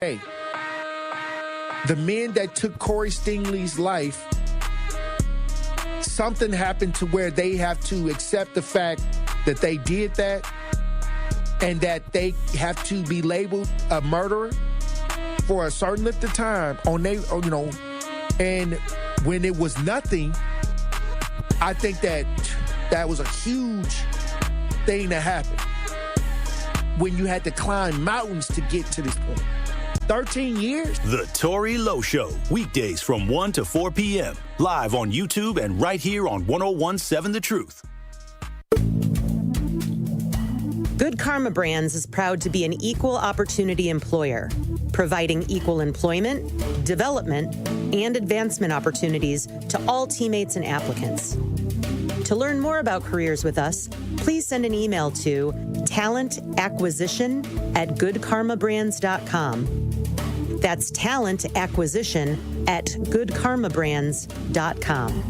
Hey, the men that took Corey Stingley's life, something happened to where they have to accept the fact that they did that and that they have to be labeled a murderer for a certain length of time and when it was nothing, I think that was a huge thing that happened when you had to climb mountains to get to this point. 13 years? The Tory Lowe Show, weekdays from 1 to 4 p.m. Live on YouTube and right here on 101.7 The Truth. Good Karma Brands is proud to be an equal opportunity employer, providing equal employment, development, and advancement opportunities to all teammates and applicants. To learn more about careers with us, please send an email to talentacquisition@goodkarmabrands.com. That's talentacquisition@goodkarmabrands.com.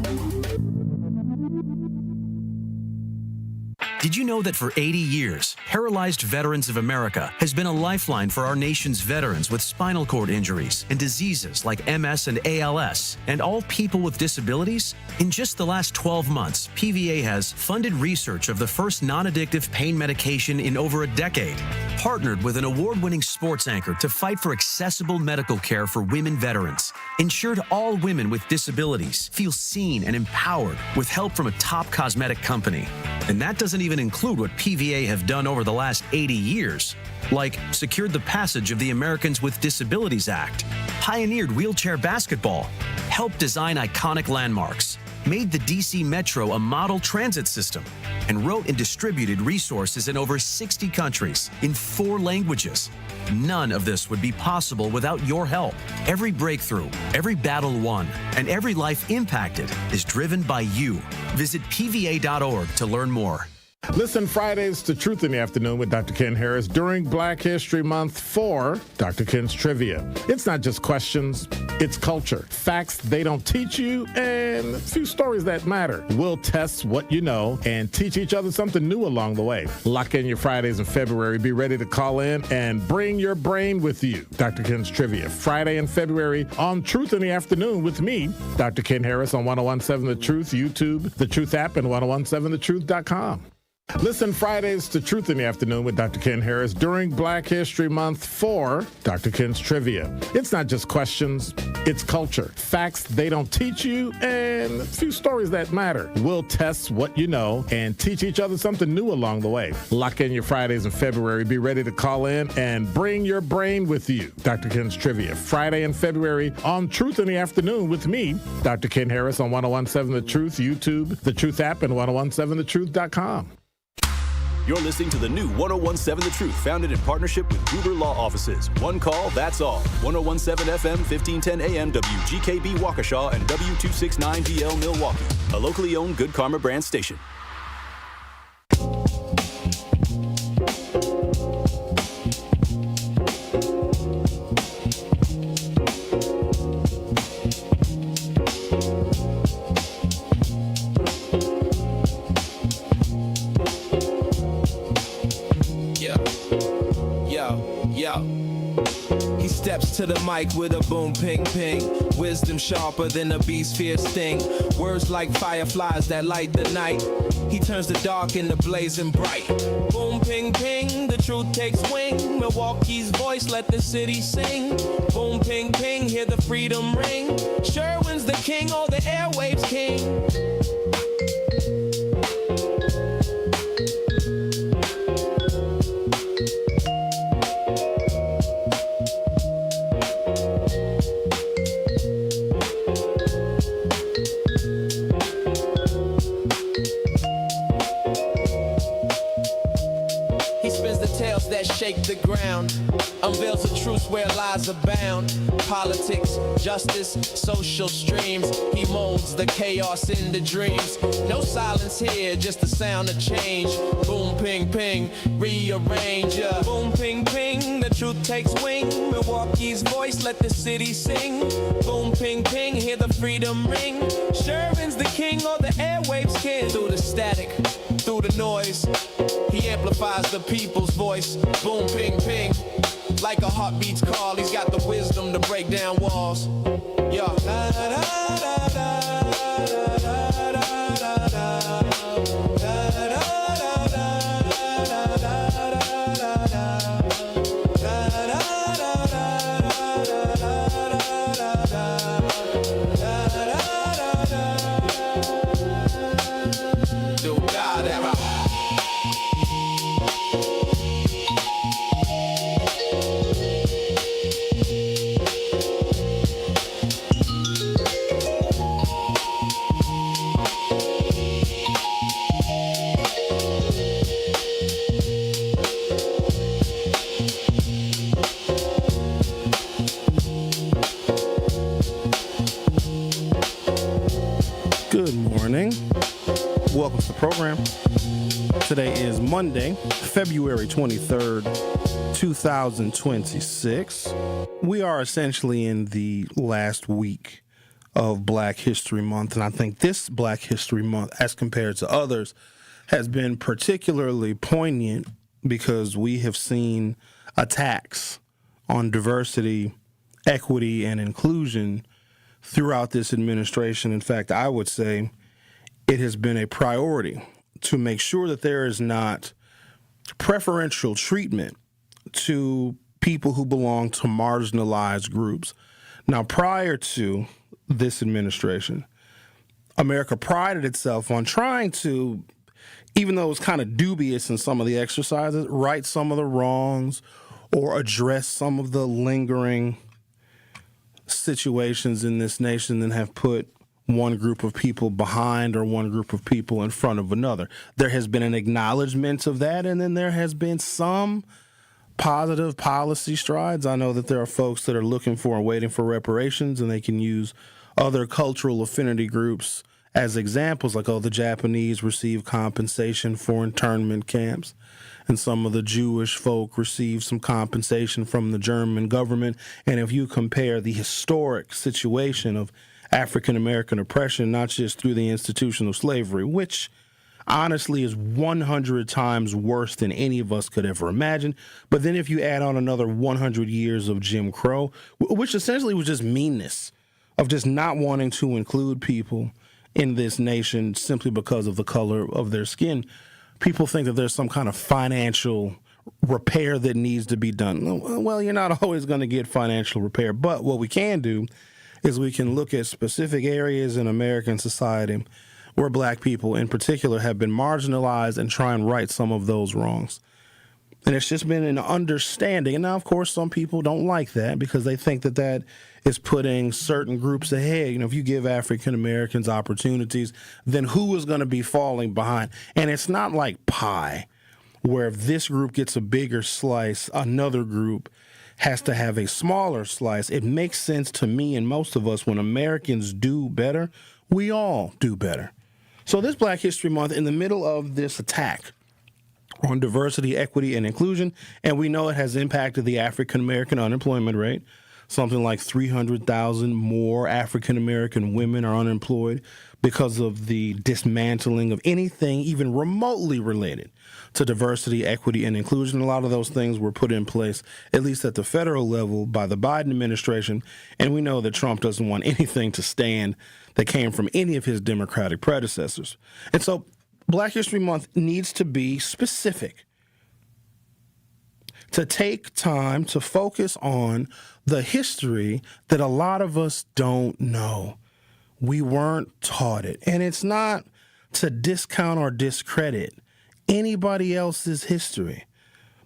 Did you know that for 80 years, Paralyzed Veterans of America has been a lifeline for our nation's veterans with spinal cord injuries and diseases like MS and ALS, and all people with disabilities? In just the last 12 months, PVA has funded research of the first non-addictive pain medication in over a decade, partnered with an award-winning sports anchor to fight for accessible medical care for women veterans, ensured all women with disabilities feel seen and empowered with help from a top cosmetic company. And that doesn't even include what PVA have done over the last 80 years, like secured the passage of the Americans with Disabilities Act, pioneered wheelchair basketball, helped design iconic landmarks, made the DC Metro a model transit system, and wrote and distributed resources in over 60 countries in 4 languages. None of this would be possible without your help. Every breakthrough, every battle won, and every life impacted is driven by you. Visit PVA.org to learn more. Listen Fridays to Truth in the Afternoon with Dr. Ken Harris during Black History Month for Dr. Ken's Trivia. It's not just questions, it's culture, facts they don't teach you, and a few stories that matter. We'll test what you know and teach each other something new along the way. Lock in your Fridays in February. Be ready to call in and bring your brain with you. Dr. Ken's Trivia, Friday in February on Truth in the Afternoon with me, Dr. Ken Harris on 101.7 The Truth, YouTube, The Truth app, and 101.7thetruth.com. Listen Fridays to Truth in the Afternoon with Dr. Ken Harris during Black History Month for Dr. Ken's Trivia. It's not just questions, it's culture, facts they don't teach you, and a few stories that matter. We'll test what you know and teach each other something new along the way. Lock in your Fridays in February. Be ready to call in and bring your brain with you. Dr. Ken's Trivia, Friday in February on Truth in the Afternoon with me, Dr. Ken Harris on 101.7 The Truth, YouTube, The Truth app, and 101.7thetruth.com. You're listening to the new 101.7 The Truth, founded in partnership with Gruber Law Offices. One call, that's all. 101.7 FM, 1510 AM, WGKB Waukesha, and W269DL Milwaukee. A locally owned Good Karma brand station. He steps to the mic with a boom, ping, ping. Wisdom sharper than a beast's fierce sting. Words like fireflies that light the night. He turns the dark into blazing bright. Boom, ping, ping, the truth takes wing. Milwaukee's voice, let the city sing. Boom, ping, ping, hear the freedom ring. Sherwin's the king, oh, the airwaves king. Shake the ground, unveils the truth where lies abound. Politics, justice, social streams. He molds the chaos into dreams. No silence here, just the sound of change. Boom, ping, ping, rearrange. Boom, ping, ping, the truth takes wing. Milwaukee's voice, let the city sing. Boom, ping, ping, hear the freedom ring. Sherwin's the king, or the airwaves king. Through the static, through the noise, he amplifies the people's voice. Boom, ping, ping, Like a heartbeat's call, he's got the wisdom to break down walls. Yeah. Good morning. Welcome to the program. Today is Monday, February 23rd, 2026. We are essentially in the last week of Black History Month, and I think this Black History Month, as compared to others, has been particularly poignant because we have seen attacks on diversity, equity, and inclusion throughout this administration. In fact, I would say it has been a priority to make sure that there is not preferential treatment to people who belong to marginalized groups. Now, prior to this administration, America prided itself on trying to, even though it was kind of dubious in some of the exercises, right some of the wrongs or address some of the lingering situations in this nation and have put one group of people behind or one group of people in front of another. There has been an acknowledgement of that, and then there has been some positive policy strides. I know that there are folks that are looking for and waiting for reparations, and they can use other cultural affinity groups as examples, like, the Japanese receive compensation for internment camps, and some of the Jewish folk receive some compensation from the German government. And if you compare the historic situation of African American oppression, not just through the institution of slavery, which honestly is 100 times worse than any of us could ever imagine, but then if you add on another 100 years of Jim Crow, which essentially was just meanness, of just not wanting to include people in this nation simply because of the color of their skin, people think that there's some kind of financial repair that needs to be done. Well, you're not always going to get financial repair, but what we can do is we can look at specific areas in American society where Black people in particular have been marginalized and try and right some of those wrongs. And it's just been an understanding. And now, of course, some people don't like that because they think that that is putting certain groups ahead. If you give African Americans opportunities, then who is going to be falling behind? And it's not like pie, where if this group gets a bigger slice, another group has to have a smaller slice. It makes sense to me and most of us when Americans do better, we all do better. So this Black History Month, in the middle of this attack on diversity, equity, and inclusion, and we know it has impacted the African American unemployment rate. Something like 300,000 more African American women are unemployed because of the dismantling of anything even remotely related to diversity, equity, and inclusion. A lot of those things were put in place, at least at the federal level, by the Biden administration, and we know that Trump doesn't want anything to stand that came from any of his Democratic predecessors. And so Black History Month needs to be specific, to take time to focus on the history that a lot of us don't know. We weren't taught it. And it's not to discount or discredit anybody else's history.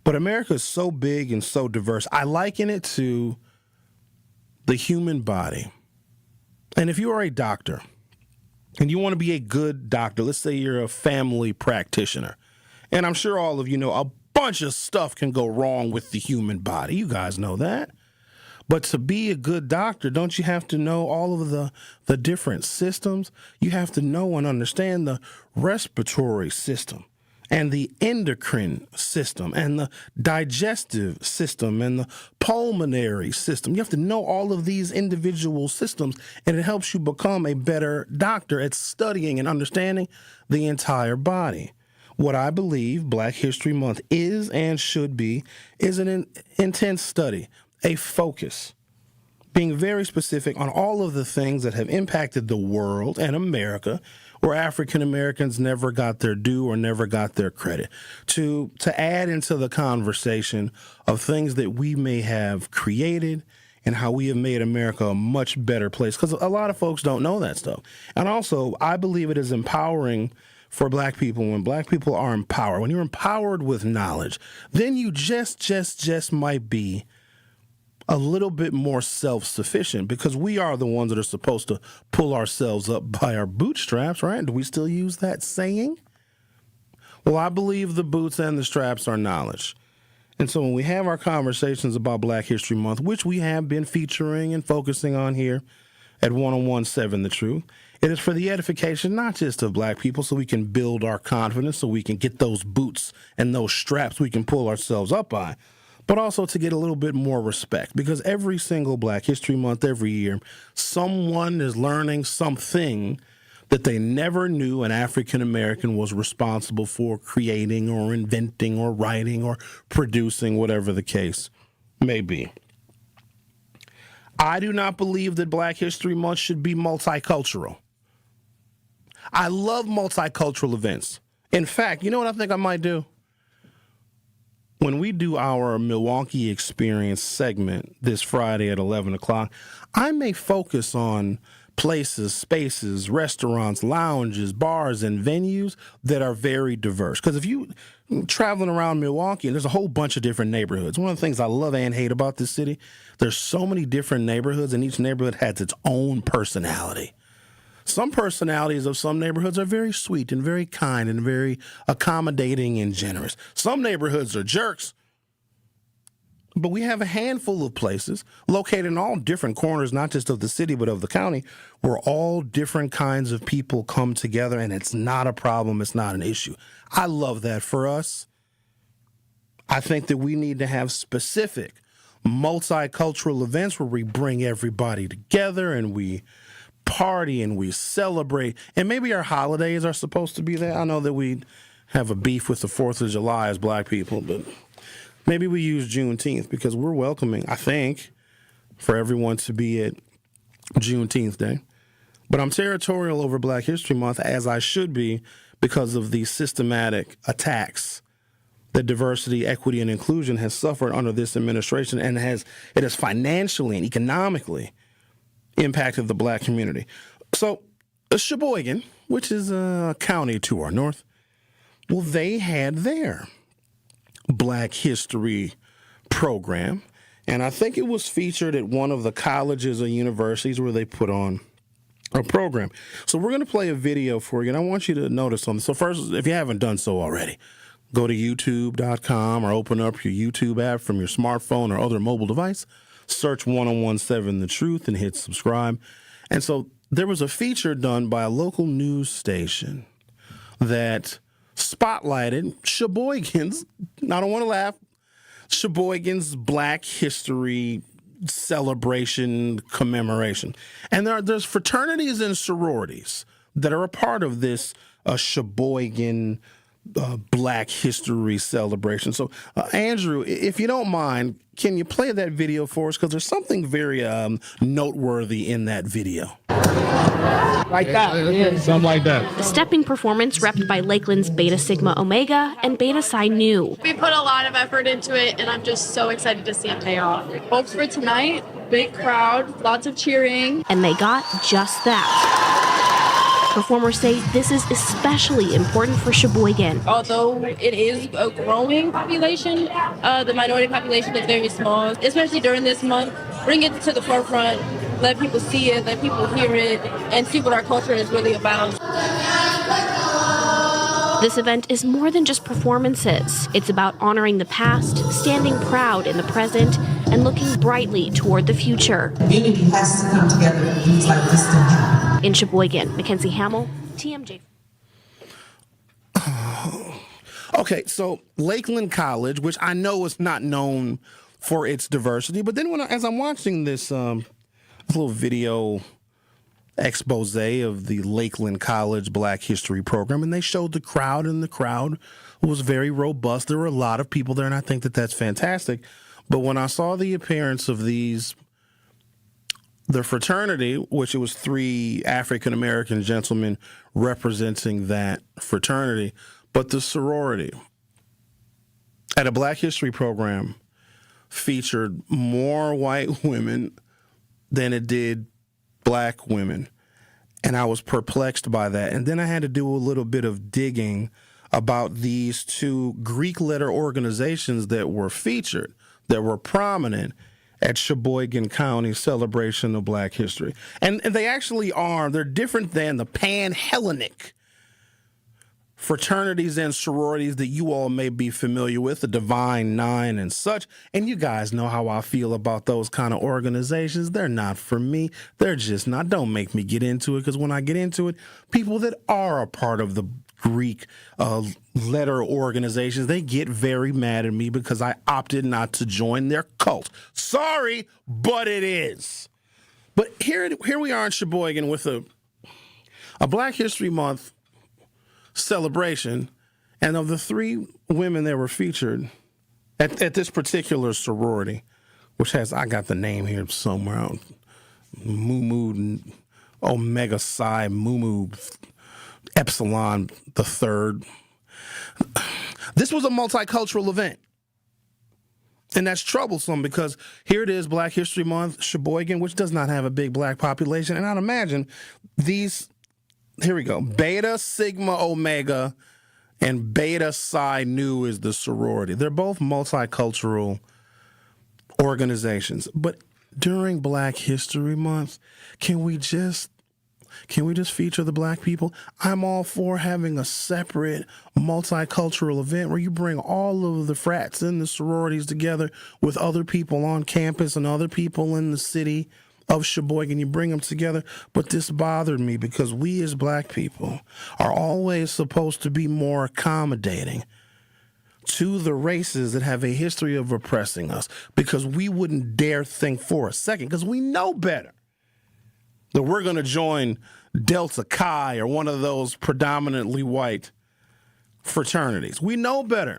But America is so big and so diverse. I liken it to the human body. And if you are a doctor and you want to be a good doctor, let's say you're a family practitioner, and I'm sure all of you know a bunch of stuff can go wrong with the human body. You guys know that. But to be a good doctor, don't you have to know all of the different systems? You have to know and understand the respiratory system and the endocrine system and the digestive system and the pulmonary system. You have to know all of these individual systems, and it helps you become a better doctor at studying and understanding the entire body. What I believe Black History Month is and should be is an intense study, a focus, being very specific on all of the things that have impacted the world and America where African Americans never got their due or never got their credit, to add into the conversation of things that we may have created and how we have made America a much better place, because a lot of folks don't know that stuff. And also, I believe it is empowering for Black people. When Black people are empowered, when you're empowered with knowledge, then you just might be a little bit more self-sufficient, because we are the ones that are supposed to pull ourselves up by our bootstraps, right? Do we still use that saying? Well, I believe the boots and the straps are knowledge. And so when we have our conversations about Black History Month, which we have been featuring and focusing on here at 101.7 The Truth, it is for the edification not just of Black people, so we can build our confidence, so we can get those boots and those straps we can pull ourselves up by, but also to get a little bit more respect, because every single Black History Month, every year, someone is learning something that they never knew an African American was responsible for creating or inventing or writing or producing, whatever the case may be. I do not believe that Black History Month should be multicultural. I love multicultural events. In fact, you know what I think I might do? When we do our Milwaukee Experience segment this Friday at 11 o'clock, I may focus on places, spaces, restaurants, lounges, bars, and venues that are very diverse. Because if you traveling around Milwaukee, and there's a whole bunch of different neighborhoods. One of the things I love and hate about this city, there's so many different neighborhoods, and each neighborhood has its own personality. Some personalities of some neighborhoods are very sweet and very kind and very accommodating and generous. Some neighborhoods are jerks. But we have a handful of places located in all different corners, not just of the city, but of the county, where all different kinds of people come together, and it's not a problem. It's not an issue. I love that for us. I think that we need to have specific multicultural events where we bring everybody together and we party and we celebrate. And maybe our holidays are supposed to be there. I know that we have a beef with the 4th of July as Black people, but maybe we use Juneteenth, because we're welcoming, I think, for everyone to be at Juneteenth Day. But I'm territorial over Black History Month, as I should be, because of the systematic attacks that diversity, equity, and inclusion has suffered under this administration, and it has financially and economically impacted the Black community. So Sheboygan, which is a county to our north, well, they had their Black History program, and I think it was featured at one of the colleges or universities where they put on a program. So we're going to play a video for you, and I want you to notice something. So first, if you haven't done so already, go to youtube.com or open up your YouTube app from your smartphone or other mobile device, search 101.7 The Truth, and hit subscribe. And so there was a feature done by a local news station that spotlighted Sheboygan's, I don't want to laugh, Sheboygan's Black History celebration commemoration. And there's fraternities and sororities that are a part of this Sheboygan Black History celebration. So, Andrew, if you don't mind, can you play that video for us? Because there's something very noteworthy in that video. Like that. Yeah. Something like that. The stepping performance repped by Lakeland's Beta Sigma Omega and Beta Psi Nu. We put a lot of effort into it, and I'm just so excited to see it pay off. Hopes for tonight, big crowd, lots of cheering. And they got just that. Performers say this is especially important for Sheboygan. Although it is a growing population, the minority population is very small, especially during this month. Bring it to the forefront, let people see it, let people hear it, and see what our culture is really about. This event is more than just performances. It's about honoring the past, standing proud in the present, and looking brightly toward the future. Community has to come together and things like this can happen. In Sheboygan, Mackenzie Hamill, TMJ. Okay, so Lakeland College, which I know is not known for its diversity, but then as I'm watching this little video expose of the Lakeland College Black History program, and they showed the crowd, and the crowd was very robust. There were a lot of people there, and I think that that's fantastic. But when I saw the appearance of the fraternity, which it was 3 African-American gentlemen representing that fraternity, but the sorority at a Black History program featured more white women than it did black women. And I was perplexed by that. And then I had to do a little bit of digging about these 2 Greek letter organizations that were featured, that were prominent at Sheboygan County Celebration of Black History. And they actually they're different than the Pan-Hellenic fraternities and sororities that you all may be familiar with, the Divine Nine and such. And you guys know how I feel about those kind of organizations. They're not for me. They're just not. Don't make me get into it, because when I get into it, people that are a part of the Greek letter organizations, they get very mad at me because I opted not to join their cult. Sorry, but it is. But here we are in Sheboygan with a Black History Month celebration, and of the 3 women that were featured at this particular sorority, which has, I got the name here somewhere, Mu Omega Psi Mu Epsilon the third. This was a multicultural event. And that's troublesome, because here it is, Black History Month, Sheboygan, which does not have a big black population. And I'd imagine here we go, Beta Sigma Omega and Beta Psi Nu is the sorority. They're both multicultural organizations. But during Black History Month, can we just feature the black people? I'm all for having a separate multicultural event where you bring all of the frats and the sororities together with other people on campus and other people in the city of Sheboygan. You bring them together. But this bothered me because we as black people are always supposed to be more accommodating to the races that have a history of oppressing us, because we wouldn't dare think for a second, because we know better, that we're going to join Delta Chi or one of those predominantly white fraternities. We know better.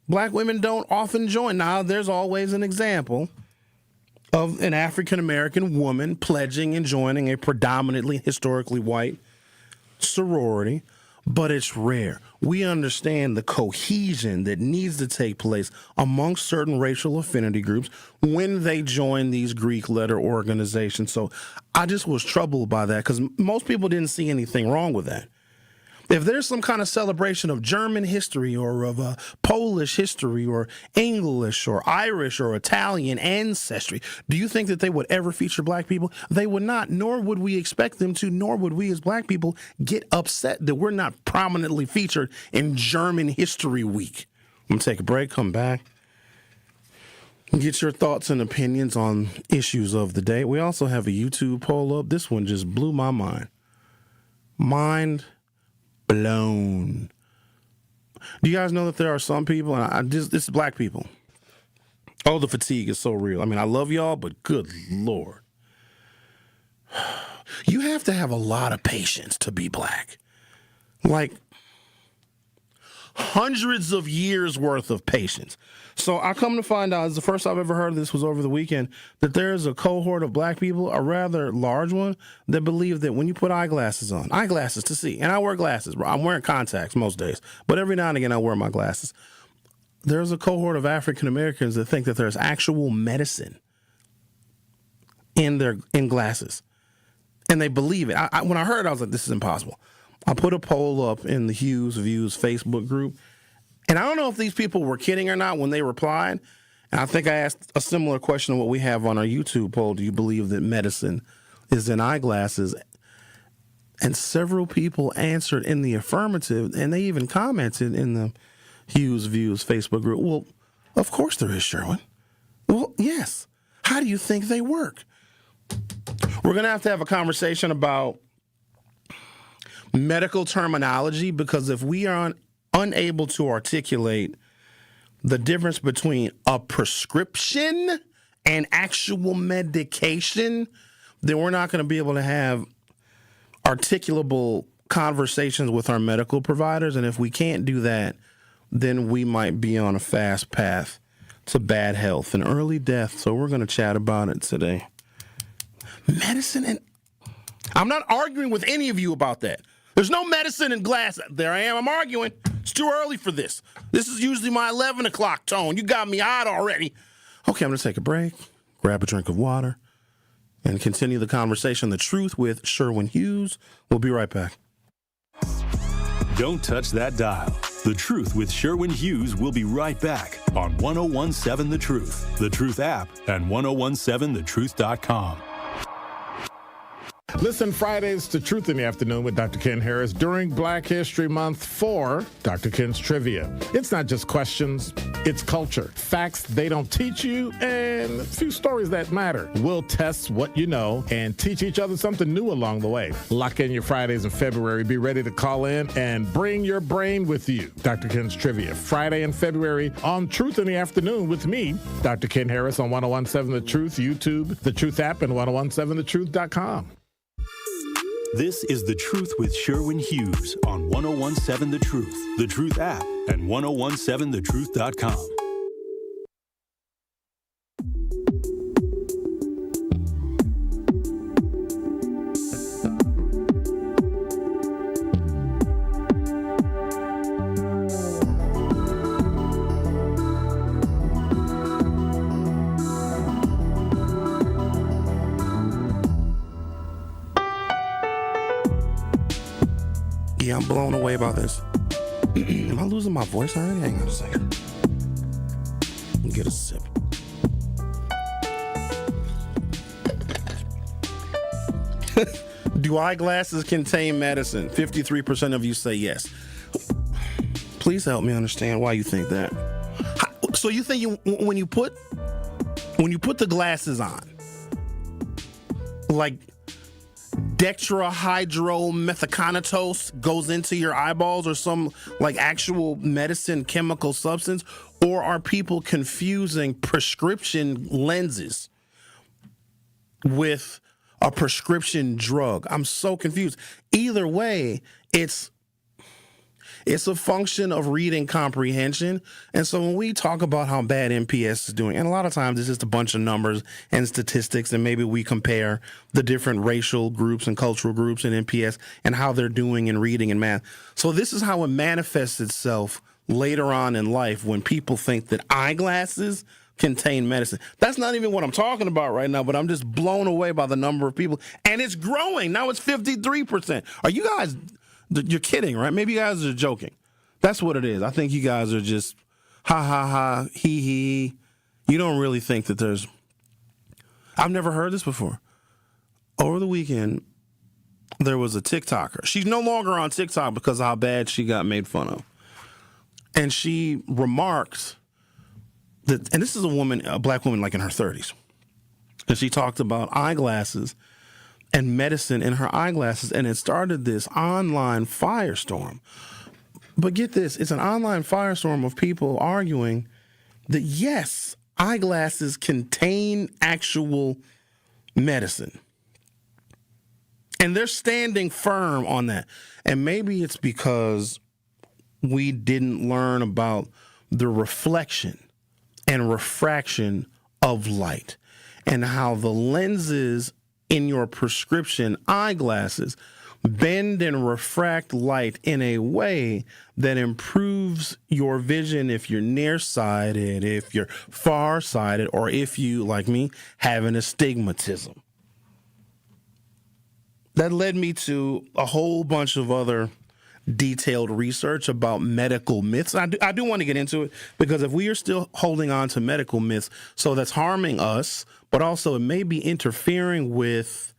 Black women don't often join. Now, there's always an example of an African-American woman pledging and joining a predominantly historically white sorority, but it's rare. We understand the cohesion that needs to take place amongst certain racial affinity groups when they join these Greek letter organizations. So I just was troubled by that, because most people didn't see anything wrong with that. If there's some kind of celebration of German history or of Polish history or English or Irish or Italian ancestry, do you think that they would ever feature black people? They would not, nor would we expect them to, nor would we as black people get upset that we're not prominently featured in German History Week. I'm going to take a break, come back, and get your thoughts and opinions on issues of the day. We also have a YouTube poll up. This one just blew my mind. Mind blown. Do you guys know that there are some people, and this is black people. Oh, the fatigue is so real. I mean, I love y'all, but good Lord. You have to have a lot of patience to be black. Like, hundreds of years worth of patience. So I come to find out, it's the first I've ever heard of this, was over the weekend, that there is a cohort of black people, a rather large one, that believe that when you put eyeglasses on, eyeglasses to see, and I wear glasses, I'm wearing contacts most days, but every now and again I wear my glasses. There's a cohort of African Americans that think that there's actual medicine in glasses, and they believe it. When I heard it, I was like, this is impossible. I put a poll up in the Hughes Views Facebook group, and I don't know if these people were kidding or not when they replied. And I think I asked a similar question to what we have on our YouTube poll. Do you believe that medicine is in eyeglasses? And several people answered in the affirmative, and they even commented in the Hughes Views Facebook group. Well, of course there is, Sherwin. Well, yes. How do you think they work? We're going to have a conversation about medical terminology, because if we are unable to articulate the difference between a prescription and actual medication, then we're not going to be able to have articulable conversations with our medical providers. And if we can't do that, then we might be on a fast path to bad health and early death. So we're going to chat about it today. Medicine, and I'm not arguing with any of you about that. There's no medicine in glass. There I am. I'm arguing. It's too early for this. This is usually my 11 o'clock tone. You got me out already. Okay, I'm going to take a break, grab a drink of water, and continue the conversation. The Truth with Sherwin Hughes. We'll be right back. Don't touch that dial. The Truth with Sherwin Hughes will be right back on 1017 The Truth, The Truth app, and 1017thetruth.com. Listen Fridays to Truth in the Afternoon with Dr. Ken Harris during Black History Month for Dr. Ken's Trivia. It's not just questions, it's culture. Facts they don't teach you and a few stories that matter. We'll test what you know and teach each other something new along the way. Lock in your Fridays in February. Be ready to call in and bring your brain with you. Dr. Ken's Trivia, Friday in February on Truth in the Afternoon with me, Dr. Ken Harris on 1017 The Truth, YouTube, The Truth app, and 1017thetruth.com. This is The Truth with Sherwin Hughes on 1017 The Truth, The Truth app, and 1017thetruth.com. Yeah, I'm blown away by this. Am I losing my voice already? Hang on a second. Let me get a sip. Do eyeglasses contain medicine? 53% of you say yes. Please help me understand why you think that. So you think when you put the glasses on, like dextrohydromethaconatose goes into your eyeballs or some like actual medicine chemical substance, or are people confusing prescription lenses with a prescription drug? I'm so confused. Either way, it's a function of reading comprehension. And so when we talk about how bad MPS is doing, and a lot of times it's just a bunch of numbers and statistics, and maybe we compare the different racial groups and cultural groups in MPS and how they're doing in reading and math. So this is how it manifests itself later on in life when people think that eyeglasses contain medicine. That's not even what I'm talking about right now, but I'm just blown away by the number of people. And it's growing. Now it's 53%. Are you guys... You're kidding, right? Maybe you guys are joking. That's what it is. I think you guys are just ha, ha, ha, he, he. You don't really think that there's... I've never heard this before. Over the weekend, there was a TikToker. She's no longer on TikTok because of how bad she got made fun of. And she remarked that, and this is a black woman like in her 30s. And she talked about eyeglasses and medicine in her eyeglasses, and it started this online firestorm. But get this, it's an online firestorm of people arguing that, yes, eyeglasses contain actual medicine. And they're standing firm on that. And maybe it's because we didn't learn about the reflection and refraction of light and how the lenses in your prescription eyeglasses bend and refract light in a way that improves your vision if you're nearsighted, if you're farsighted, or if you, like me, have an astigmatism. That led me to a whole bunch of other detailed research about medical myths. I do want to get into it, because if we are still holding on to medical myths, so that's harming us, but also it may be interfering with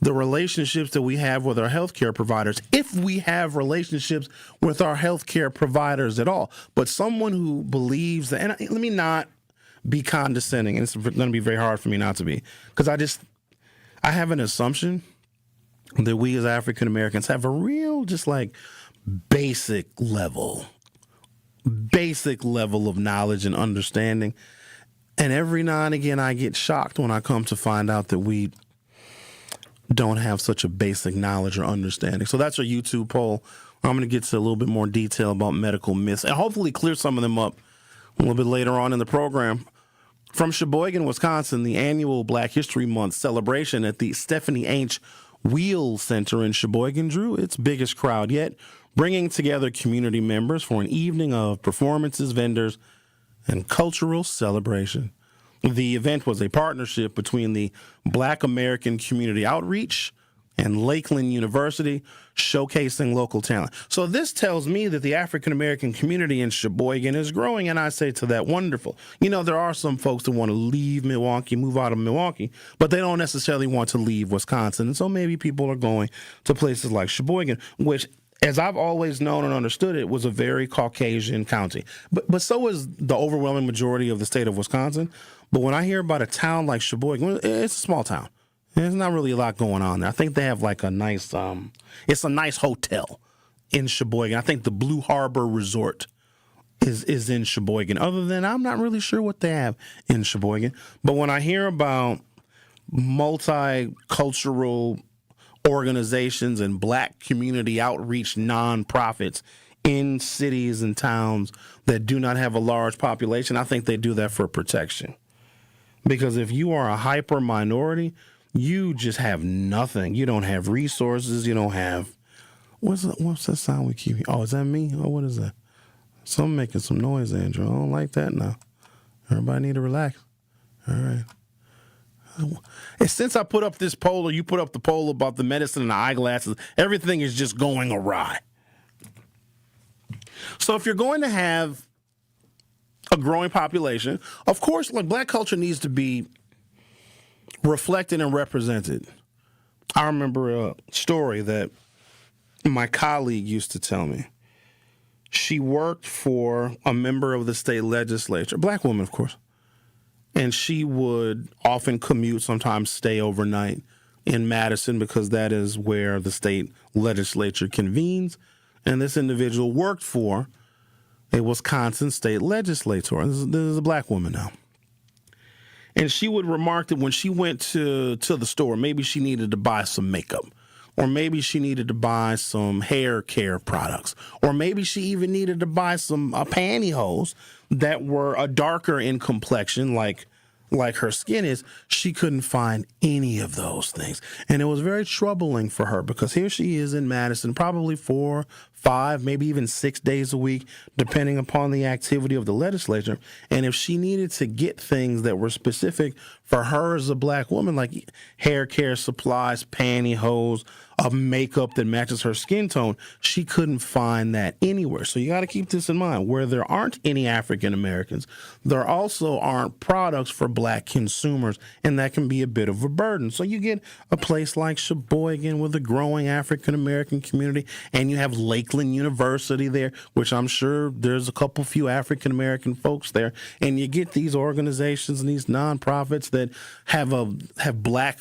the relationships that we have with our healthcare providers, if we have relationships with our healthcare providers at all. But someone who believes that, and let me not be condescending, and it's going to be very hard for me not to be, because I have an assumption that we as African Americans have a real, just like basic level of knowledge and understanding. And every now and again, I get shocked when I come to find out that we don't have such a basic knowledge or understanding. So that's our YouTube poll. I'm going to get to a little bit more detail about medical myths and hopefully clear some of them up a little bit later on in the program. From Sheboygan, Wisconsin, the annual Black History Month celebration at the Stephanie H. Wheel Center in Sheboygan drew its biggest crowd yet, bringing together community members for an evening of performances, vendors, and cultural celebration. The event was a partnership between the Black American Community Outreach and Lakeland University, showcasing local talent. So this tells me that the African-American community in Sheboygan is growing, and I say to that, wonderful. You know, there are some folks that want to leave Milwaukee, move out of Milwaukee, but they don't necessarily want to leave Wisconsin, and so maybe people are going to places like Sheboygan, which, as I've always known and understood it, was a very Caucasian county. But so is the overwhelming majority of the state of Wisconsin. But when I hear about a town like Sheboygan, it's a small town. There's not really a lot going on there. I think they have like a nice, it's a nice hotel in Sheboygan. I think the Blue Harbor Resort is in Sheboygan. Other than, I'm not really sure what they have in Sheboygan. But when I hear about multicultural organizations and Black community outreach nonprofits in cities and towns that do not have a large population, I think they do that for protection. Because if you are a hyper minority, you just have nothing. You don't have resources. You don't have, what's that sound we keep? Oh, is that me? Oh, what is that? Someone making some noise, Andrew. I don't like that now. Everybody need to relax. All right. And since I put up this poll, or you put up the poll about the medicine and the eyeglasses, everything is just going awry. So if you're going to have a growing population, of course, like, Black culture needs to be reflected and represented. I remember a story that my colleague used to tell me. She worked for a member of the state legislature, Black woman, of course, and she would often commute, sometimes stay overnight in Madison because that is where the state legislature convenes. And this individual worked for a Wisconsin state legislator. This is a Black woman now. And she would remark that when she went to the store, maybe she needed to buy some makeup, or maybe she needed to buy some hair care products, or maybe she even needed to buy some pantyhose that were a darker in complexion, like her skin is. She couldn't find any of those things. And it was very troubling for her because here she is in Madison, probably 4, 5, maybe even 6 days a week, depending upon the activity of the legislature. And if she needed to get things that were specific for her as a Black woman, like hair care supplies, pantyhose, a makeup that matches her skin tone, she couldn't find that anywhere. So you got to keep this in mind. Where there aren't any African Americans, there also aren't products for Black consumers, and that can be a bit of a burden. So you get a place like Sheboygan with a growing African American community, and you have Lakeland University there, which I'm sure there's a few African American folks there, and you get these organizations and these nonprofits that have Black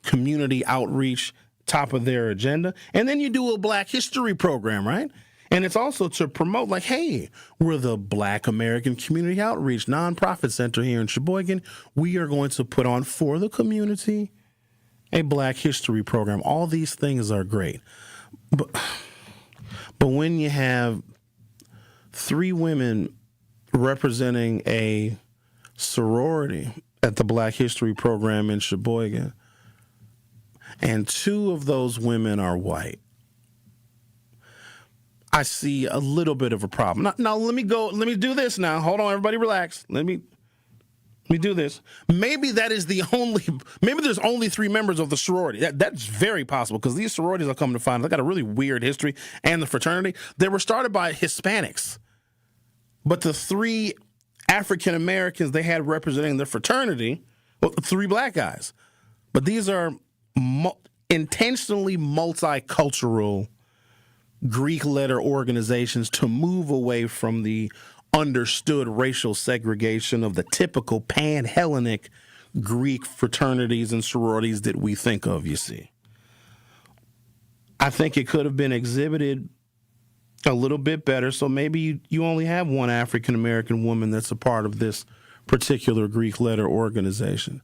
community outreach top of their agenda. And then you do a Black history program, right? And it's also to promote, like, hey, we're the Black American Community Outreach Nonprofit Center here in Sheboygan. We are going to put on for the community a Black history program. All these things are great. But when you have 3 women representing a sorority at the Black history program in Sheboygan, and 2 of those women are white, I see a little bit of a problem. Now, let me do this now. Hold on, everybody relax. Let me do this. Maybe there's only 3 members of the sorority. That's very possible, because these sororities, I'll come to find, they got a really weird history, and the fraternity, they were started by Hispanics. But the 3 African Americans they had representing the fraternity, 3 Black guys. But these are intentionally multicultural Greek letter organizations to move away from the understood racial segregation of the typical pan-Hellenic Greek fraternities and sororities that we think of, you see. I think it could have been exhibited a little bit better, so maybe you only have 1 African-American woman that's a part of this particular Greek letter organization.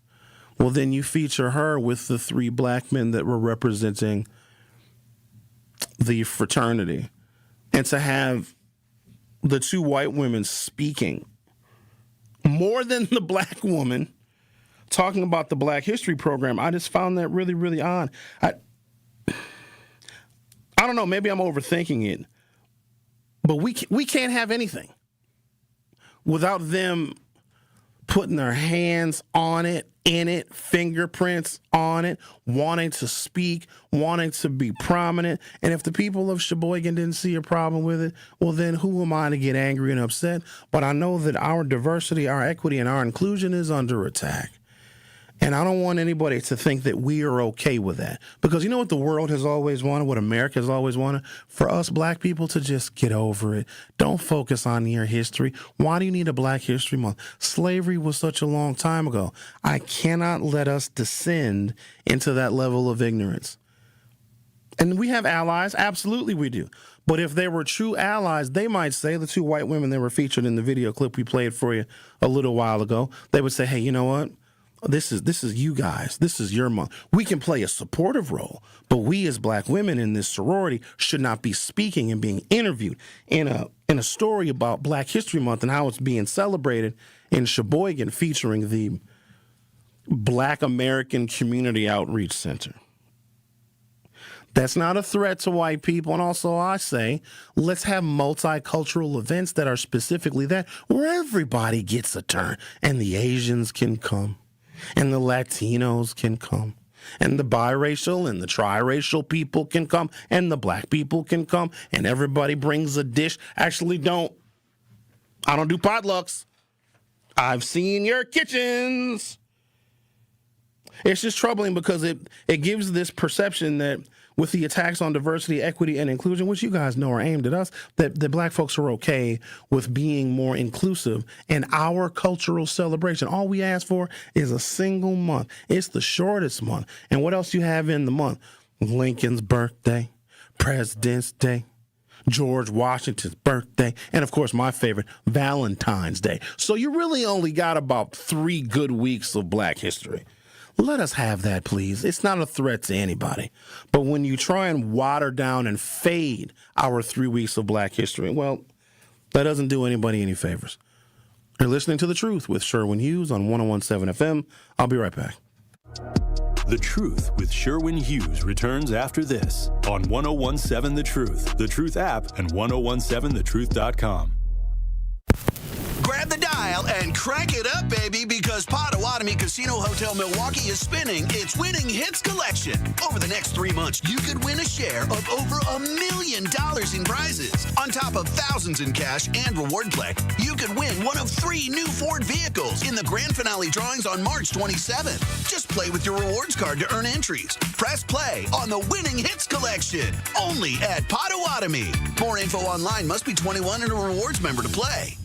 Well, then you feature her with the 3 black men that were representing the fraternity. And to have the 2 white women speaking more than the black woman talking about the Black History program, I just found that really, really odd. I don't know, maybe I'm overthinking it, but we can't have anything without them putting their hands on it, in it, fingerprints on it, wanting to speak, wanting to be prominent. And if the people of Sheboygan didn't see a problem with it, well, then who am I to get angry and upset? But I know that our diversity, our equity, and our inclusion is under attack. And I don't want anybody to think that we are okay with that. Because you know what the world has always wanted, what America has always wanted? For us black people to just get over it. Don't focus on your history. Why do you need a Black History Month? Slavery was such a long time ago. I cannot let us descend into that level of ignorance. And we have allies. Absolutely we do. But if they were true allies, they might say, the 2 white women that were featured in the video clip we played for you a little while ago, they would say, hey, you know what? This is you guys. This is your month. We can play a supportive role, but we as black women in this sorority should not be speaking and being interviewed in a story about Black History Month and how it's being celebrated in Sheboygan, featuring the Black American Community Outreach Center. That's not a threat to white people. And also I say, let's have multicultural events that are specifically that, where everybody gets a turn, and the Asians can come. And the Latinos can come, and the biracial and the triracial people can come, and the black people can come, and everybody brings a dish. Actually, I don't do potlucks. I've seen your kitchens. It's just troubling because it gives this perception that with the attacks on diversity, equity, and inclusion, which you guys know are aimed at us, that black folks are okay with being more inclusive in our cultural celebration. All we ask for is a single month. It's the shortest month. And what else you have in the month? Lincoln's birthday, President's Day, George Washington's birthday, and of course my favorite, Valentine's Day. So you really only got about 3 good weeks of Black history. Let us have that, please. It's not a threat to anybody. But when you try and water down and fade our 3 weeks of Black history, well, that doesn't do anybody any favors. You're listening to The Truth with Sherwin Hughes on 101.7 FM. I'll be right back. The Truth with Sherwin Hughes returns after this on 101.7 The Truth, The Truth app, and 1017thetruth.com. Grab the dial and crank it up, baby, because Potawatomi Casino Hotel Milwaukee is spinning its Winning Hits collection. Over the next 3 months, you could win a share of over $1 million in prizes. On top of thousands in cash and reward play, you could win one of 3 new Ford vehicles in the grand finale drawings on March 27th. Just play with your rewards card to earn entries. Press play on the Winning Hits collection, only at Potawatomi. More info online. Must be 21 and a rewards member to play.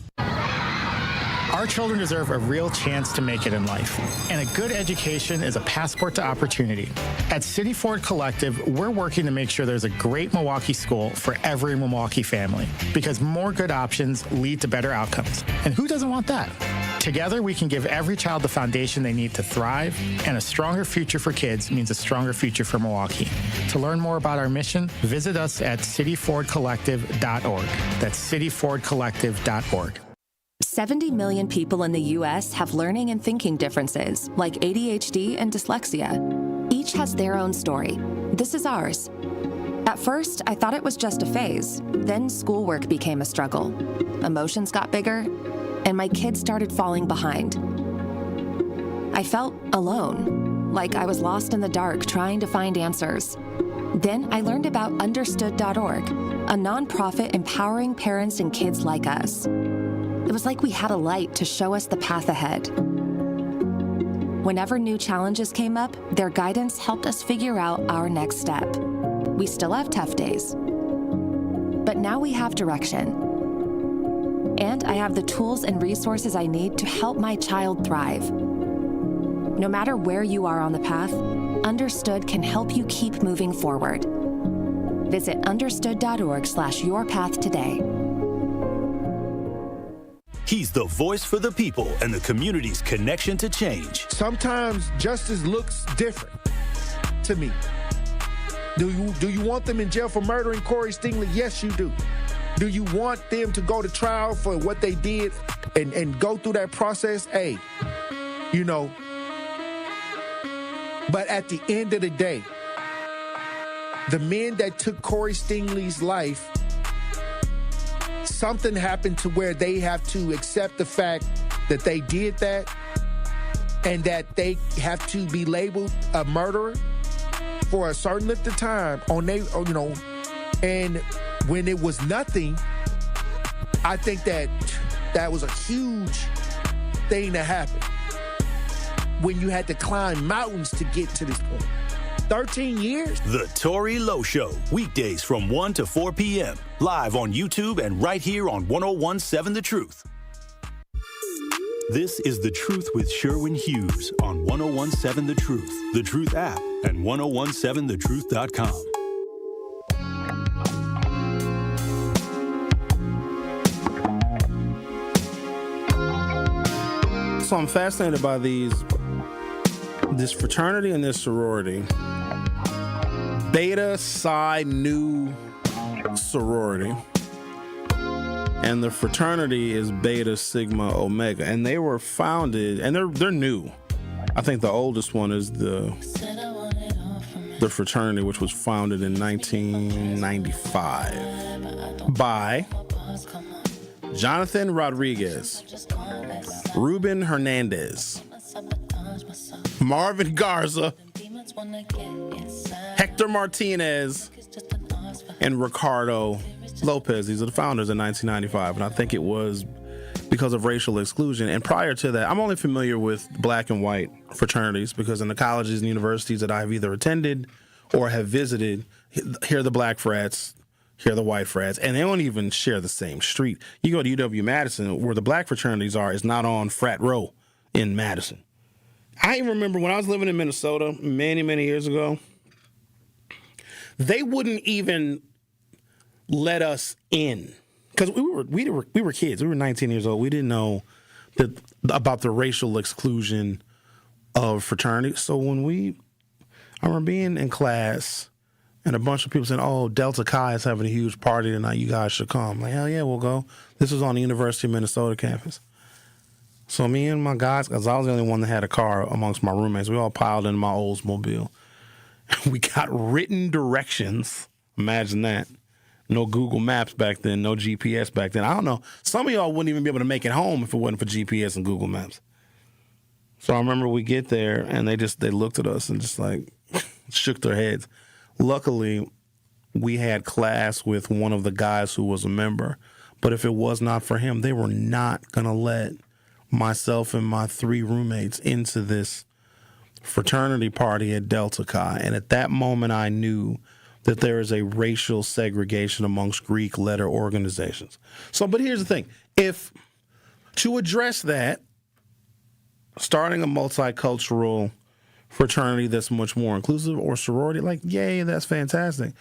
Our children deserve a real chance to make it in life, and a good education is a passport to opportunity. At City Ford Collective, we're working to make sure there's a great Milwaukee school for every Milwaukee family, because more good options lead to better outcomes. And who doesn't want that? Together, we can give every child the foundation they need to thrive, and a stronger future for kids means a stronger future for Milwaukee. To learn more about our mission, visit us at cityfordcollective.org. That's cityfordcollective.org. 70 million people in the U.S. have learning and thinking differences, like ADHD and dyslexia. Each has their own story. This is ours. At first, I thought it was just a phase. Then schoolwork became a struggle. Emotions got bigger, and my kids started falling behind. I felt alone, like I was lost in the dark trying to find answers. Then I learned about Understood.org, a nonprofit empowering parents and kids like us. It was like we had a light to show us the path ahead. Whenever new challenges came up, their guidance helped us figure out our next step. We still have tough days, but now we have direction. And I have the tools and resources I need to help my child thrive. No matter where you are on the path, Understood can help you keep moving forward. Visit understood.org/yourpath today. He's the voice for the people and the community's connection to change. Sometimes justice looks different to me. Do you want them in jail for murdering Corey Stingley? Yes, you do. Do you want them to go to trial for what they did and go through that process? Hey, you know. But at the end of the day, the men that took Corey Stingley's life, something happened to where they have to accept the fact that they did that and that they have to be labeled a murderer for a certain length of time and when it was nothing, I think that was a huge thing that happened when you had to climb mountains to get to this point. 13 years? The Tory Lowe Show, weekdays from 1 to 4 p.m., live on YouTube and right here on 101.7 The Truth. This is The Truth with Sherwin Hughes on 101.7 The Truth, The Truth app, and 1017thetruth.com. So I'm fascinated by this fraternity and this sorority. Beta Psi Nu sorority. And the fraternity is Beta Sigma Omega. And they were founded, and they're new. I think the oldest one is the fraternity, which was founded in 1995 by Jonathan Rodriguez, Ruben Hernandez, Marvin Garza, Hector Martinez, and Ricardo Lopez. These are the founders in 1995, and I think it was because of racial exclusion. And prior to that, I'm only familiar with black and white fraternities because in the colleges and universities that I've either attended or have visited, here are the black frats, here are the white frats, and they don't even share the same street. You go to UW-Madison, where the black fraternities are, is not on Frat Row in Madison. I remember when I was living in Minnesota many, many years ago, they wouldn't even let us in because we were kids. We were 19 years old. We didn't know about the racial exclusion of fraternity. So I remember being in class and a bunch of people saying, "Oh, Delta Chi is having a huge party tonight. You guys should come." I'm like, hell yeah, we'll go. This was on the University of Minnesota campus. So me and my guys, because I was the only one that had a car amongst my roommates, we all piled in my Oldsmobile. We got written directions. Imagine that. No Google Maps back then, no GPS back then. I don't know. Some of y'all wouldn't even be able to make it home if it wasn't for GPS and Google Maps. So I remember we get there, and they looked at us and just like shook their heads. Luckily, we had class with one of the guys who was a member. But if it was not for him, they were not going to let myself and my 3 roommates into this fraternity party at Delta Chi. And at that moment, I knew that there is a racial segregation amongst Greek letter organizations. So, but here's the thing. If to address that, starting a multicultural fraternity that's much more inclusive or sorority, like, yay, that's fantastic.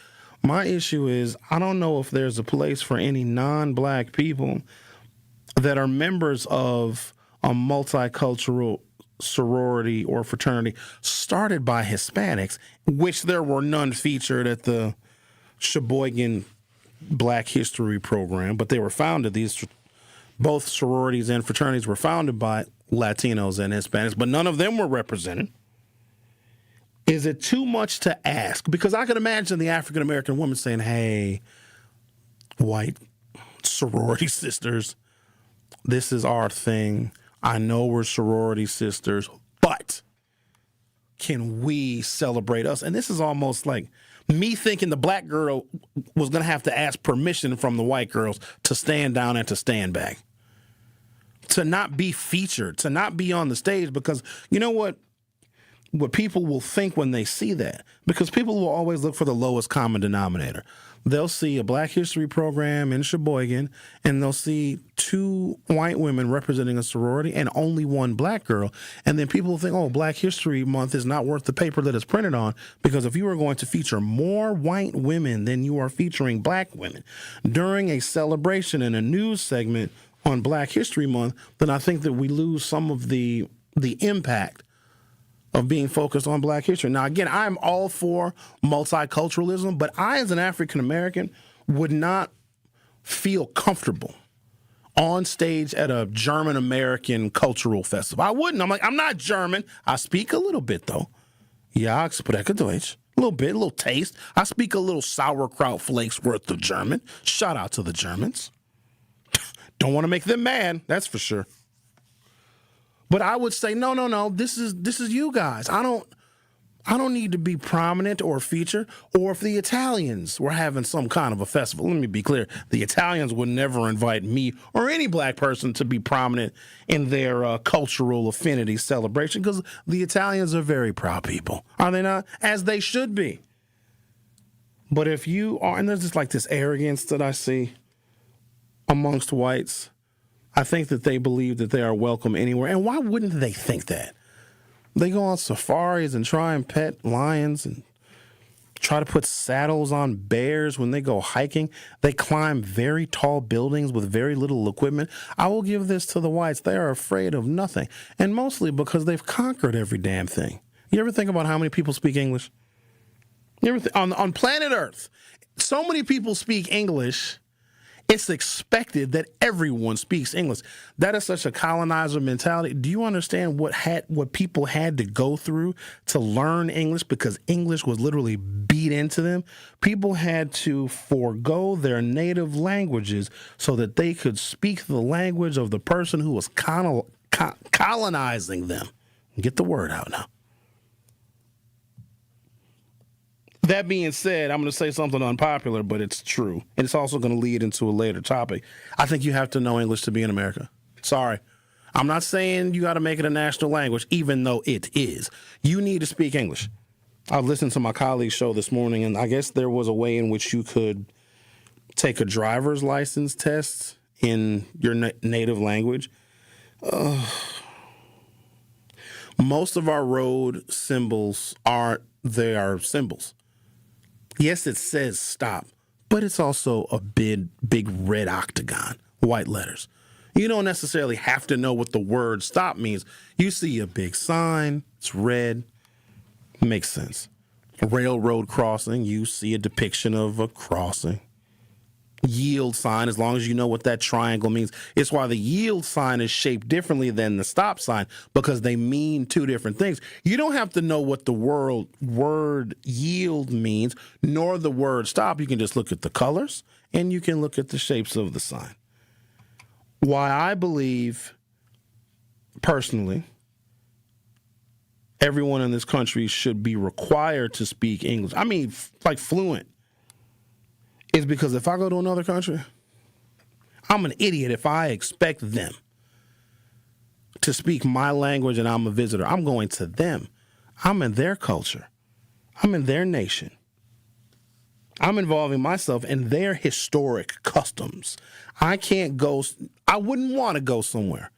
My issue is I don't know if there's a place for any non-black people that are members of a multicultural sorority or fraternity started by Hispanics, which there were none featured at the Sheboygan Black History Program, but they were founded, both sororities and fraternities were founded by Latinos and Hispanics, but none of them were represented. Is it too much to ask? Because I can imagine the African-American woman saying, hey, white sorority sisters, this is our thing. I know we're sorority sisters, but can we celebrate us? And this is almost like me thinking the black girl was going to have to ask permission from the white girls to stand down and to stand back, to not be featured, to not be on the stage, because you know what people will think when they see that, because people will always look for the lowest common denominator. They'll see a Black History program in Sheboygan, and they'll see 2 white women representing a sorority and only 1 black girl. And then people will think, oh, Black History Month is not worth the paper that it's printed on, because if you are going to feature more white women than you are featuring black women during a celebration in a news segment on Black History Month, then I think that we lose some of the impact of being focused on Black history. Now, again, I'm all for multiculturalism, but I, as an African American, would not feel comfortable on stage at a German American cultural festival. I wouldn't. I'm like, I'm not German. I speak a little bit, though. Ja, ich spreche Deutsch. A little bit, a little taste. I speak a little sauerkraut flakes worth of German. Shout out to the Germans. Don't want to make them mad, that's for sure. But I would say, no. This is you guys. I don't need to be prominent or featured. Or if the Italians were having some kind of a festival, let me be clear, the Italians would never invite me or any black person to be prominent in their cultural affinity celebration, because the Italians are very proud people, are they not? As they should be. But if you are, and there's just like this arrogance that I see amongst whites, I think that they believe that they are welcome anywhere. And why wouldn't they think that? They go on safaris and try and pet lions and try to put saddles on bears when they go hiking. They climb very tall buildings with very little equipment. I will give this to the whites. They are afraid of nothing. And mostly because they've conquered every damn thing. You ever think about how many people speak English? You ever on planet Earth, so many people speak English, it's expected that everyone speaks English. That is such a colonizer mentality. Do you understand what people had to go through to learn English, because English was literally beat into them? People had to forego their native languages so that they could speak the language of the person who was colonizing them. Get the word out now. That being said, I'm going to say something unpopular, but it's true. And it's also going to lead into a later topic. I think you have to know English to be in America. Sorry. I'm not saying you got to make it a national language, even though it is. You need to speak English. I listened to my colleague's show this morning, and I guess there was a way in which you could take a driver's license test in your native language. Most of our road symbols are symbols. Yes, it says stop, but it's also a big red octagon, white letters. You don't necessarily have to know what the word stop means. You see a big sign, it's red, makes sense. A railroad crossing, you see a depiction of a crossing. Yield sign, as long as you know what that triangle means. It's why the yield sign is shaped differently than the stop sign, because they mean two different things. You don't have to know what the word yield means, nor the word stop. You can just look at the colors, and you can look at the shapes of the sign. Why I believe, personally, everyone in this country should be required to speak English. I mean, like fluent. Is because if I go to another country, I'm an idiot if I expect them to speak my language and I'm a visitor. I'm going to them. I'm in their culture. I'm in their nation. I'm involving myself in their historic customs. I wouldn't want to go somewhere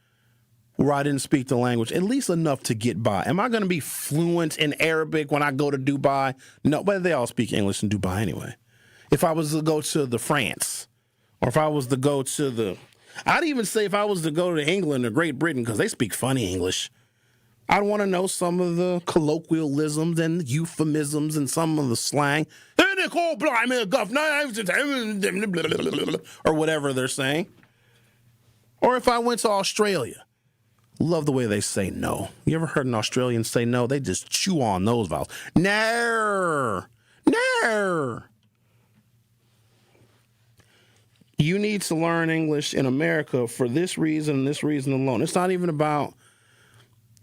where I didn't speak the language, at least enough to get by. Am I going to be fluent in Arabic when I go to Dubai? No, but they all speak English in Dubai anyway. If I was to go to the France, or if I was to go to I'd even say if I was to go to England or Great Britain, because they speak funny English, I'd want to know some of the colloquialisms and euphemisms and some of the slang, or whatever they're saying. Or if I went to Australia, love the way they say no. You ever heard an Australian say no? They just chew on those vowels. No. You need to learn English in America for this reason and this reason alone. It's not even about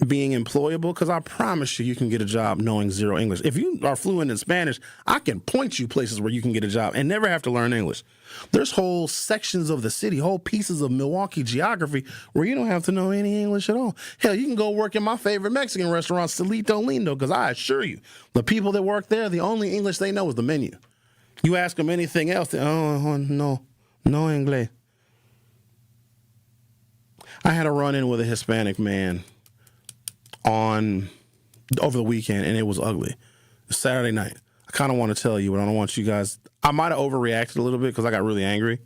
being employable, because I promise you can get a job knowing zero English. If you are fluent in Spanish, I can point you places where you can get a job and never have to learn English. There's whole sections of the city, whole pieces of Milwaukee geography where you don't have to know any English at all. Hell, you can go work in my favorite Mexican restaurant, Celito Lindo, because I assure you, the people that work there, the only English they know is the menu. You ask them anything else, no English. I had a run-in with a Hispanic man over the weekend, and it was ugly. Saturday night. I kind of want to tell you, but I don't want you guys. I might have overreacted a little bit because I got really angry.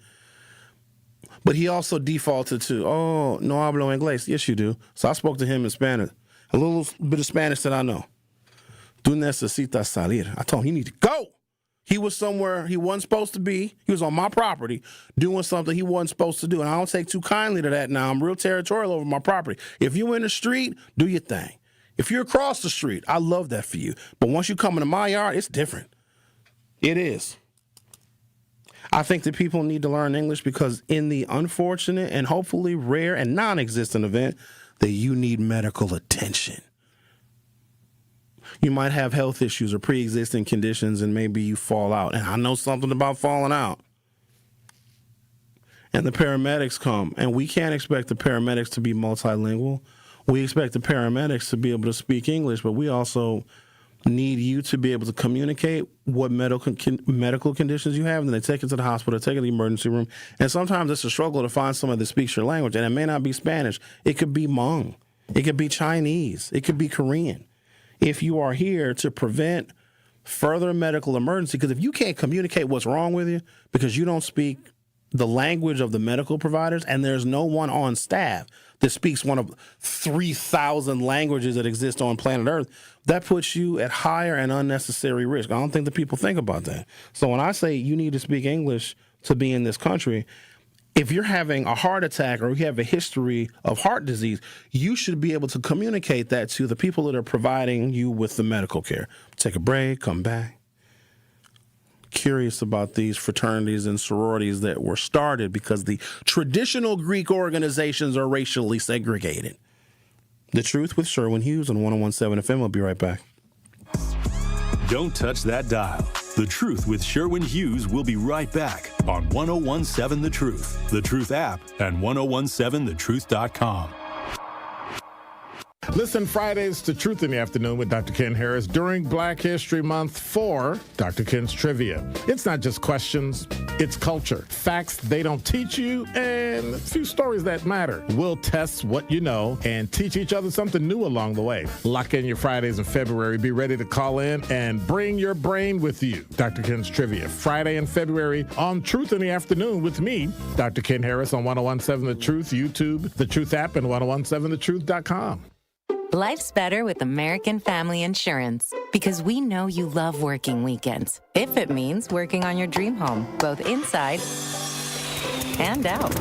But he also defaulted to, oh, no hablo inglés. Yes, you do. So I spoke to him in Spanish. A little bit of Spanish that I know. Tú necesitas salir. I told him he need to go. He was somewhere he wasn't supposed to be. He was on my property doing something he wasn't supposed to do. And I don't take too kindly to that now. I'm real territorial over my property. If you're in the street, do your thing. If you're across the street, I love that for you. But once you come into my yard, it's different. It is. I think that people need to learn English because in the unfortunate and hopefully rare and non-existent event that you need medical attention. You might have health issues or pre-existing conditions and maybe you fall out. And I know something about falling out. And the paramedics come. And we can't expect the paramedics to be multilingual. We expect the paramedics to be able to speak English, but we also need you to be able to communicate what medical conditions you have. And then they take it to the hospital, take it to the emergency room. And sometimes it's a struggle to find someone that speaks your language. And it may not be Spanish. It could be Hmong. It could be Chinese. It could be Korean. If you are here to prevent further medical emergency, because if you can't communicate what's wrong with you because you don't speak the language of the medical providers and there's no one on staff that speaks one of 3,000 languages that exist on planet Earth, that puts you at higher and unnecessary risk. I don't think that people think about that. So when I say you need to speak English to be in this country, if you're having a heart attack or you have a history of heart disease, you should be able to communicate that to the people that are providing you with the medical care. Take a break, come back. Curious about these fraternities and sororities that were started because the traditional Greek organizations are racially segregated. The Truth with Sherwin Hughes on 101.7 FM. I'll be right back. Don't touch that dial. The Truth with Sherwin Hughes will be right back on 101.7 The Truth, The Truth app, and 1017thetruth.com. Listen Fridays to Truth in the Afternoon with Dr. Ken Harris during Black History Month for Dr. Ken's Trivia. It's not just questions, it's culture. Facts they don't teach you and a few stories that matter. We'll test what you know and teach each other something new along the way. Lock in your Fridays in February. Be ready to call in and bring your brain with you. Dr. Ken's Trivia, Friday in February on Truth in the Afternoon with me, Dr. Ken Harris on 1017 The Truth, YouTube, The Truth app, and 1017thetruth.com. Life's better with American Family Insurance because we know you love working weekends. If it means working on your dream home, both inside and out.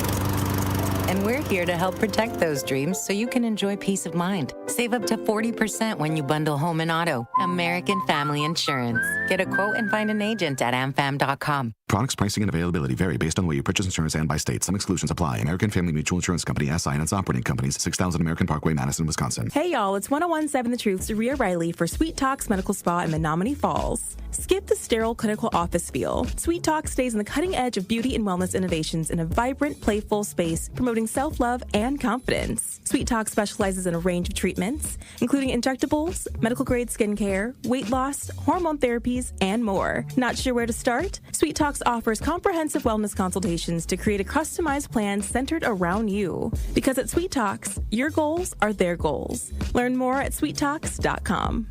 And we're here to help protect those dreams so you can enjoy peace of mind. Save up to 40% when you bundle home and auto. American Family Insurance. Get a quote and find an agent at amfam.com. Products, pricing, and availability vary based on where you purchase insurance and by state. Some exclusions apply. American Family Mutual Insurance Company, SI, and its operating companies, 6000 American Parkway, Madison, Wisconsin. Hey, y'all. It's 1017 The Truth's Rhea Riley for Sweet Talks Medical Spa in Menominee Falls. Skip the sterile clinical office feel. Sweet Talk stays on the cutting edge of beauty and wellness innovations in a vibrant, playful space promoting self-love and confidence. Sweet Talk specializes in a range of treatments, including injectables, medical-grade skincare, weight loss, hormone therapies, and more. Not sure where to start? Sweet Talks offers comprehensive wellness consultations to create a customized plan centered around you. Because at Sweet Talks, your goals are their goals. Learn more at sweettalks.com.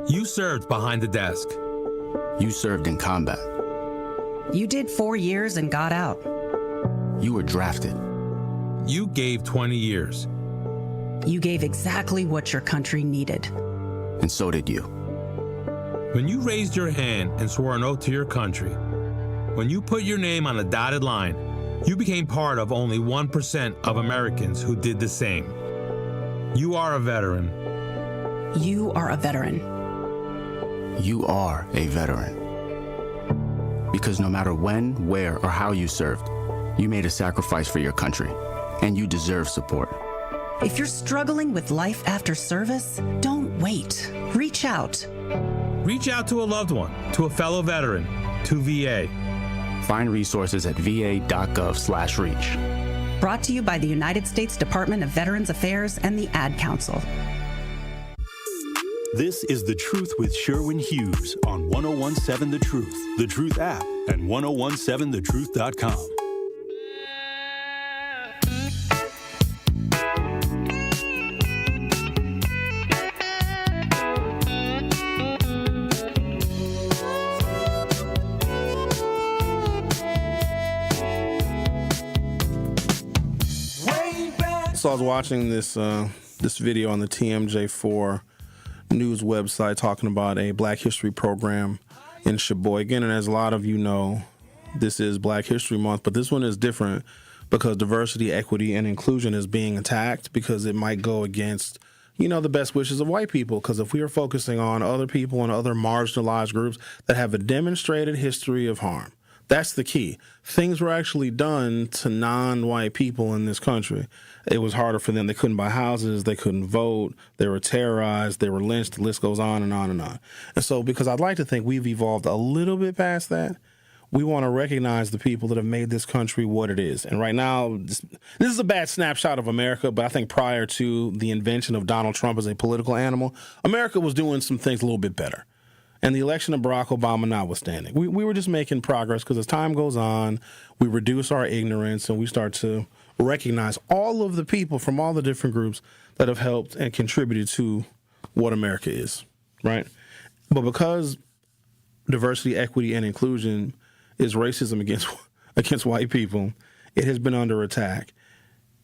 You served behind the desk. You served in combat. You did 4 years and got out. You were drafted. You gave 20 years. You gave exactly what your country needed. And so did you. When you raised your hand and swore an oath to your country, when you put your name on a dotted line, you became part of only 1% of Americans who did the same. You are a veteran. You are a veteran. You are a veteran. Because no matter when, where, or how you served, you made a sacrifice for your country, and you deserve support. If you're struggling with life after service, don't wait. Reach out. Reach out to a loved one, to a fellow veteran, to VA. Find resources at va.gov/reach. Brought to you by the United States Department of Veterans Affairs and the Ad Council. This is The Truth with Sherwin Hughes on 1017 The Truth, The Truth app, and 1017thetruth.com. I was watching this video on the TMJ4 news website talking about a Black History program in Sheboygan. And as a lot of you know, this is Black History Month, but this one is different because diversity, equity, and inclusion is being attacked because it might go against, the best wishes of white people. Because if we are focusing on other people and other marginalized groups that have a demonstrated history of harm, that's the key. Things were actually done to non-white people in this country. It was harder for them. They couldn't buy houses. They couldn't vote. They were terrorized. They were lynched. The list goes on and on and on. And so because I'd like to think we've evolved a little bit past that, we want to recognize the people that have made this country what it is. And right now, this is a bad snapshot of America, but I think prior to the invention of Donald Trump as a political animal, America was doing some things a little bit better. And the election of Barack Obama notwithstanding, we were just making progress because as time goes on, we reduce our ignorance and we start to recognize all of the people from all the different groups that have helped and contributed to what America is, right? But because diversity, equity, and inclusion is racism against white people, it has been under attack.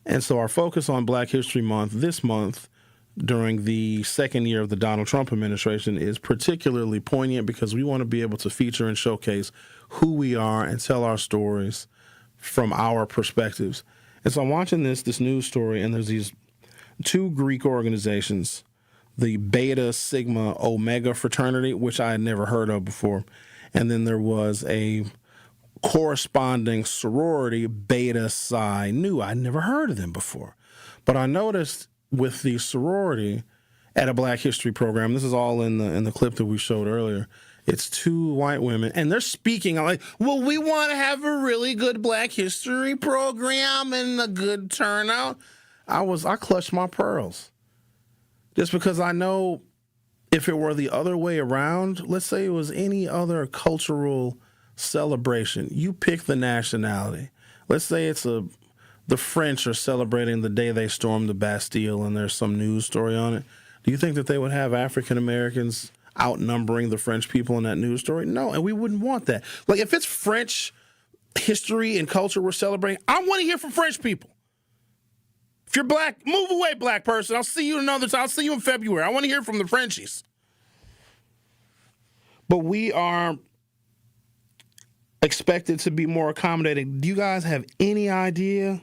And so our focus on Black History Month this month during the second year of the Donald Trump administration is particularly poignant because we want to be able to feature and showcase who we are and tell our stories from our perspectives. And so I'm watching this news story, and there's these two Greek organizations, the Beta Sigma Omega fraternity, which I had never heard of before, and then there was a corresponding sorority, Beta Psi Nu. I'd never heard of them before. But I noticed with the sorority at a Black History program, this is all in the clip that we showed earlier, it's two white women, and they're speaking like, well, we want to have a really good Black History program and a good turnout. I clutched my pearls. Just because I know if it were the other way around, let's say it was any other cultural celebration, you pick the nationality. Let's say it's the French are celebrating the day they stormed the Bastille and there's some news story on it. Do you think that they would have African Americans outnumbering the French people in that news story? No, and we wouldn't want that. Like if it's French history and culture we're celebrating, I want to hear from French people. If you're Black, move away, Black person. I'll see you another time. I'll see you in February. I want to hear from the Frenchies. But we are expected to be more accommodating. Do you guys have any idea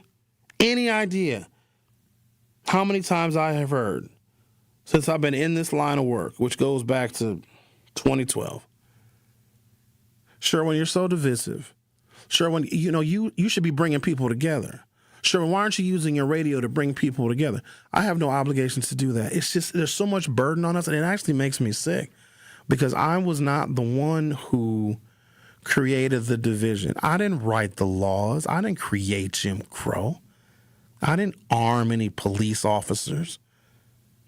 how many times I have heard since I've been in this line of work, which goes back to 2012? Sherwin, you're so divisive. Sherwin, you should be bringing people together. Sherwin, why aren't you using your radio to bring people together? I have no obligations to do that. It's just there's so much burden on us, and it actually makes me sick because I was not the one who created the division. I didn't write the laws. I didn't create Jim Crow. I didn't arm any police officers,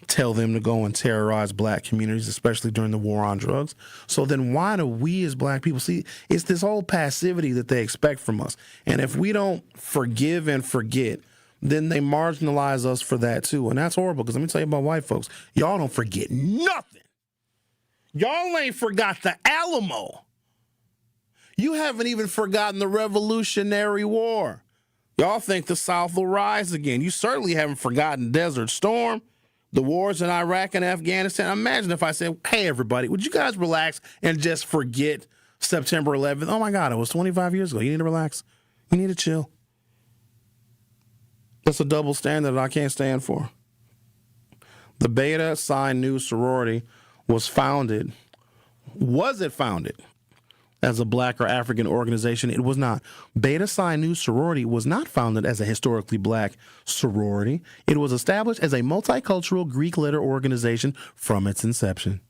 tell them to go and terrorize Black communities, especially during the war on drugs. So then why do we as Black people see it's this whole passivity that they expect from us? And if we don't forgive and forget, then they marginalize us for that too. And that's horrible because let me tell you about white folks. Y'all don't forget nothing. Y'all ain't forgot the Alamo. You haven't even forgotten the Revolutionary War. Y'all think the South will rise again. You certainly haven't forgotten Desert Storm, the wars in Iraq and Afghanistan. Imagine if I said, hey, everybody, would you guys relax and just forget September 11th? Oh, my God, it was 25 years ago. You need to relax. You need to chill. That's a double standard that I can't stand for. The Beta Psi Nu sorority was founded as a Black or African organization? It was not. Beta Psi Nu sorority was not founded as a historically Black sorority. It was established as a multicultural Greek letter organization from its inception.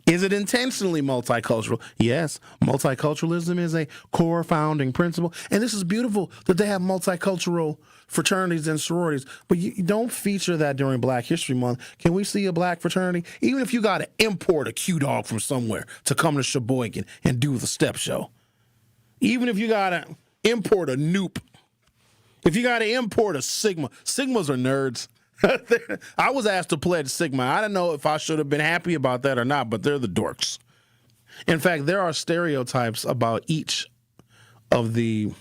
Is it intentionally multicultural? Yes. Multiculturalism is a core founding principle. And this is beautiful that they have multicultural fraternities and sororities, but you don't feature that during Black History Month. Can we see a Black fraternity? Even if you got to import a Q-Dog from somewhere to come to Sheboygan and do the step show. Even if you got to import a Noop. If you got to import a Sigma. Sigmas are nerds. I was asked to pledge Sigma. I don't know if I should have been happy about that or not, but they're the dorks. In fact, there are stereotypes about each of the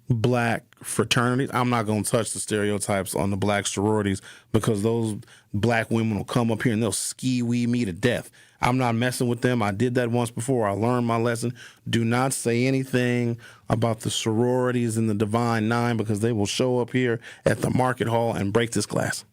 black fraternities. I'm not going to touch the stereotypes on the black sororities because those black women will come up here and they'll ski-wee me to death. I'm not messing with them. I did that once before. I learned my lesson. Do not say anything about the sororities in the Divine Nine because they will show up here at the market hall and break this glass.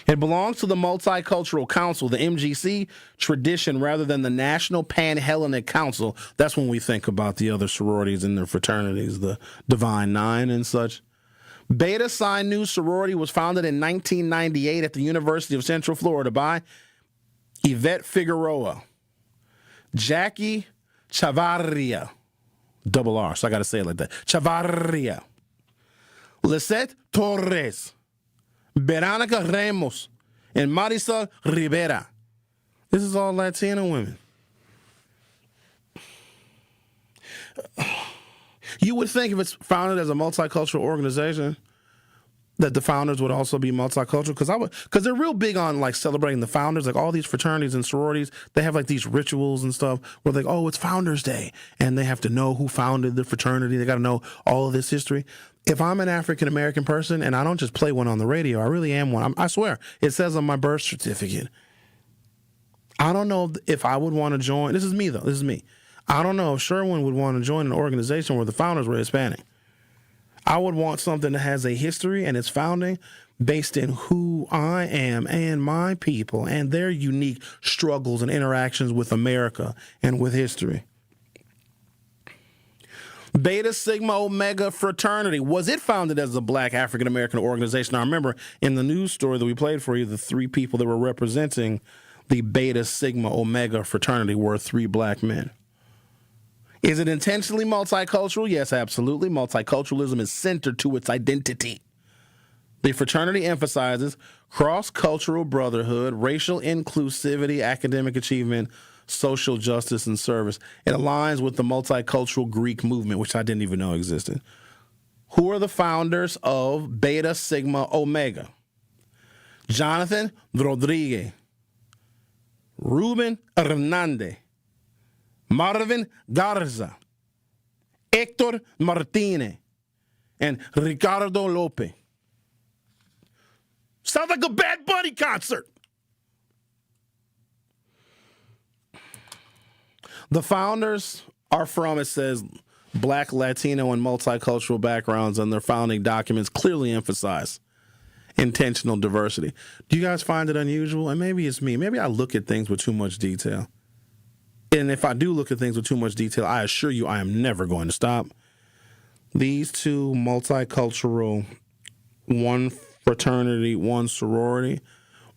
It belongs to the Multicultural Council, the MGC tradition, rather than the National Pan-Hellenic Council. That's when we think about the other sororities and their fraternities, the Divine Nine and such. Beta Psi Nu sorority was founded in 1998 at the University of Central Florida by Yvette Figueroa, Jackie Chavarria, double R, so I got to say it like that, Chavarria, Lisette Torres, Veronica Ramos, and Marisol Rivera. This is all Latino women. You would think if it's founded as a multicultural organization that the founders would also be multicultural, because they're real big on like celebrating the founders. Like all these fraternities and sororities, they have like these rituals and stuff where like, oh, it's Founders Day, and they have to know who founded the fraternity. They got to know all of this history. If I'm an African American person and I don't just play one on the radio, I really am one. I swear, it says on my birth certificate. I don't know if I would want to join. This is me though. This is me. I don't know if Sherwin would want to join an organization where the founders were Hispanic. I would want something that has a history and its founding based in who I am and my people and their unique struggles and interactions with America and with history. Beta Sigma Omega Fraternity. Was it founded as a black African-American organization? I remember in the news story that we played for you, the three people that were representing the Beta Sigma Omega Fraternity were three black men. Is it intentionally multicultural? Yes, absolutely. Multiculturalism is centered to its identity. The fraternity emphasizes cross-cultural brotherhood, racial inclusivity, academic achievement, social justice, and service. It aligns with the multicultural Greek movement, which I didn't even know existed. Who are the founders of Beta Sigma Omega? Jonathan Rodriguez, Ruben Hernandez, Marvin Garza, Hector Martinez, and Ricardo Lopez. Sounds like a Bad Bunny concert. The founders are from, it says, black, Latino, and multicultural backgrounds, and their founding documents clearly emphasize intentional diversity. Do you guys find it unusual? And maybe it's me. Maybe I look at things with too much detail. And if I do look at things with too much detail, I assure you I am never going to stop. These two multicultural, one fraternity, one sorority,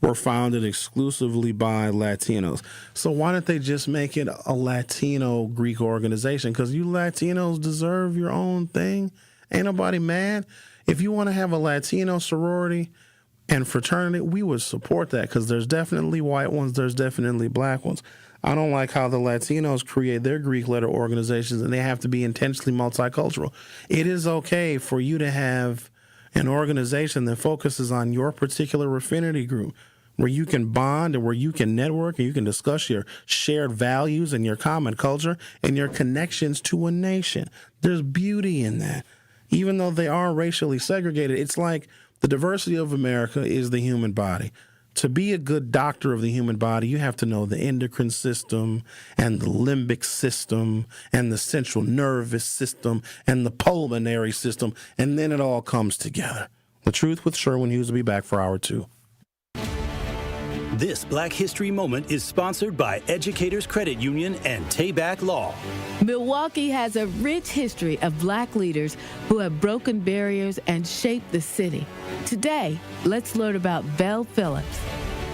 were founded exclusively by Latinos. So why don't they just make it a Latino Greek organization? Because you Latinos deserve your own thing. Ain't nobody mad. If you want to have a Latino sorority and fraternity, we would support that because there's definitely white ones, there's definitely black ones. I don't like how the Latinos create their Greek letter organizations and they have to be intentionally multicultural. It is okay for you to have an organization that focuses on your particular affinity group, where you can bond and where you can network and you can discuss your shared values and your common culture and your connections to a nation. There's beauty in that. Even though they are racially segregated, it's like the diversity of America is the human body. To be a good doctor of the human body, you have to know the endocrine system and the limbic system and the central nervous system and the pulmonary system, and then it all comes together. The Truth with Sherwin Hughes will be back for hour 2. This Black History Moment is sponsored by Educators Credit Union and Tayback Law. Milwaukee has a rich history of black leaders who have broken barriers and shaped the city. Today, let's learn about Vel Phillips.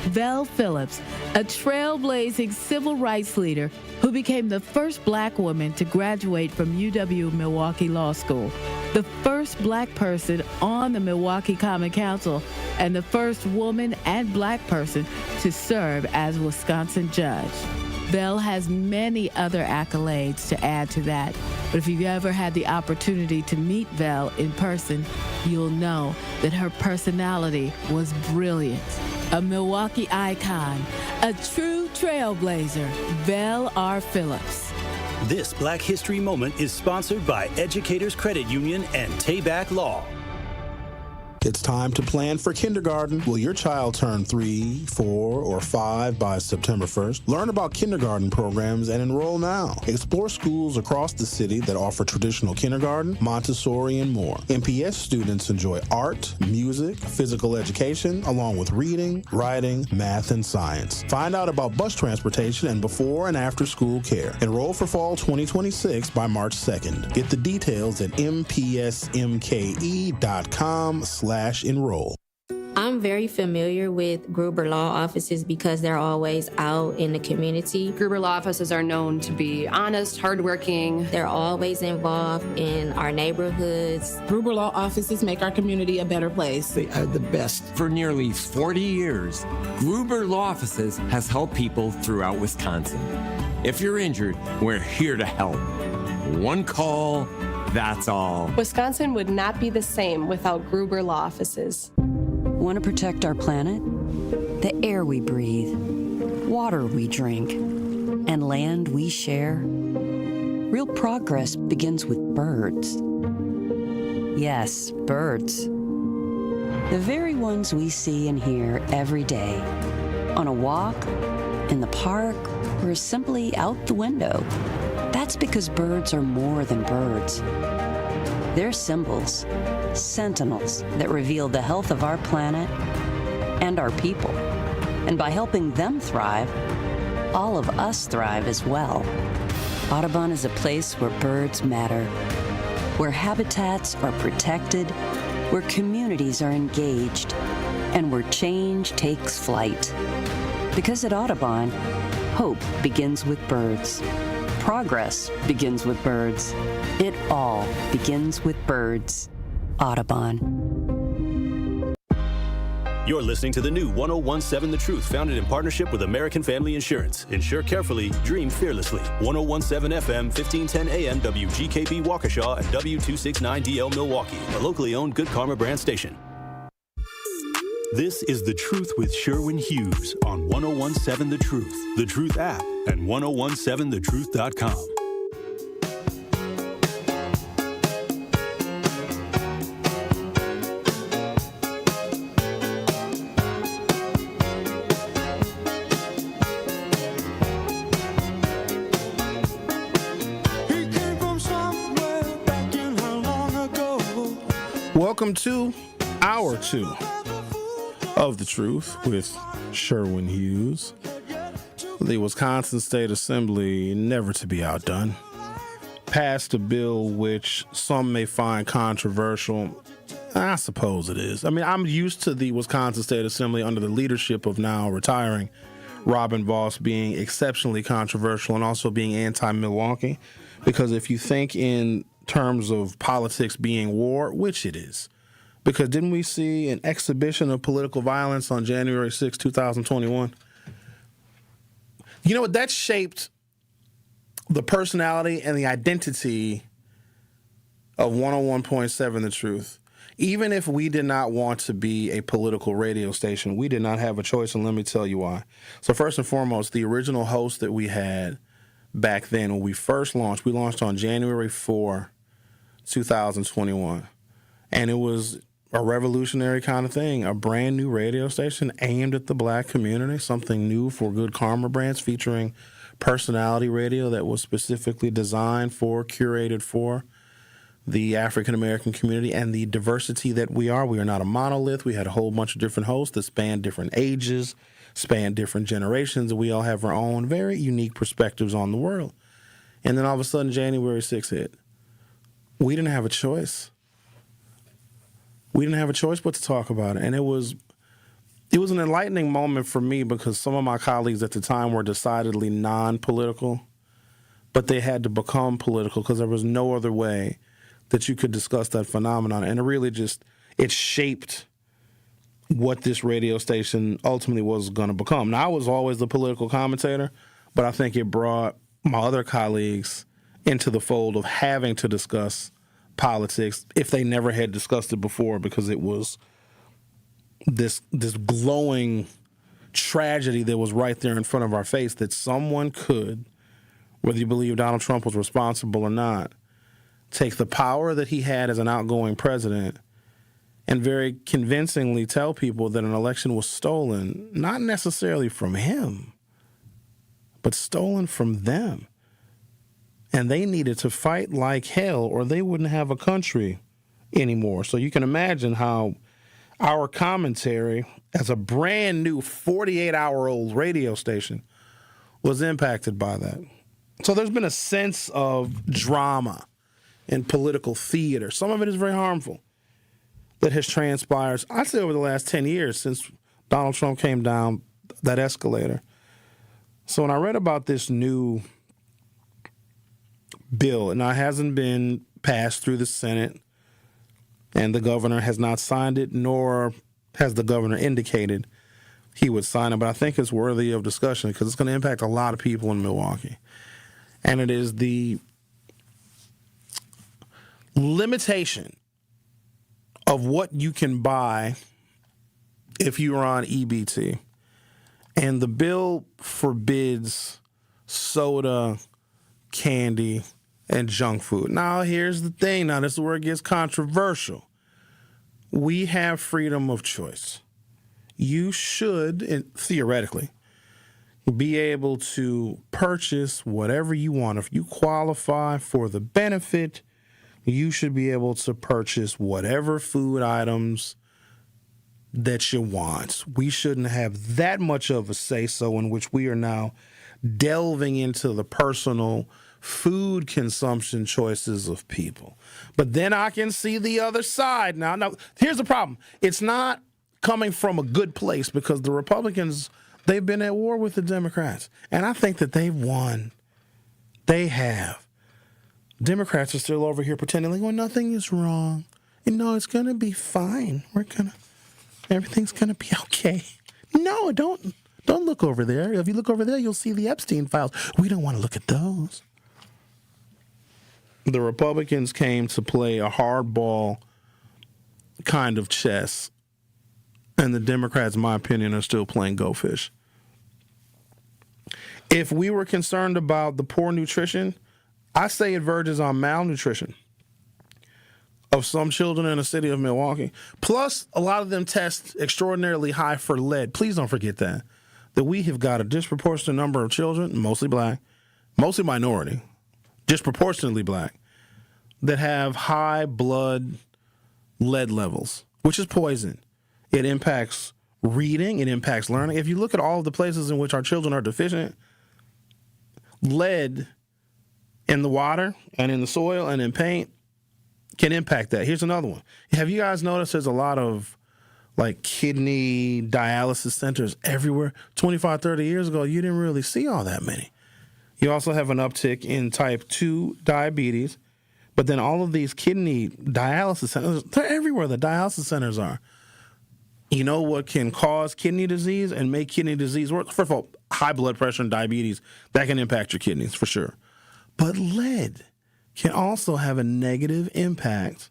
Vel Phillips, a trailblazing civil rights leader who became the first black woman to graduate from UW-Milwaukee Law School, the first black person on the Milwaukee Common Council, and the first woman and black person to serve as Wisconsin judge. Vel has many other accolades to add to that, but if you've ever had the opportunity to meet Vel in person, you'll know that her personality was brilliant. A Milwaukee icon, a true trailblazer, Vel R. Phillips. This Black History Moment is sponsored by Educators Credit Union and Tayback Law. It's time to plan for kindergarten. Will your child turn 3, 4, or 5 by September 1st? Learn about kindergarten programs and enroll now. Explore schools across the city that offer traditional kindergarten, Montessori, and more. MPS students enjoy art, music, physical education, along with reading, writing, math, and science. Find out about bus transportation and before and after school care. Enroll for fall 2026 by March 2nd. Get the details at mpsmke.com/enroll. I'm very familiar with Gruber Law offices because they're always out in the community. Gruber Law offices are known to be honest, hardworking. They're always involved in our neighborhoods. Gruber Law offices make our community a better place. They are the best. For nearly 40 years, Gruber Law offices has helped people throughout Wisconsin. If you're injured, we're here to help. One call, that's all. Wisconsin would not be the same without Gruber Law offices. Want to protect our planet? The air we breathe, water we drink, and land we share? Real progress begins with birds. Yes, birds. The very ones we see and hear every day. On a walk, in the park, or simply out the window. That's because birds are more than birds. They're symbols, sentinels that reveal the health of our planet and our people. And by helping them thrive, all of us thrive as well. Audubon is a place where birds matter, where habitats are protected, where communities are engaged, and where change takes flight. Because at Audubon, hope begins with birds. Progress begins with birds. It all begins with birds. Audubon. You're listening to the new 1017 The Truth, founded in partnership with American Family Insurance. Insure carefully, dream fearlessly. 1017 FM, 1510 AM, WGKB Waukesha, and W269DL Milwaukee, a locally owned Good Karma brand station. This is The Truth with Sherwin Hughes on 1017 The Truth, The Truth app, and 1017thetruth.com. Welcome to Hour 2 of The Truth with Sherwin Hughes. The Wisconsin State Assembly, never to be outdone, passed a bill which some may find controversial. I suppose it is. I mean, I'm used to the Wisconsin State Assembly under the leadership of now retiring Robin Vos being exceptionally controversial and also being anti-Milwaukee, because if you think in terms of politics being war, which it is, because didn't we see an exhibition of political violence on January 6, 2021? You know what? That shaped the personality and the identity of 101.7 The Truth. Even if we did not want to be a political radio station, we did not have a choice, and let me tell you why. So first and foremost, the original host that we had back then when we first launched, we launched on January 4, 2021. And it was a revolutionary kind of thing, a brand new radio station aimed at the black community, something new for Good Karma brands, featuring personality radio that was specifically designed for, curated for the African-American community and the diversity that we are. We are not a monolith. We had a whole bunch of different hosts that span different ages, span different generations, and we all have our own very unique perspectives on the world. And then all of a sudden, January 6th hit. We didn't have a choice. We didn't have a choice but to talk about it. And it was an enlightening moment for me because some of my colleagues at the time were decidedly non-political, but they had to become political because there was no other way that you could discuss that phenomenon. And it really it shaped what this radio station ultimately was going to become. Now, I was always the political commentator, but I think it brought my other colleagues into the fold of having to discuss politics if they never had discussed it before, because it was this glowing tragedy that was right there in front of our face that someone could whether you believe Donald Trump was responsible or not, take the power that he had as an outgoing president and very convincingly tell people that an election was stolen, not necessarily from him, but stolen from them. And they needed to fight like hell or they wouldn't have a country anymore. So you can imagine how our commentary as a brand new 48-hour-old radio station was impacted by that. So there's been a sense of drama in political theater. Some of it is very harmful that has transpired, I'd say, over the last 10 years since Donald Trump came down that escalator. So when I read about this new bill, and it hasn't been passed through the Senate, and the governor has not signed it, nor has the governor indicated he would sign it, but I think it's worthy of discussion because it's going to impact a lot of people in Milwaukee. And it is the limitation of what you can buy if you are on EBT. And the bill forbids soda, candy, and junk food. Now, here's the thing. Now, this is where it gets controversial. We have freedom of choice. You should, theoretically, be able to purchase whatever you want. If you qualify for the benefit, you should be able to purchase whatever food items that you want. We shouldn't have that much of a say-so in which we are now delving into the personal food consumption choices of people. But then I can see the other side now. Now, here's the problem. It's not coming from a good place because the Republicans, they've been at war with the Democrats. And I think that they've won. They have. Democrats are still over here pretending like, well, nothing is wrong. You know, it's going to be fine. Everything's going to be okay. No, don't look over there. If you look over there, you'll see the Epstein files. We don't want to look at those. The Republicans came to play a hardball kind of chess, and the Democrats, in my opinion, are still playing go fish. If we were concerned about the poor nutrition, I say it verges on malnutrition of some children in the city of Milwaukee. Plus, a lot of them test extraordinarily high for lead. Please don't forget that we have got a disproportionate number of children, mostly black, mostly minority, disproportionately black, that have high blood lead levels, which is poison. It impacts reading. It impacts learning. If you look at all of the places in which our children are deficient, lead in the water and in the soil and in paint can impact that. Here's another one. Have you guys noticed there's a lot of like kidney dialysis centers everywhere? 25, 30 years ago, you didn't really see all that many. You also have an uptick in type 2 diabetes, but then all of these kidney dialysis centers, they're everywhere the dialysis centers are. You know what can cause kidney disease and make kidney disease worse? First of all, high blood pressure and diabetes, that can impact your kidneys for sure. But lead can also have a negative impact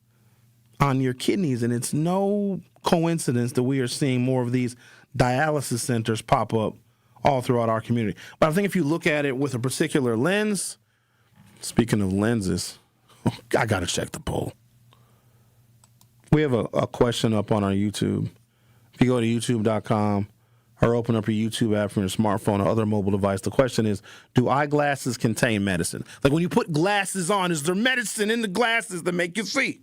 on your kidneys, and it's no coincidence that we are seeing more of these dialysis centers pop up all throughout our community. But I think if you look at it with a particular lens, speaking of lenses, I got to check the poll. We have a question up on our YouTube. If you go to youtube.com or open up your YouTube app from your smartphone or other mobile device, the question is, do eyeglasses contain medicine? Like when you put glasses on, is there medicine in the glasses that make you see?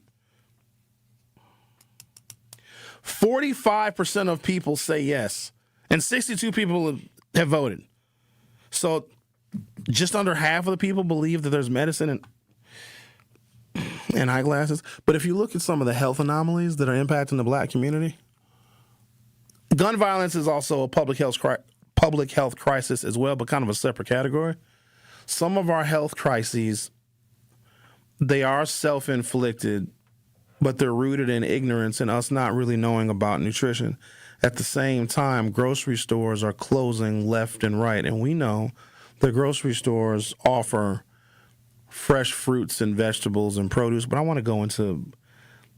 45% of people say yes, and 62 people have voted. So just under half of the people believe that there's medicine in eyeglasses. But if you look at some of the health anomalies that are impacting the black community, gun violence is also a public health crisis as well, but kind of a separate category. Some of our health crises, they are self-inflicted, but they're rooted in ignorance and us not really knowing about nutrition. At the same time, grocery stores are closing left and right, and we know the grocery stores offer fresh fruits and vegetables and produce, but I want to go into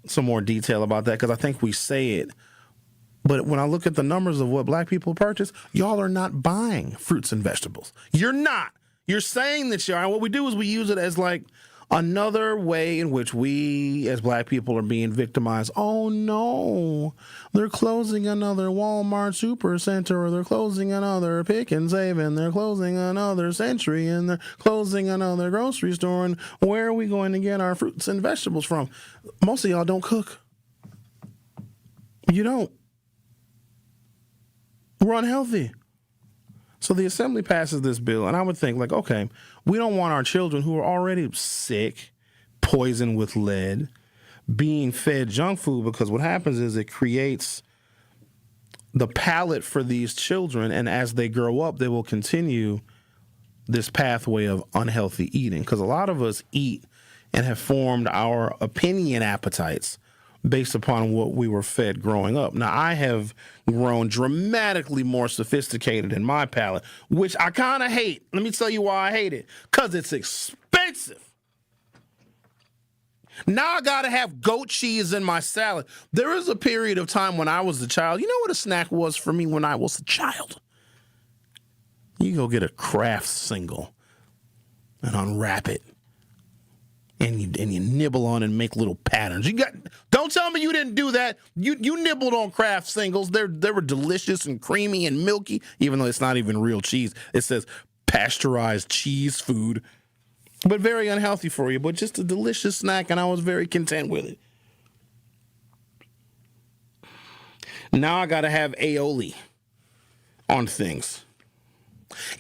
some more detail about that because I think we say it. But when I look at the numbers of what black people purchase, y'all are not buying fruits and vegetables. You're not. You're saying that you are. And what we do is we use it as like another way in which we as black people are being victimized. Oh no, they're closing another Walmart Supercenter, or they're closing another Pick and Save, and they're closing another Century, and they're closing another grocery store. And where are we going to get our fruits and vegetables from? Most of y'all don't cook. You don't. We're unhealthy. So the assembly passes this bill, and I would think, like, okay, we don't want our children who are already sick, poisoned with lead, being fed junk food, because what happens is it creates the palate for these children, and as they grow up, they will continue this pathway of unhealthy eating, because a lot of us eat and have formed our opinion appetites based upon what we were fed growing up. Now, I have grown dramatically more sophisticated in my palate, which I kind of hate. Let me tell you why I hate it. Because it's expensive. Now I got to have goat cheese in my salad. There was a period of time when I was a child. You know what a snack was for me when I was a child? You go get a Kraft single and unwrap it. And you nibble on and make little patterns. Don't tell me you didn't do that. You nibbled on Kraft singles. They were delicious and creamy and milky, even though it's not even real cheese. It says pasteurized cheese food, but very unhealthy for you. But just a delicious snack, and I was very content with it. Now I gotta have aioli on things.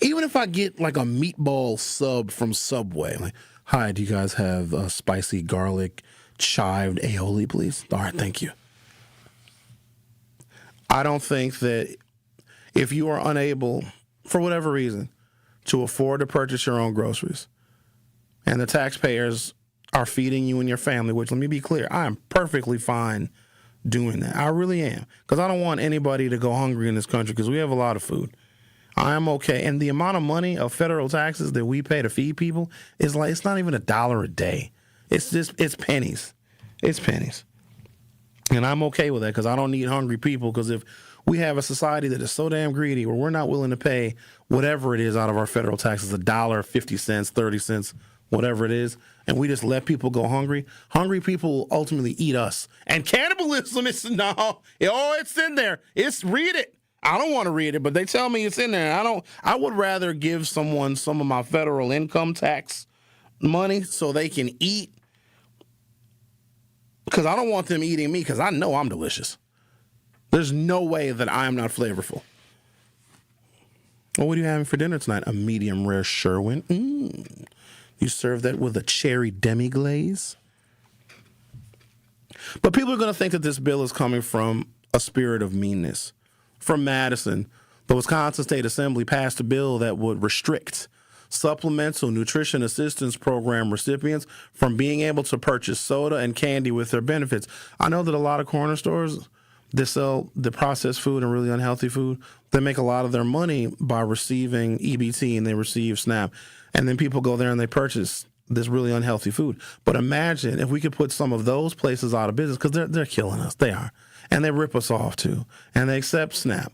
Even if I get like a meatball sub from Subway, like, hi, do you guys have a spicy garlic chived aioli, please? All right, thank you. I don't think that if you are unable, for whatever reason, to afford to purchase your own groceries, and the taxpayers are feeding you and your family, which, let me be clear, I am perfectly fine doing that. I really am, because I don't want anybody to go hungry in this country, because we have a lot of food. I am okay. And the amount of money of federal taxes that we pay to feed people is like, it's not even $1 a day. It's pennies. It's pennies. And I'm okay with that, because I don't need hungry people, because if we have a society that is so damn greedy where we're not willing to pay whatever it is out of our federal taxes, $1, 50 cents, 30 cents, whatever it is, and we just let people go hungry, hungry people will ultimately eat us. And cannibalism is, it's in there. Read it. I don't want to read it, but they tell me it's in there. I would rather give someone some of my federal income tax money so they can eat, because I don't want them eating me, because I know I'm delicious. There's no way that I am not flavorful. Well, what are you having for dinner tonight? A medium rare Sherwin. You serve that with a cherry demi-glaze? But people are going to think that this bill is coming from a spirit of meanness. From Madison, the Wisconsin State Assembly passed a bill that would restrict Supplemental Nutrition Assistance Program recipients from being able to purchase soda and candy with their benefits. I know that a lot of corner stores that sell the processed food and really unhealthy food, they make a lot of their money by receiving EBT, and they receive SNAP. And then people go there and they purchase this really unhealthy food. But imagine if we could put some of those places out of business, because they're killing us. They are. And they rip us off, too. And they accept SNAP.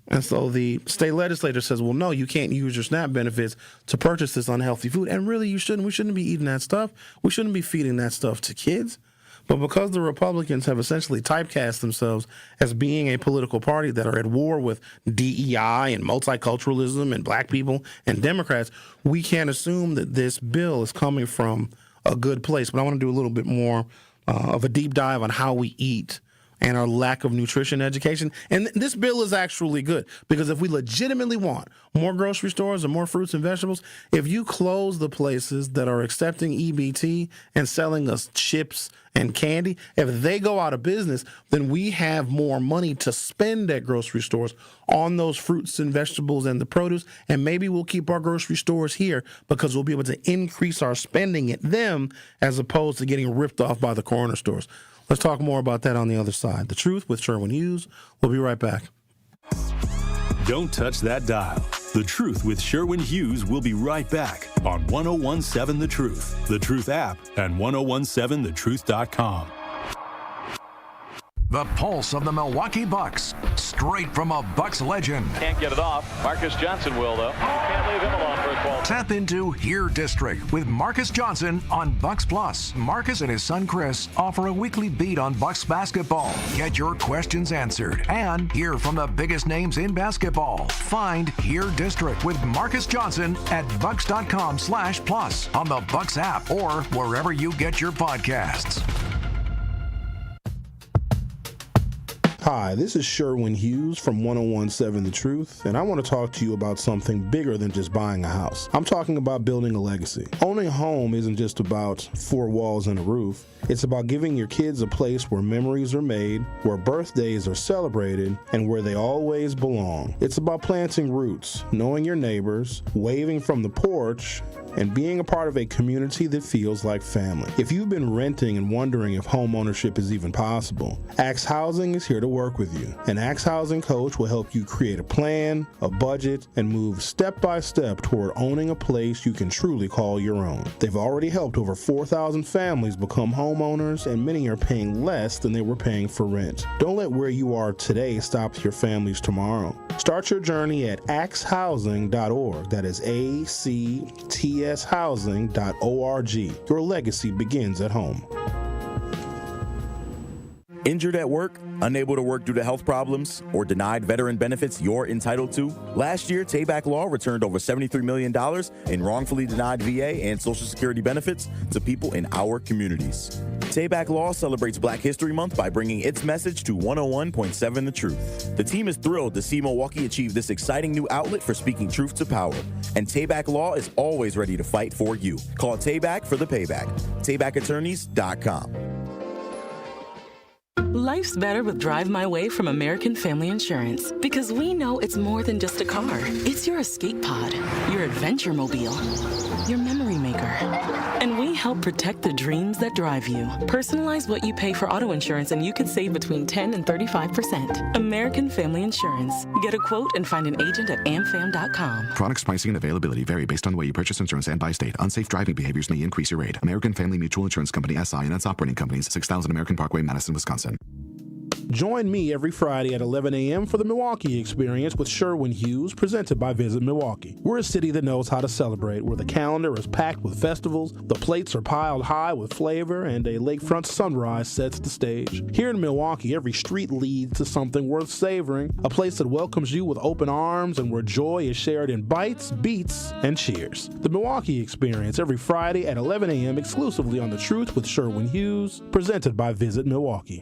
And so the state legislature says, well, no, you can't use your SNAP benefits to purchase this unhealthy food. And really, you shouldn't. We shouldn't be eating that stuff. We shouldn't be feeding that stuff to kids. But because the Republicans have essentially typecast themselves as being a political party that are at war with DEI and multiculturalism and black people and Democrats, we can't assume that this bill is coming from a good place. But I want to do a little bit more of a deep dive on how we eat and our lack of nutrition education. And this bill is actually good, because if we legitimately want more grocery stores and more fruits and vegetables, if you close the places that are accepting EBT and selling us chips and candy, if they go out of business, then we have more money to spend at grocery stores on those fruits and vegetables and the produce, and maybe we'll keep our grocery stores here because we'll be able to increase our spending at them as opposed to getting ripped off by the corner stores. Let's talk more about that on the other side. The Truth with Sherwin Hughes. We'll be right back. Don't touch that dial. The Truth with Sherwin Hughes will be right back on 1017 The Truth, The Truth app, and 1017thetruth.com. The pulse of the Milwaukee Bucks, straight from a Bucks legend. Can't get it off. Marcus Johnson will, though. Can't leave him alone for a 12. Tap into Here District with Marcus Johnson on Bucks Plus. Marcus and his son Chris offer a weekly beat on Bucks basketball. Get your questions answered and hear from the biggest names in basketball. Find Here District with Marcus Johnson at bucks.com/plus on the Bucks app or wherever you get your podcasts. Hi, this is Sherwin Hughes from 1017 The Truth, and I want to talk to you about something bigger than just buying a house. I'm talking about building a legacy. Owning a home isn't just about four walls and a roof. It's about giving your kids a place where memories are made, where birthdays are celebrated, and where they always belong. It's about planting roots, knowing your neighbors, waving from the porch, and being a part of a community that feels like family. If you've been renting and wondering if home ownership is even possible, Axe Housing is here to work with you. An Axe Housing coach will help you create a plan, a budget, and move step by step toward owning a place you can truly call your own. They've already helped over 4,000 families become homeowners, and many are paying less than they were paying for rent. Don't let where you are today stop your family's tomorrow. Start your journey at axehousing.org. That is ACTShousing.org. Your legacy begins at home. Injured at work, unable to work due to health problems, or denied veteran benefits you're entitled to? Last year, Tayback Law returned over $73 million in wrongfully denied VA and Social Security benefits to people in our communities. Tayback Law celebrates Black History Month by bringing its message to 101.7 The Truth. The team is thrilled to see Milwaukee achieve this exciting new outlet for speaking truth to power. And Tayback Law is always ready to fight for you. Call Tayback for the payback. TaybackAttorneys.com. Life's better with Drive My Way from American Family Insurance, because we know it's more than just a car. It's your escape pod, your adventure mobile, your memory maker. And we help protect the dreams that drive you. Personalize what you pay for auto insurance and you can save between 10 and 35%. American Family Insurance. Get a quote and find an agent at amfam.com. Products pricing and availability vary based on the way you purchase insurance and by state. Unsafe driving behaviors may increase your rate. American Family Mutual Insurance Company, SI, and its operating companies, 6000 American Parkway, Madison, Wisconsin. Join me every Friday at 11 a.m. for the Milwaukee Experience with Sherwin Hughes, presented by Visit Milwaukee. We're a city that knows how to celebrate, where the calendar is packed with festivals, the plates are piled high with flavor, and a lakefront sunrise sets the stage. Here in Milwaukee, every street leads to something worth savoring, a place that welcomes you with open arms and where joy is shared in bites, beats, and cheers. The Milwaukee Experience every Friday at 11 a.m. exclusively on The Truth with Sherwin Hughes, presented by Visit Milwaukee.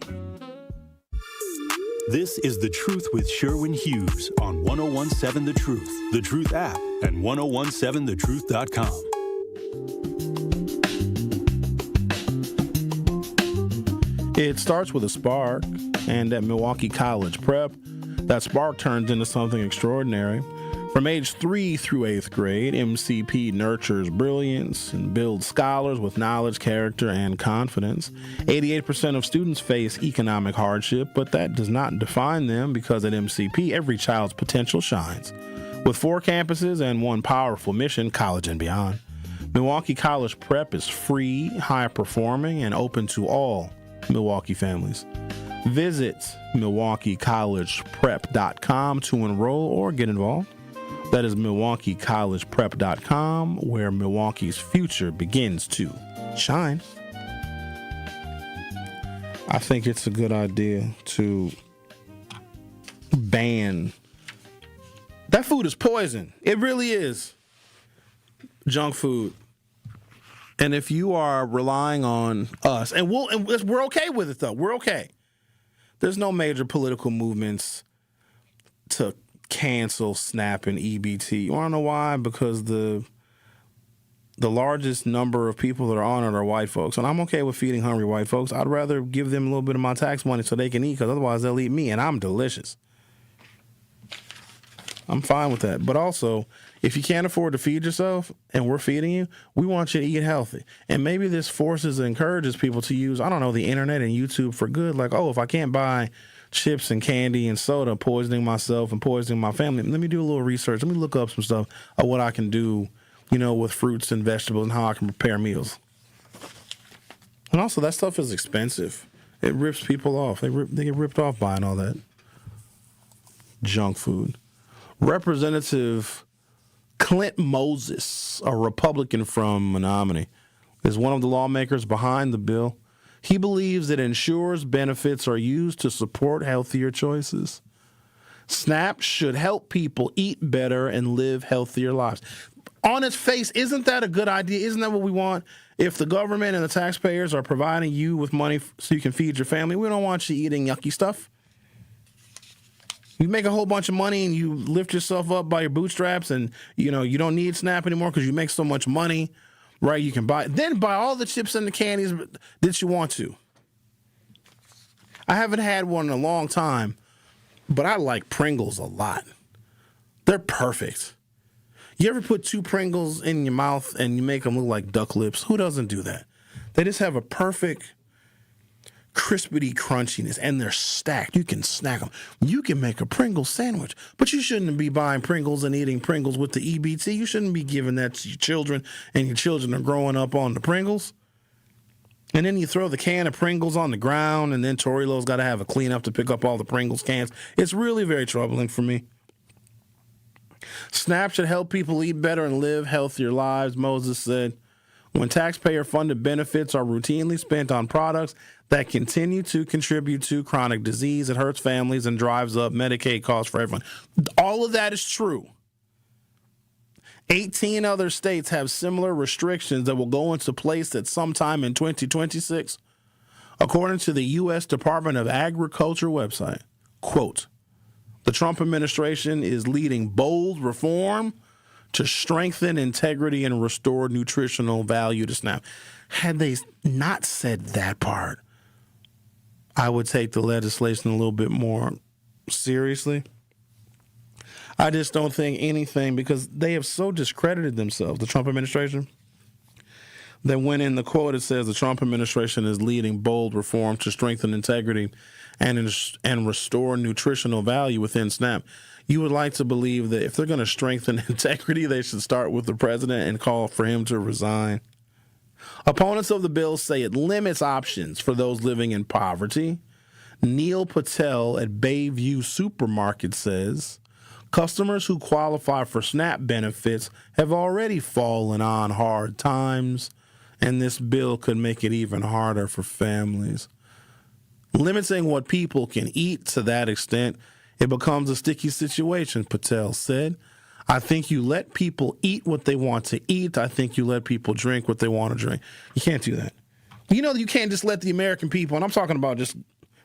This is The Truth with Sherwin Hughes on 1017 The Truth, The Truth app, and 1017theTruth.com. It starts with a spark, and at Milwaukee College Prep, that spark turns into something extraordinary. From age 3 through 8th grade, MCP nurtures brilliance and builds scholars with knowledge, character, and confidence. 88% of students face economic hardship, but that does not define them, because at MCP, every child's potential shines. With 4 campuses and one powerful mission, college and beyond. Milwaukee College Prep is free, high-performing, and open to all Milwaukee families. Visit MilwaukeeCollegePrep.com to enroll or get involved. That is MilwaukeeCollegePrep.com, where Milwaukee's future begins to shine. I think it's a good idea to ban. That food is poison. It really is. Junk food. And if you are relying on us, and we're okay with it though. We're okay. There's no major political movements to cancel SNAP and EBT. You want to know why? Because the largest number of people that are on it are white folks. And I'm okay with feeding hungry white folks. I'd rather give them a little bit of my tax money so they can eat, because otherwise they'll eat me, and I'm delicious. I'm fine with that. But also, if you can't afford to feed yourself and we're feeding you, we want you to eat healthy. And maybe this forces and encourages people to use, I don't know, the internet and YouTube for good. Like, oh, if I can't buy chips and candy and soda, poisoning myself and poisoning my family, let me do a little research. Let me look up some stuff of what I can do, with fruits and vegetables and how I can prepare meals. And also, that stuff is expensive. It rips people off. They get ripped off buying all that junk food. Representative Clint Moses, a Republican from Menominee, is one of the lawmakers behind the bill. He believes that insurers' benefits are used to support healthier choices. SNAP should help people eat better and live healthier lives. On its face, isn't that a good idea? Isn't that what we want? If the government and the taxpayers are providing you with money so you can feed your family, we don't want you eating yucky stuff. You make a whole bunch of money and you lift yourself up by your bootstraps and, you don't need SNAP anymore because you make so much money, right? You can buy all the chips and the candies that you want to. I haven't had one in a long time, but I like Pringles a lot. They're perfect. You ever put 2 Pringles in your mouth and you make them look like duck lips? Who doesn't do that? They just have a perfect crispity crunchiness, and they're stacked. You can snack them. You can make a Pringles sandwich, but you shouldn't be buying Pringles and eating Pringles with the EBT. You shouldn't be giving that to your children, and your children are growing up on the Pringles. And then you throw the can of Pringles on the ground, and then Torilo's got to have a cleanup to pick up all the Pringles cans. It's really very troubling for me. SNAP should help people eat better and live healthier lives, Moses said. When taxpayer-funded benefits are routinely spent on products that continue to contribute to chronic disease, it hurts families and drives up Medicaid costs for everyone. All of that is true. 18 other states have similar restrictions that will go into place at some time in 2026. According to the U.S. Department of Agriculture website, quote, the Trump administration is leading bold reform to strengthen integrity and restore nutritional value to SNAP. Had they not said that part, I would take the legislation a little bit more seriously. I just don't think anything, because they have so discredited themselves, the Trump administration, that when in the quote it says the Trump administration is leading bold reform to strengthen integrity and restore nutritional value within SNAP, you would like to believe that if they're going to strengthen integrity, they should start with the president and call for him to resign. Opponents of the bill say it limits options for those living in poverty. Neil Patel at Bayview Supermarket says customers who qualify for SNAP benefits have already fallen on hard times, and this bill could make it even harder for families. Limiting what people can eat to that extent, it becomes a sticky situation, Patel said. I think you let people eat what they want to eat. I think you let people drink what they want to drink. You can't do that. You can't just let the American people, and I'm talking about just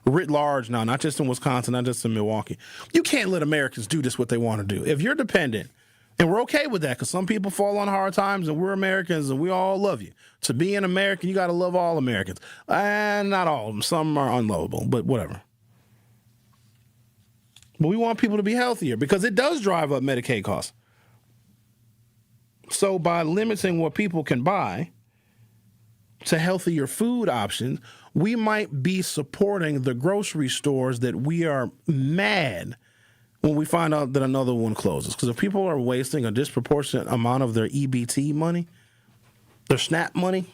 writ large now, not just in Wisconsin, not just in Milwaukee. You can't let Americans do just what they want to do. If you're dependent, and we're okay with that because some people fall on hard times and we're Americans and we all love you. To be an American, you got to love all Americans. And not all of them. Some are unlovable, but whatever. But we want people to be healthier because it does drive up Medicaid costs. So by limiting what people can buy to healthier food options, we might be supporting the grocery stores that we are mad when we find out that another one closes. Because if people are wasting a disproportionate amount of their EBT money, their SNAP money,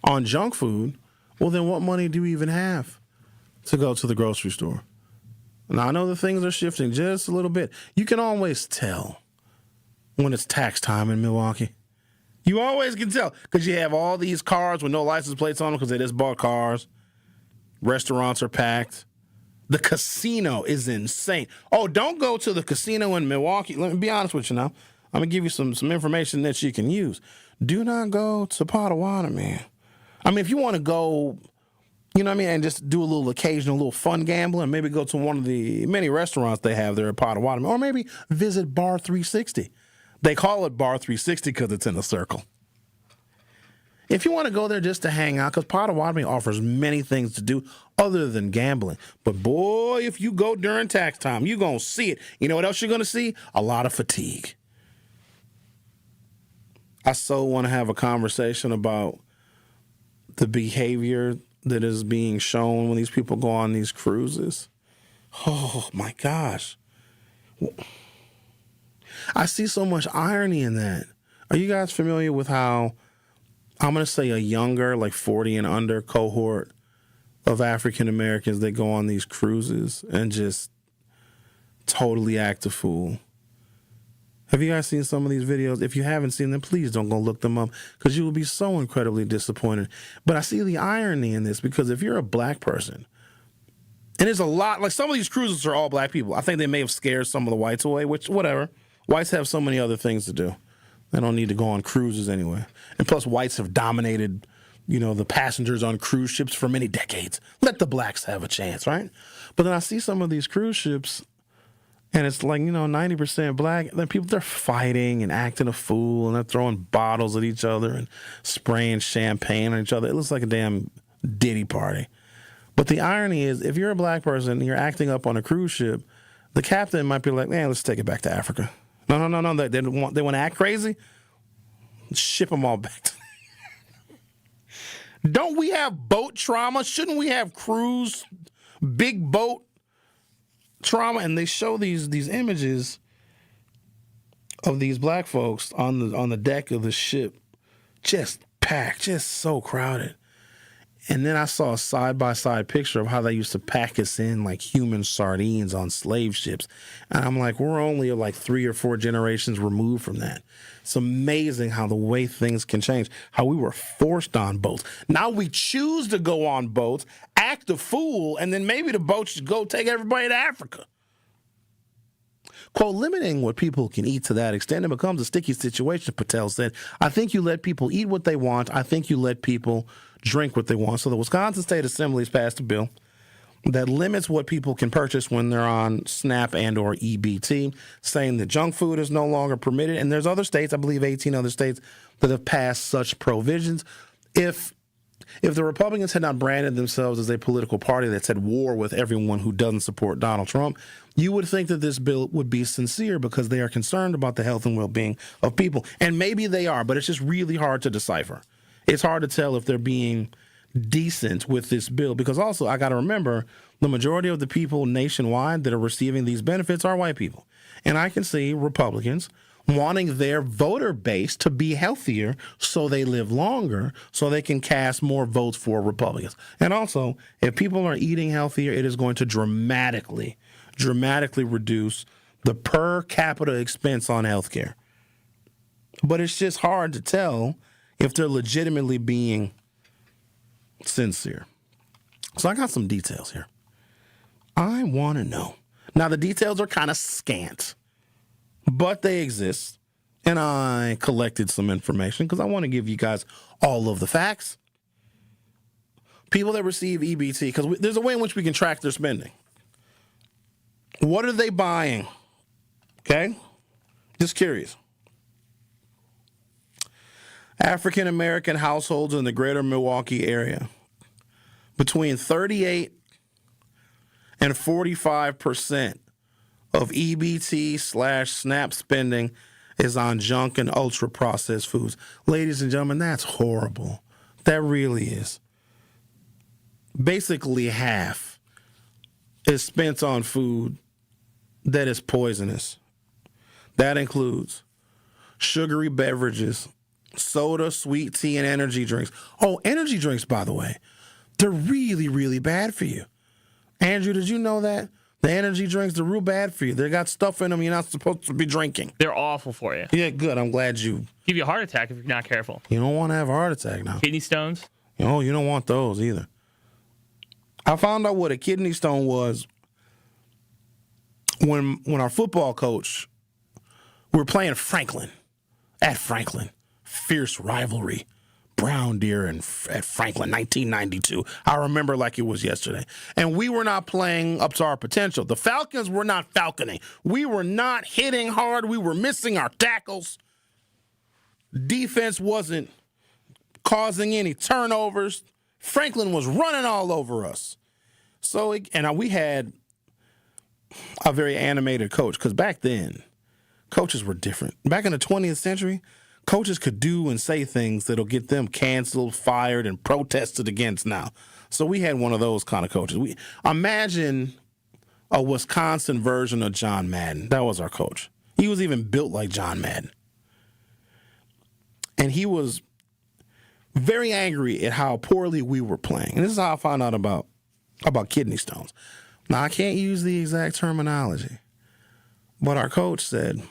on junk food, well, then what money do we even have to go to the grocery store? Now, I know that things are shifting just a little bit. You can always tell when it's tax time in Milwaukee. You always can tell because you have all these cars with no license plates on them because they just bought cars. Restaurants are packed. The casino is insane. Oh, don't go to the casino in Milwaukee. Let me be honest with you now. I'm going to give you some information that you can use. Do not go to Potawatomi, man. I mean, if you want to go, and just do a little occasional, little fun gambling, maybe go to one of the many restaurants they have there at Potawatomi, or maybe visit Bar 360. They call it Bar 360 because it's in a circle. If you want to go there just to hang out, because Potawatomi offers many things to do other than gambling. But boy, if you go during tax time, you're going to see it. You know what else you're going to see? A lot of fatigue. I so want to have a conversation about the behavior that is being shown when these people go on these cruises. Oh, my gosh. I see so much irony in that. Are you guys familiar with how, I'm going to say a younger, like 40 and under cohort, of African Americans that go on these cruises and just totally act a fool. Have you guys seen some of these videos? If you haven't seen them, please don't go look them up because you will be so incredibly disappointed. But I see the irony in this because if you're a black person, and there's a lot, like some of these cruises are all black people. I think they may have scared some of the whites away, which, whatever. Whites have so many other things to do. They don't need to go on cruises anyway. And plus, whites have dominated, the passengers on cruise ships for many decades. Let the blacks have a chance, right? But then I see some of these cruise ships, and it's like, 90% black. Then people, they're fighting and acting a fool, and they're throwing bottles at each other and spraying champagne on each other. It looks like a damn Diddy party. But the irony is, if you're a black person and you're acting up on a cruise ship, the captain might be like, man, let's take it back to Africa. No. They want to act crazy? Ship them all back. Don't we have boat trauma? Shouldn't we have cruise, big boat trauma? And they show these images of these black folks on the deck of the ship, just packed, just so crowded. And then I saw a side-by-side picture of how they used to pack us in like human sardines on slave ships. And I'm like, we're only like 3 or 4 generations removed from that. It's amazing how the way things can change, how we were forced on boats. Now we choose to go on boats, act a fool, and then maybe the boat should go take everybody to Africa. Quote, limiting what people can eat to that extent, it becomes a sticky situation, Patel said. I think you let people eat what they want. I think you let people drink what they want. So the Wisconsin State Assembly has passed a bill that limits what people can purchase when they're on SNAP and or EBT, saying that junk food is no longer permitted. And there's other states, I believe 18 other states, that have passed such provisions. If the Republicans had not branded themselves as a political party that's at war with everyone who doesn't support Donald Trump, you would think that this bill would be sincere because they are concerned about the health and well-being of people. And maybe they are, but it's just really hard to decipher. It's hard to tell if they're being decent with this bill because also I got to remember the majority of the people nationwide that are receiving these benefits are white people. And I can see Republicans wanting their voter base to be healthier so they live longer, so they can cast more votes for Republicans. And also, if people are eating healthier, it is going to dramatically reduce the per capita expense on healthcare. But it's just hard to tell if they're legitimately being sincere. So I got some details here. I want to know. Now, the details are kind of scant, but they exist. And I collected some information because I want to give you guys all of the facts. People that receive EBT, because there's a way in which we can track their spending. What are they buying? Okay? Just curious. African American households in the greater Milwaukee area, between 38 and 45% of EBT/SNAP spending is on junk and ultra-processed foods. Ladies and gentlemen, that's horrible. That really is. Basically half is spent on food that is poisonous. That includes sugary beverages, soda, sweet tea, and energy drinks. Oh, energy drinks, by the way, they're really, really bad for you. Andrew, did you know that? The energy drinks, they're real bad for you. They got stuff in them you're not supposed to be drinking. They're awful for you. Yeah, good. I'm glad you... Give you a heart attack if you're not careful. You don't want to have a heart attack now. Kidney stones? You don't want those either. I found out what a kidney stone was when our football coach, we were playing Franklin, at Franklin. Fierce rivalry. Brown Deer at Franklin, 1992. I remember like it was yesterday. And we were not playing up to our potential. The Falcons were not falconing. We were not hitting hard. We were missing our tackles. Defense wasn't causing any turnovers. Franklin was running all over us. And we had a very animated coach because back then, coaches were different. Back in the 20th century, coaches could do and say things that'll get them canceled, fired, and protested against now. So we had one of those kind of coaches. Imagine a Wisconsin version of John Madden. That was our coach. He was even built like John Madden. And he was very angry at how poorly we were playing. And this is how I found out about about kidney stones. Now, I can't use the exact terminology, but our coach said,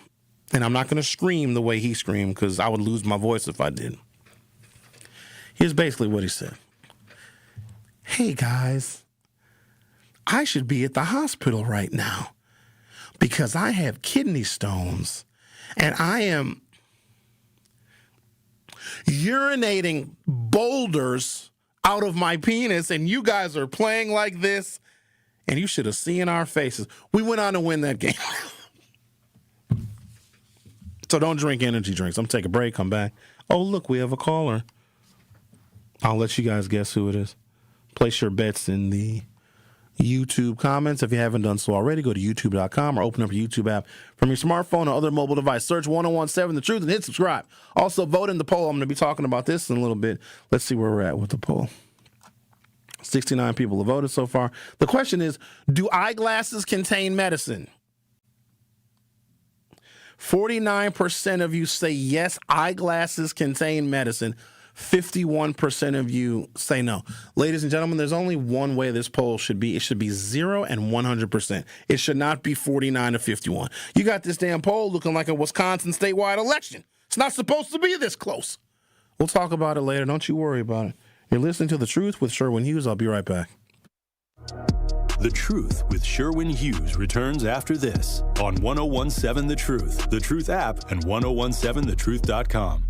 and I'm not going to scream the way he screamed because I would lose my voice if I did. Here's basically what he said. Hey, guys, I should be at the hospital right now because I have kidney stones and I am urinating boulders out of my penis and you guys are playing like this and you should have seen our faces. We went on to win that game. So don't drink energy drinks. I'm going to take a break, come back. Oh, look, we have a caller. I'll let you guys guess who it is. Place your bets in the YouTube comments. If you haven't done so already, go to youtube.com or open up your YouTube app from your smartphone or other mobile device. Search 1017 The Truth and hit subscribe. Also, vote in the poll. I'm going to be talking about this in a little bit. Let's see where we're at with the poll. 69 people have voted so far. The question is, do eyeglasses contain medicine? 49% of you say yes, eyeglasses contain medicine. 51% of you say no. Ladies and gentlemen, there's only one way this poll should be. It should be 0 and 100%. It should not be 49 to 51. You got this damn poll looking like a Wisconsin statewide election. It's not supposed to be this close. We'll talk about it later. Don't you worry about it. You're listening to The Truth with Sherwin Hughes. I'll be right back. The Truth with Sherwin Hughes returns after this on 1017 The Truth app, and 1017thetruth.com.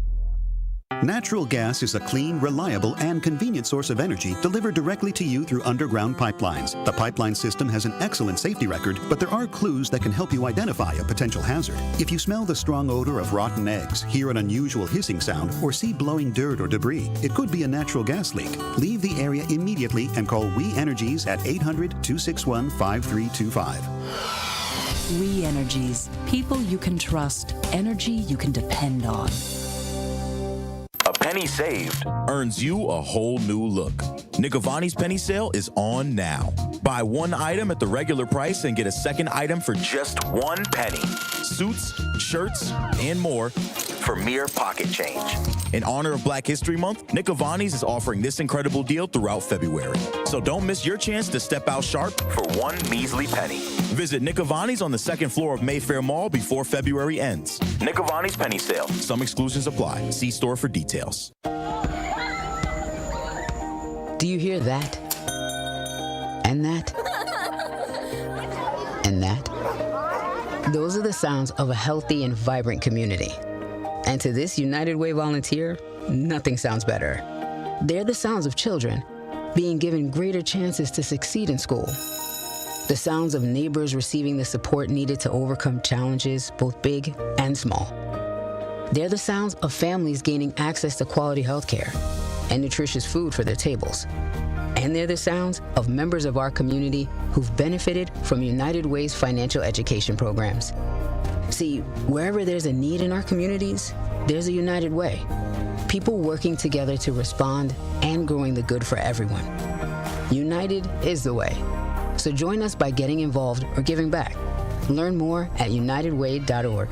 Natural gas is a clean, reliable, and convenient source of energy delivered directly to you through underground pipelines. The pipeline system has an excellent safety record, but there are clues that can help you identify a potential hazard. If you smell the strong odor of rotten eggs, hear an unusual hissing sound, or see blowing dirt or debris, it could be a natural gas leak. Leave the area immediately and call We Energies at 800-261-5325. We Energies. People you can trust. Energy you can depend on. A penny saved earns you a whole new look. Nick Avani's penny sale is on now. Buy one item at the regular price and get a second item for just 1 penny. Suits, shirts, and more for mere pocket change. In honor of Black History Month, Nick Avani's is offering this incredible deal throughout February. So don't miss your chance to step out sharp for 1 measly penny. Visit Nick Avani's on the 2nd floor of Mayfair Mall before February ends. Nick Avani's penny sale. Some exclusions apply. See store for details. Do you hear that? And that? And that? Those are the sounds of a healthy and vibrant community. And to this United Way volunteer, nothing sounds better. They're the sounds of children being given greater chances to succeed in school. The sounds of neighbors receiving the support needed to overcome challenges, both big and small. They're the sounds of families gaining access to quality health care and nutritious food for their tables. And they're the sounds of members of our community who've benefited from United Way's financial education programs. See, wherever there's a need in our communities, there's a United Way. People working together to respond and growing the good for everyone. United is the way. So join us by getting involved or giving back. Learn more at unitedway.org.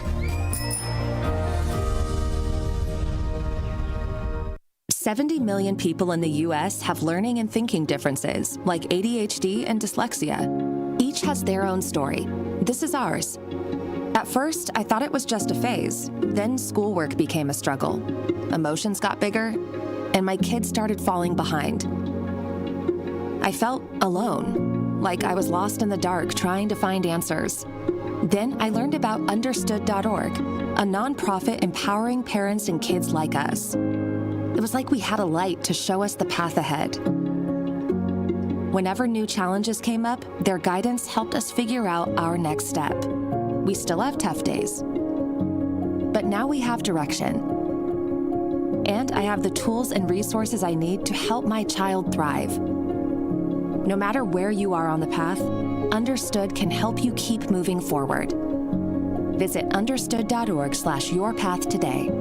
70 million people in the U.S. have learning and thinking differences, like ADHD and dyslexia. Each has their own story. This is ours. At first, I thought it was just a phase. Then schoolwork became a struggle. Emotions got bigger, and my kids started falling behind. I felt alone, like I was lost in the dark trying to find answers. Then I learned about Understood.org, a nonprofit empowering parents and kids like us. It was like we had a light to show us the path ahead. Whenever new challenges came up, their guidance helped us figure out our next step. We still have tough days, but now we have direction. And I have the tools and resources I need to help my child thrive. No matter where you are on the path, Understood can help you keep moving forward. Visit understood.org/yourpath today.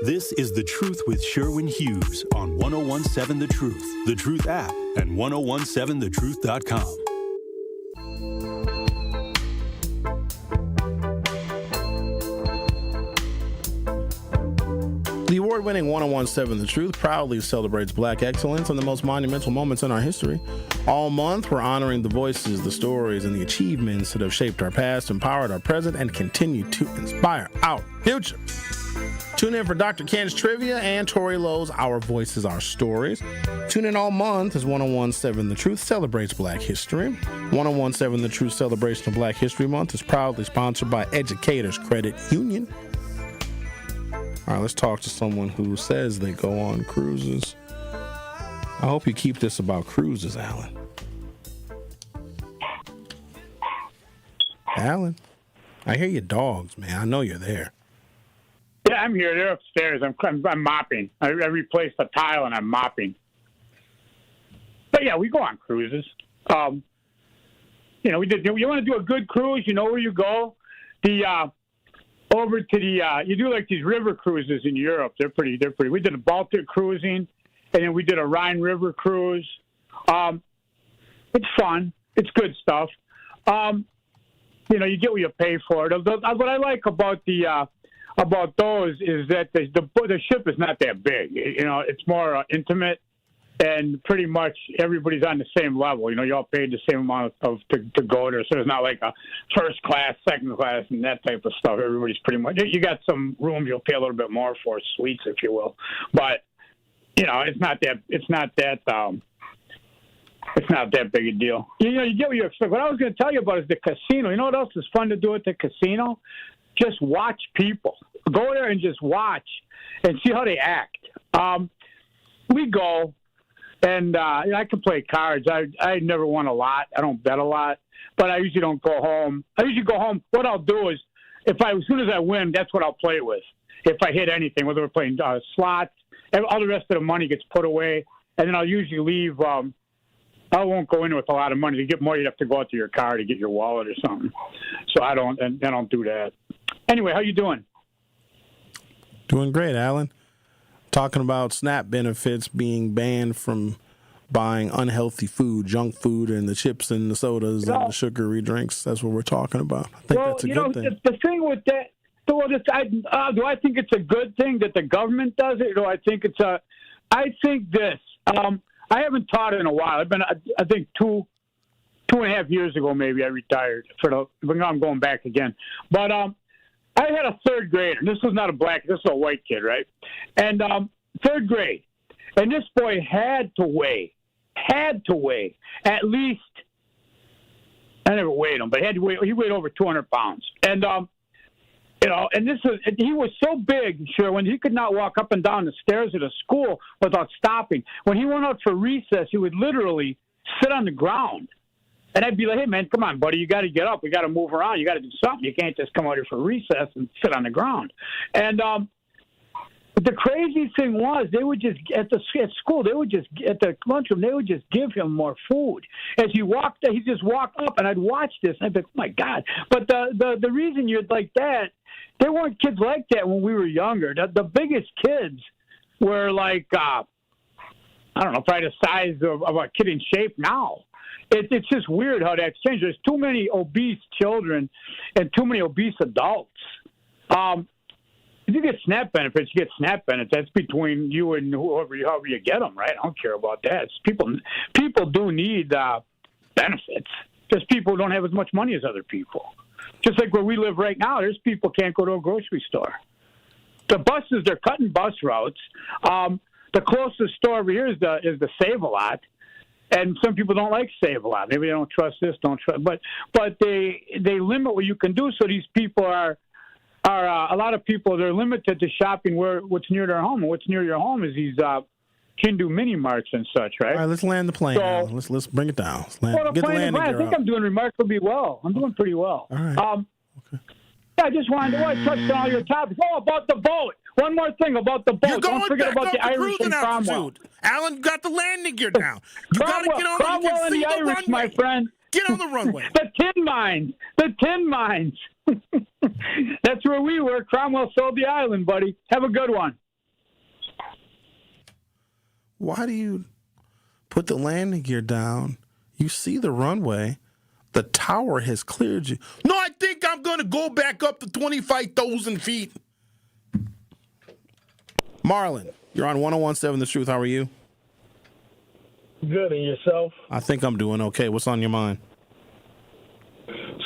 This is The Truth with Sherwin Hughes on 1017 The Truth app, and 1017thetruth.com. The award-winning 1017 The Truth proudly celebrates Black excellence and the most monumental moments in our history. All month, we're honoring the voices, the stories, and the achievements that have shaped our past, empowered our present, and continue to inspire our future. Tune in for Dr. Ken's Trivia and Tori Lowe's Our Voices, Our Stories. Tune in all month as 1017 The Truth celebrates Black history. 1017 The Truth Celebration of Black History Month is proudly sponsored by Educators Credit Union. All right, let's talk to someone who says they go on cruises. I hope you keep this about cruises, Alan. Alan, I hear your dogs, man. I know you're there. Yeah, I'm here. They're upstairs. I'm mopping. I replaced the tile and I'm mopping. But yeah, we go on cruises. You want to do a good cruise? You know where you go? Over to you do like these river cruises in Europe. They're pretty. We did a Baltic cruising, and then we did a Rhine River cruise. It's fun. It's good stuff. You get what you pay for. What I like about those is that the ship is not that big. It's more intimate, and pretty much everybody's on the same level. You all paid the same amount to go there, so it's not like a first class, second class, and that type of stuff. Everybody's pretty much. You got some rooms you'll pay a little bit more for, suites, if you will, but it's not that big a deal. You get what you expect. What I was going to tell you about is the casino. You know what else is fun to do at the casino? Just watch people. Go there and just watch and see how they act. We go. And I can play cards. I never won a lot. I don't bet a lot, but I usually don't go home. I usually go home. What I'll do is, as soon as I win, that's what I'll play with. If I hit anything, whether we're playing slots, all the rest of the money gets put away, and then I'll usually leave. I won't go in with a lot of money. To get more, you'd have to go out to your car to get your wallet or something. So I don't do that. Anyway, how you doing? Doing great, Alan. Talking about SNAP benefits being banned from buying unhealthy food, junk food, and the chips and the sodas and the sugary drinks. That's what we're talking about. I think that's a good thing. The thing with that, do I think it's a good thing that the government does it? Or do I think I think this. I haven't taught in a while. I think 2.5 years ago, maybe I retired. I'm going back again. But I had a third grader. This was not a black, this was a white kid, right? And third grade. And this boy had to weigh at least, I never weighed him, but he weighed over 200 pounds. And, he was so big, Sherwin, he could not walk up and down the stairs of the school without stopping. When he went out for recess, he would literally sit on the ground. And I'd be like, hey, man, come on, buddy. You got to get up. We got to move around. You got to do something. You can't just come out here for recess and sit on the ground. And the crazy thing was they would just, at school, at the lunchroom, they would just give him more food. As he walked, he'd just walk up, and I'd watch this, and I'd be like, oh, my God. But the reason you'd like that, there weren't kids like that when we were younger. The biggest kids were like, I don't know, probably the size of a kid in shape now. It's just weird how that's changed. There's too many obese children and too many obese adults. If you get SNAP benefits, you get SNAP benefits. That's between you and however you get them, right? I don't care about that. People do need benefits. Just people don't have as much money as other people. Just like where we live right now, there's people can't go to a grocery store. The buses, they're cutting bus routes. The closest store over here is the Save-A-Lot. And some people don't like Save-A-Lot. Maybe they don't trust this, but they limit what you can do. So these people are a lot of people. They're limited to shopping what's near their home. And what's near your home is these Hindu mini marts and such, right? All right, let's land the plane. So, let's bring it down. Get the landing gear. I think I'm doing remarkably well. I'm doing pretty well. All right. Okay. I just wanted to touch on all your topics. Oh, about the boat. One more thing about the boat. You're going Don't forget back about the Irish and Cromwell. Alan, you got the landing gear down. You got to get on Cromwell and the Irish, runway. My friend. Get on the runway. The tin mines. That's where we were. Cromwell sold the island, buddy. Have a good one. Why do you put the landing gear down? You see the runway. The tower has cleared you. No, I think I'm going to go back up to 25,000 feet. Marlon, you're on 101.7 The Truth. How are you? Good, and yourself? I think I'm doing okay. What's on your mind?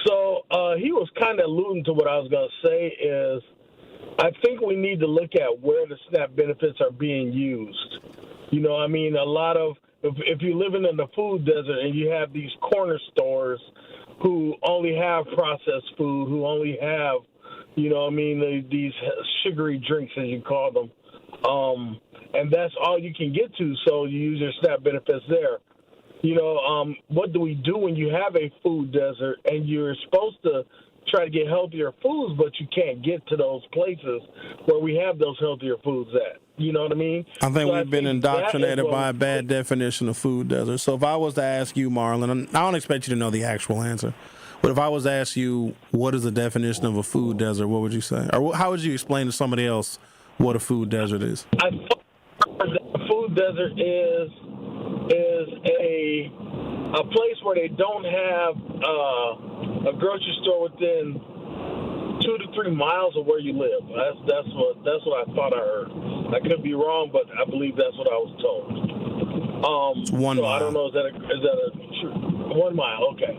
So he was kind of alluding to what I was going to say is I think we need to look at where the SNAP benefits are being used. You know, I mean, a lot of, if you're living in the food desert and you have these corner stores who only have processed food, who only have, you know, I mean, these sugary drinks, as you call them, and that's all you can get to, so you use your SNAP benefits there. You know, what do we do when you have a food desert and you're supposed to try to get healthier foods, but you can't get to those places where we have those healthier foods at? You know what I mean? I think we've been indoctrinated by a bad definition of food desert. So if I was to ask you, Marlon, I don't expect you to know the actual answer, but if I was to ask you what is the definition of a food desert, what would you say? Or how would you explain to somebody else what a food desert is? I thought a food desert is a place where they don't have a grocery store within 2 to 3 miles of where you live. That's what I thought I heard. I could be wrong, but I believe that's what I was told. It's 1 mile. I don't know. Is that a 1 mile? Okay.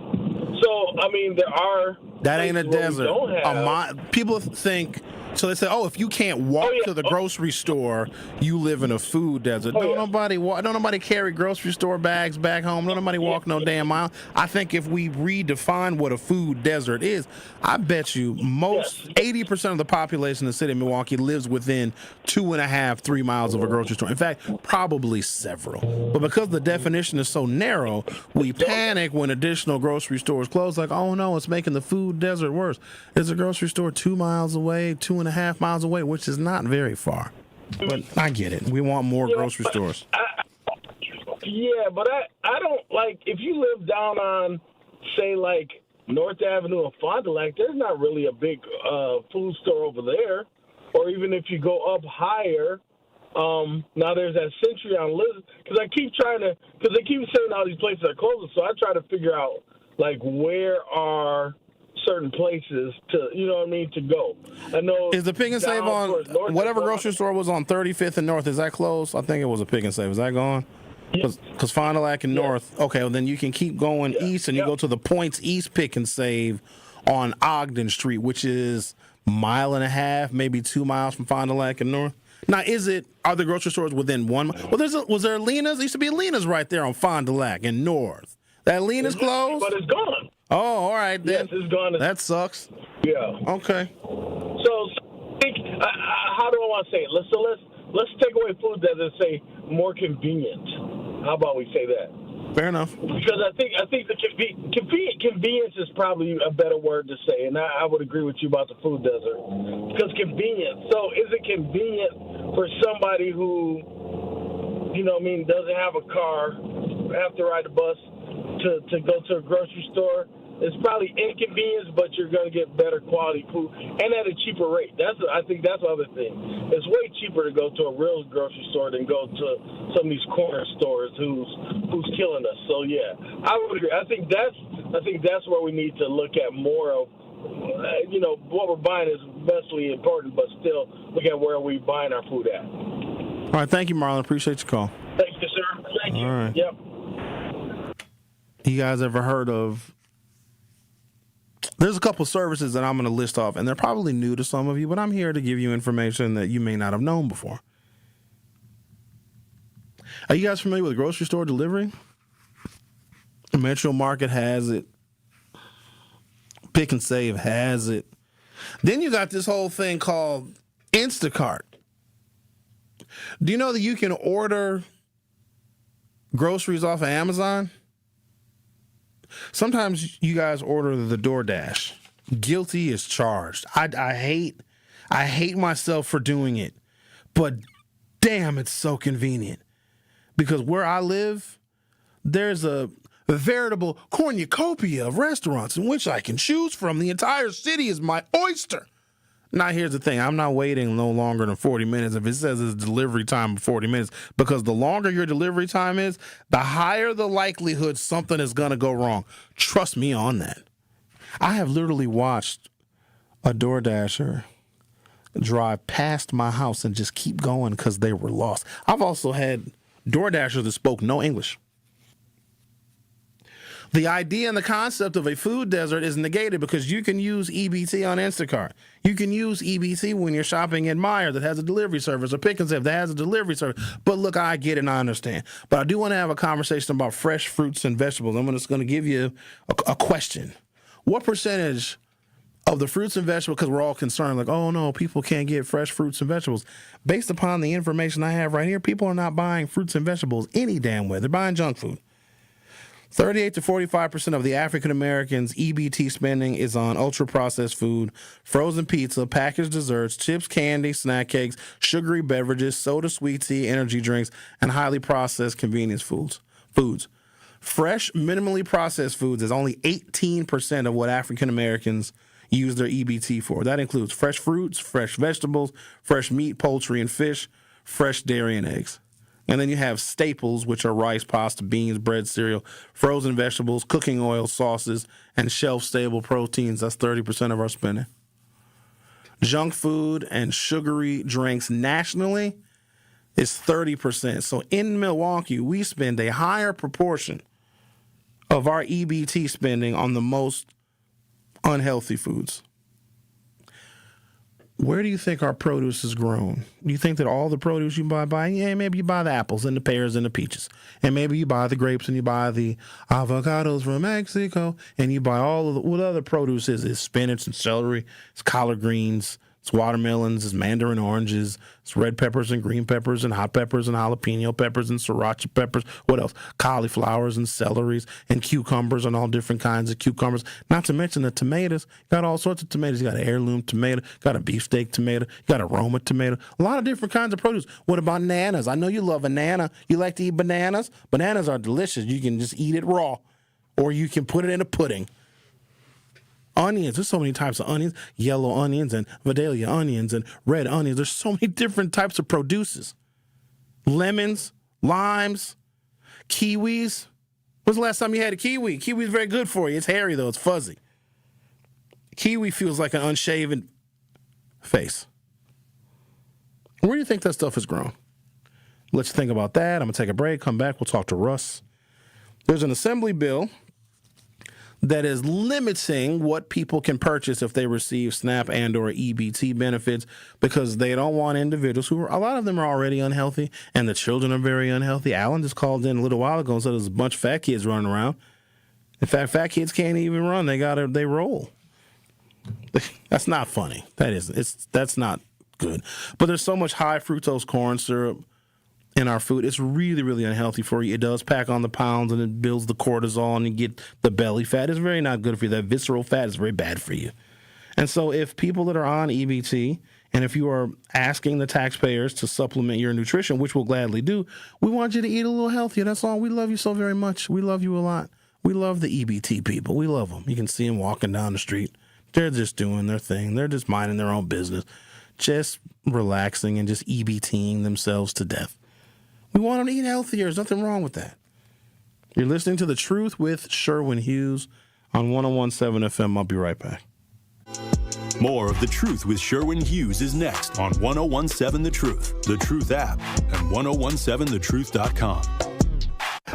So I mean, there are. That ain't a desert. People think. So they say, "Oh, if you can't walk to the grocery store, you live in a food desert." Don't nobody carry grocery store bags back home. Don't nobody walk no damn mile. I think if we redefine what a food desert is, I bet you 80% of the population in the city of Milwaukee lives within 2.5, 3 miles of a grocery store. In fact, probably several. But because the definition is so narrow, we panic when additional grocery stores close. Like, oh no, it's making the food desert worse. There's a grocery store 2 miles away, 2.5 miles away, which is not very far. But I get it. We want more grocery stores. But I don't like, if you live down on, say, like North Avenue or Fond du Lac, there's not really a big food store over there. Or even if you go up higher, now there's that Century on Liz, because they keep saying all these places are closing, so I try to figure out, like, where are certain places to, you know what I mean, to go. I know. Is the Pick and Save on whatever grocery store was on 35th and North? Is that closed? I think it was a Pick and Save. Is that gone? Because Fond du Lac and North. Okay, well then you can keep going east, and you go to the Points East Pick and Save on Ogden Street, which is 1.5 miles, maybe 2 miles from Fond du Lac and North. Now, are the grocery stores within 1 mile? Well, was there Lena's? There used to be Lena's right there on Fond du Lac and North. That Lena's closed? But it's gone. Oh, all right then. Yes, it's gone. That sucks. Yeah. Okay. So how do I want to say it? Let's take away food desert and say more convenient. How about we say that? Fair enough. Because I think the convenience is probably a better word to say, and I would agree with you about the food desert. Because convenient. So is it convenient for somebody who, you know what I mean, doesn't have a car, have to ride the bus to go to a grocery store? It's probably inconvenience, but you're going to get better quality food and at a cheaper rate. I think that's the other thing. It's way cheaper to go to a real grocery store than go to some of these corner stores who's killing us. So yeah, I would agree. I think that's where we need to look at more of. You know, what we're buying is immensely important, but still look at where we're buying our food at. All right, thank you, Marlon. Appreciate your call. Thank you, sir. Thank you. All right. Yep. You guys ever heard of? There's a couple services that I'm going to list off, and they're probably new to some of you, but I'm here to give you information that you may not have known before. Are you guys familiar with grocery store delivery? Metro Market has it. Pick and Save has it. Then you got this whole thing called Instacart. Do you know that you can order groceries off of Amazon? Sometimes you guys order the DoorDash. Guilty as charged. I hate myself for doing it, but damn, it's so convenient. Because where I live, there's a veritable cornucopia of restaurants in which I can choose from. The entire city is my oyster. Now, here's the thing. I'm not waiting no longer than 40 minutes if it says it's delivery time of 40 minutes, because the longer your delivery time is, the higher the likelihood something is going to go wrong. Trust me on that. I have literally watched a DoorDasher drive past my house and just keep going because they were lost. I've also had DoorDashers that spoke no English. The idea and the concept of a food desert is negated because you can use EBT on Instacart. You can use EBT when you're shopping at Meijer that has a delivery service, or Pick 'n Save that has a delivery service. But look, I get it and I understand. But I do want to have a conversation about fresh fruits and vegetables. I'm just going to give you a question. What percentage of the fruits and vegetables, because we're all concerned, like, oh no, people can't get fresh fruits and vegetables. Based upon the information I have right here, people are not buying fruits and vegetables any damn way. They're buying junk food. 38 to 45% of the African Americans' EBT spending is on ultra-processed food, frozen pizza, packaged desserts, chips, candy, snack cakes, sugary beverages, soda, sweet tea, energy drinks, and highly processed convenience foods. Fresh, minimally processed foods is only 18% of what African Americans use their EBT for. That includes fresh fruits, fresh vegetables, fresh meat, poultry, and fish, fresh dairy and eggs. And then you have staples, which are rice, pasta, beans, bread, cereal, frozen vegetables, cooking oil, sauces, and shelf-stable proteins. That's 30% of our spending. Junk food and sugary drinks nationally is 30%. So in Milwaukee, we spend a higher proportion of our EBT spending on the most unhealthy foods. Where do you think our produce is grown? Do you think that all the produce you buy, yeah, maybe you buy the apples and the pears and the peaches. And maybe you buy the grapes and you buy the avocados from Mexico. And you buy all of what other produce is. It's spinach and celery. It's collard greens. It's watermelons. It's mandarin oranges. It's red peppers and green peppers and hot peppers and jalapeno peppers and sriracha peppers. What else? Cauliflowers and celeries and cucumbers and all different kinds of cucumbers. Not to mention the tomatoes. You got all sorts of tomatoes. You got an heirloom tomato. You got a beefsteak tomato. You got a Roma tomato. A lot of different kinds of produce. What about bananas? I know you love banana. You like to eat bananas. Bananas are delicious. You can just eat it raw, or you can put it in a pudding. Onions, there's so many types of onions, yellow onions and Vidalia onions and red onions. There's so many different types of produces. Lemons, limes, kiwis. When's the last time you had a kiwi? Kiwi's very good for you. It's hairy though, it's fuzzy. Kiwi feels like an unshaven face. Where do you think that stuff has grown? Let's think about that. I'm going to take a break, come back, we'll talk to Russ. There's an assembly bill that is limiting what people can purchase if they receive SNAP and or EBT benefits, because they don't want individuals who are, a lot of them are already unhealthy, and the children are very unhealthy. Alan just called in a little while ago and said there's a bunch of fat kids running around. In fact, fat kids can't even run. They roll. That's not funny. That's not good. But there's so much high fructose corn syrup in our food. It's really, really unhealthy for you. It does pack on the pounds and it builds the cortisol and you get the belly fat. It's very not good for you. That visceral fat is very bad for you. And so if people that are on EBT, and if you are asking the taxpayers to supplement your nutrition, which we'll gladly do, we want you to eat a little healthier. That's all. We love you so very much. We love you a lot. We love the EBT people. We love them. You can see them walking down the street. They're just doing their thing. They're just minding their own business, just relaxing and just EBTing themselves to death. We want them to eat healthier. There's nothing wrong with that. You're listening to The Truth with Sherwin Hughes on 101.7 FM. I'll be right back. More of The Truth with Sherwin Hughes is next on 101.7 The Truth, The Truth app, and 1017thetruth.com.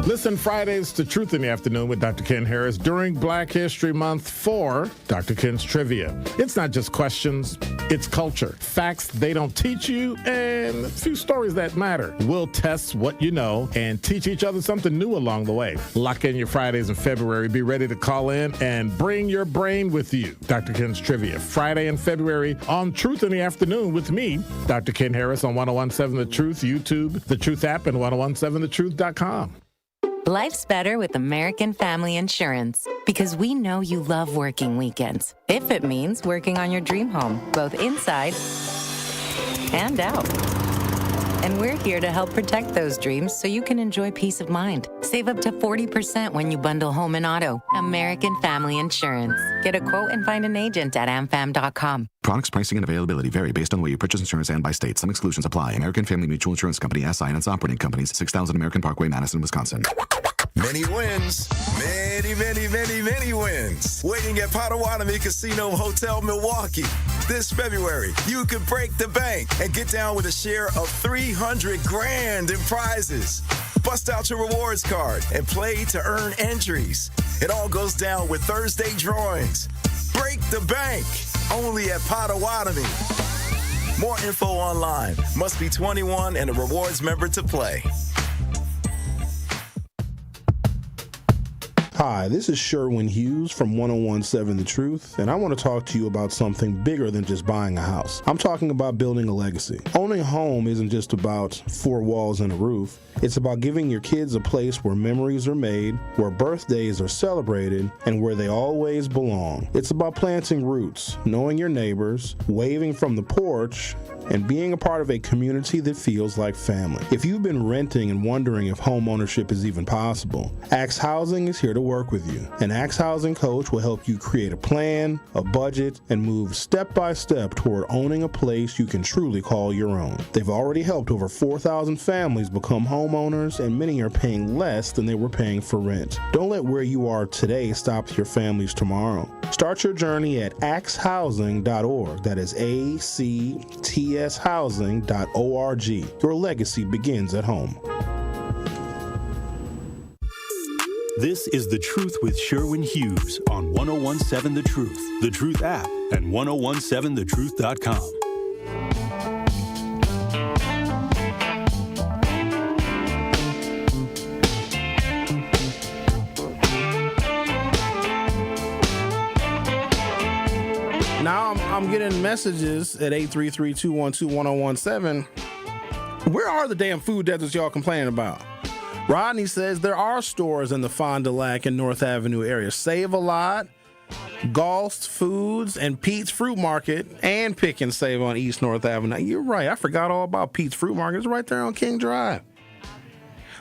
Listen Fridays to Truth in the Afternoon with Dr. Ken Harris during Black History Month for Dr. Ken's Trivia. It's not just questions, it's culture, facts they don't teach you, and a few stories that matter. We'll test what you know and teach each other something new along the way. Lock in your Fridays in February. Be ready to call in and bring your brain with you. Dr. Ken's Trivia, Friday in February on Truth in the Afternoon with me, Dr. Ken Harris on 1017 The Truth, YouTube, The Truth app, and 1017thetruth.com. Life's better with American Family Insurance because we know you love working weekends. If it means working on your dream home, both inside and out. And we're here to help protect those dreams so you can enjoy peace of mind. Save up to 40% when you bundle home and auto. American Family Insurance. Get a quote and find an agent at amfam.com. Products, pricing, and availability vary based on where you purchase insurance and by state. Some exclusions apply. American Family Mutual Insurance Company, SI, and its operating companies, 6000 American Parkway, Madison, Wisconsin. Many wins. Many, many, many, many wins. Waiting at Potawatomi Casino Hotel Milwaukee. This February, you could break the bank and get down with a share of $300,000 in prizes. Bust out your rewards card and play to earn entries. It all goes down with Thursday drawings. Break the bank. Only at Potawatomi. More info online. Must be 21 and a rewards member to play. Hi, this is Sherwin Hughes from 1017 The Truth, and I want to talk to you about something bigger than just buying a house. I'm talking about building a legacy. Owning a home isn't just about four walls and a roof. It's about giving your kids a place where memories are made, where birthdays are celebrated, and where they always belong. It's about planting roots, knowing your neighbors, waving from the porch, and being a part of a community that feels like family. If you've been renting and wondering if home ownership is even possible, Axe Housing is here to work with you. An Axe Housing coach will help you create a plan, a budget, and move step by step toward owning a place you can truly call your own. They've already helped over 4,000 families become homeowners, and many are paying less than they were paying for rent. Don't let where you are today stop your families tomorrow. Start your journey at axehousing.org. That is ACTShousing.org. Your legacy begins at home. This is The Truth with Sherwin Hughes on 1017 The Truth, The Truth app, and 1017thetruth.com. Now I'm getting messages at 833-212-1017. Where are the damn food deserts y'all complaining about? Rodney says there are stores in the Fond du Lac and North Avenue area. Save a Lot, Gulf's Foods, and Pete's Fruit Market, and Pick and Save on East North Avenue. You're right. I forgot all about Pete's Fruit Market. It's right there on King Drive.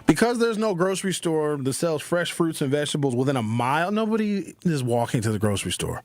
Because there's no grocery store that sells fresh fruits and vegetables within a mile, nobody is walking to the grocery store.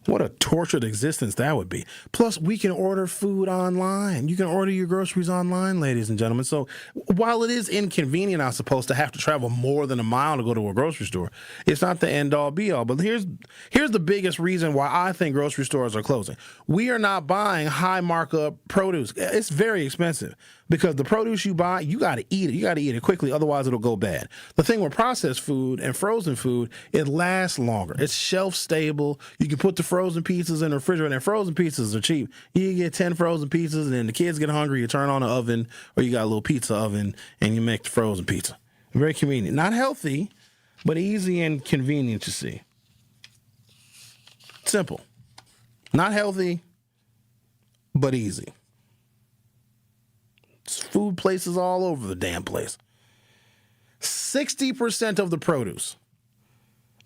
What a tortured existence that would be. Plus, we can order food online. You can order your groceries online, ladies and gentlemen. So while it is inconvenient, I suppose, to have to travel more than a mile to go to a grocery store, it's not the end-all, be-all. But here's the biggest reason why I think grocery stores are closing. We are not buying high markup produce. It's very expensive because the produce you buy, you got to eat it. You got to eat it quickly, otherwise it'll go bad. The thing with processed food and frozen food, it lasts longer. It's shelf-stable. You can put the frozen pizzas in the refrigerator, and frozen pizzas are cheap. You can get 10 frozen pizzas, and then the kids get hungry, you turn on the oven, or you got a little pizza oven, and you make the frozen pizza. Very convenient. Not healthy, but easy and convenient to see. Simple. Not healthy, but easy. It's food places all over the damn place. 60% of the produce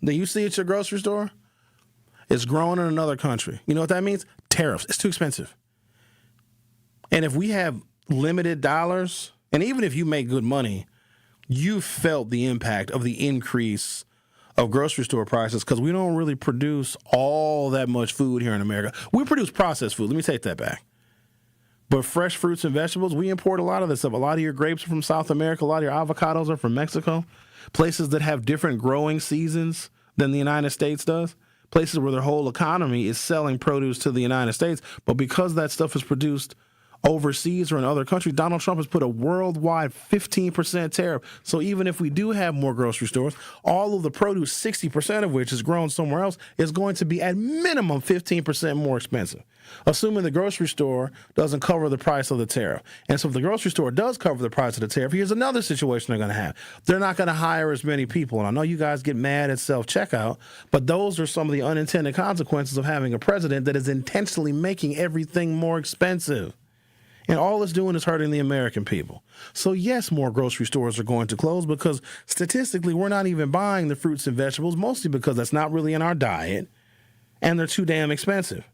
that you see at your grocery store is grown in another country. You know what that means? Tariffs. It's too expensive. And if we have limited dollars, and even if you make good money, you felt the impact of the increase of grocery store prices because we don't really produce all that much food here in America. We produce processed food. Let me take that back. But fresh fruits and vegetables, we import a lot of this stuff. A lot of your grapes are from South America. A lot of your avocados are from Mexico. Places that have different growing seasons than the United States does. Places where their whole economy is selling produce to the United States. But because that stuff is produced overseas or in other countries, Donald Trump has put a worldwide 15% tariff. So even if we do have more grocery stores, all of the produce, 60% of which is grown somewhere else, is going to be at minimum 15% more expensive, assuming the grocery store doesn't cover the price of the tariff. And so if the grocery store does cover the price of the tariff, here's another situation they're going to have. They're not going to hire as many people. And I know you guys get mad at self-checkout, but those are some of the unintended consequences of having a president that is intentionally making everything more expensive. And all it's doing is hurting the American people. So yes, more grocery stores are going to close because statistically we're not even buying the fruits and vegetables, mostly because that's not really in our diet and they're too damn expensive.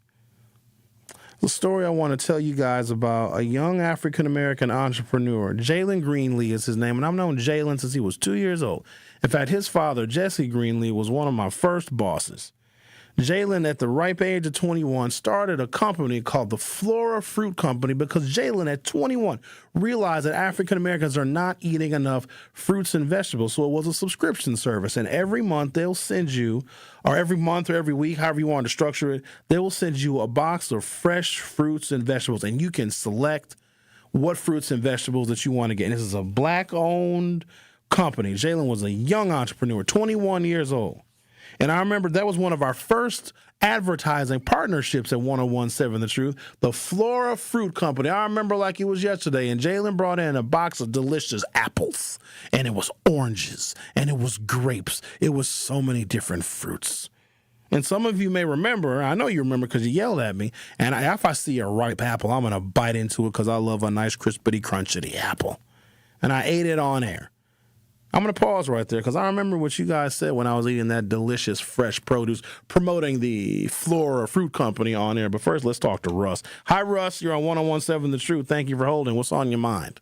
The story I want to tell you guys about a young African-American entrepreneur. Jalen Greenlee is his name, and I've known Jalen since he was 2 years old. In fact, his father, Jesse Greenlee, was one of my first bosses. Jalen, at the ripe age of 21, started a company called the Flora Fruit Company because Jalen, at 21, realized that African Americans are not eating enough fruits and vegetables. So it was a subscription service. And every month they'll send you, or every month or every week, however you want to structure it, they will send you a box of fresh fruits and vegetables. And you can select what fruits and vegetables that you want to get. And this is a black-owned company. Jalen was a young entrepreneur, 21 years old. And I remember that was one of our first advertising partnerships at 101.7 The Truth, the Flora Fruit Company. I remember like it was yesterday, and Jalen brought in a box of delicious apples, and it was oranges, and it was grapes. It was so many different fruits. And some of you may remember, I know you remember because you yelled at me, and if I see a ripe apple, I'm going to bite into it because I love a nice crispity, crunchity apple. And I ate it on air. I'm going to pause right there because I remember what you guys said when I was eating that delicious fresh produce, promoting the Flora Fruit Company on air. But first, let's talk to Russ. Hi, Russ. You're on 101.7 The Truth. Thank you for holding. What's on your mind?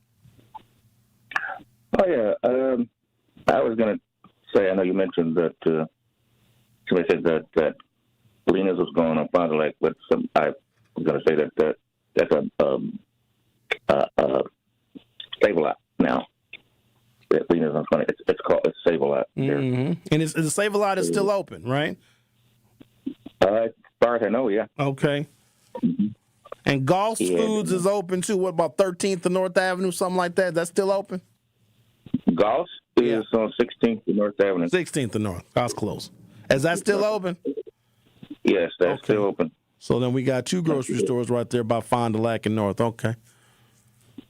Oh, yeah. I was going to say, I know you mentioned that somebody said that Lena's was going on Fond du Lac, but I was going to say that that's a Save-A-Lot now. It's called Save-A-Lot. Mm-hmm. And the Save-A-Lot is still open, right? As far as I know, yeah. Okay. Mm-hmm. And Gauss Foods is open too. What about 13th and North Avenue, something like that? That's still open? Gauss is on 16th and North Avenue. 16th and North. That's close. Is that still open? Yes, that's still open. So then we got two grocery stores right there by Fond du Lac and North. Okay.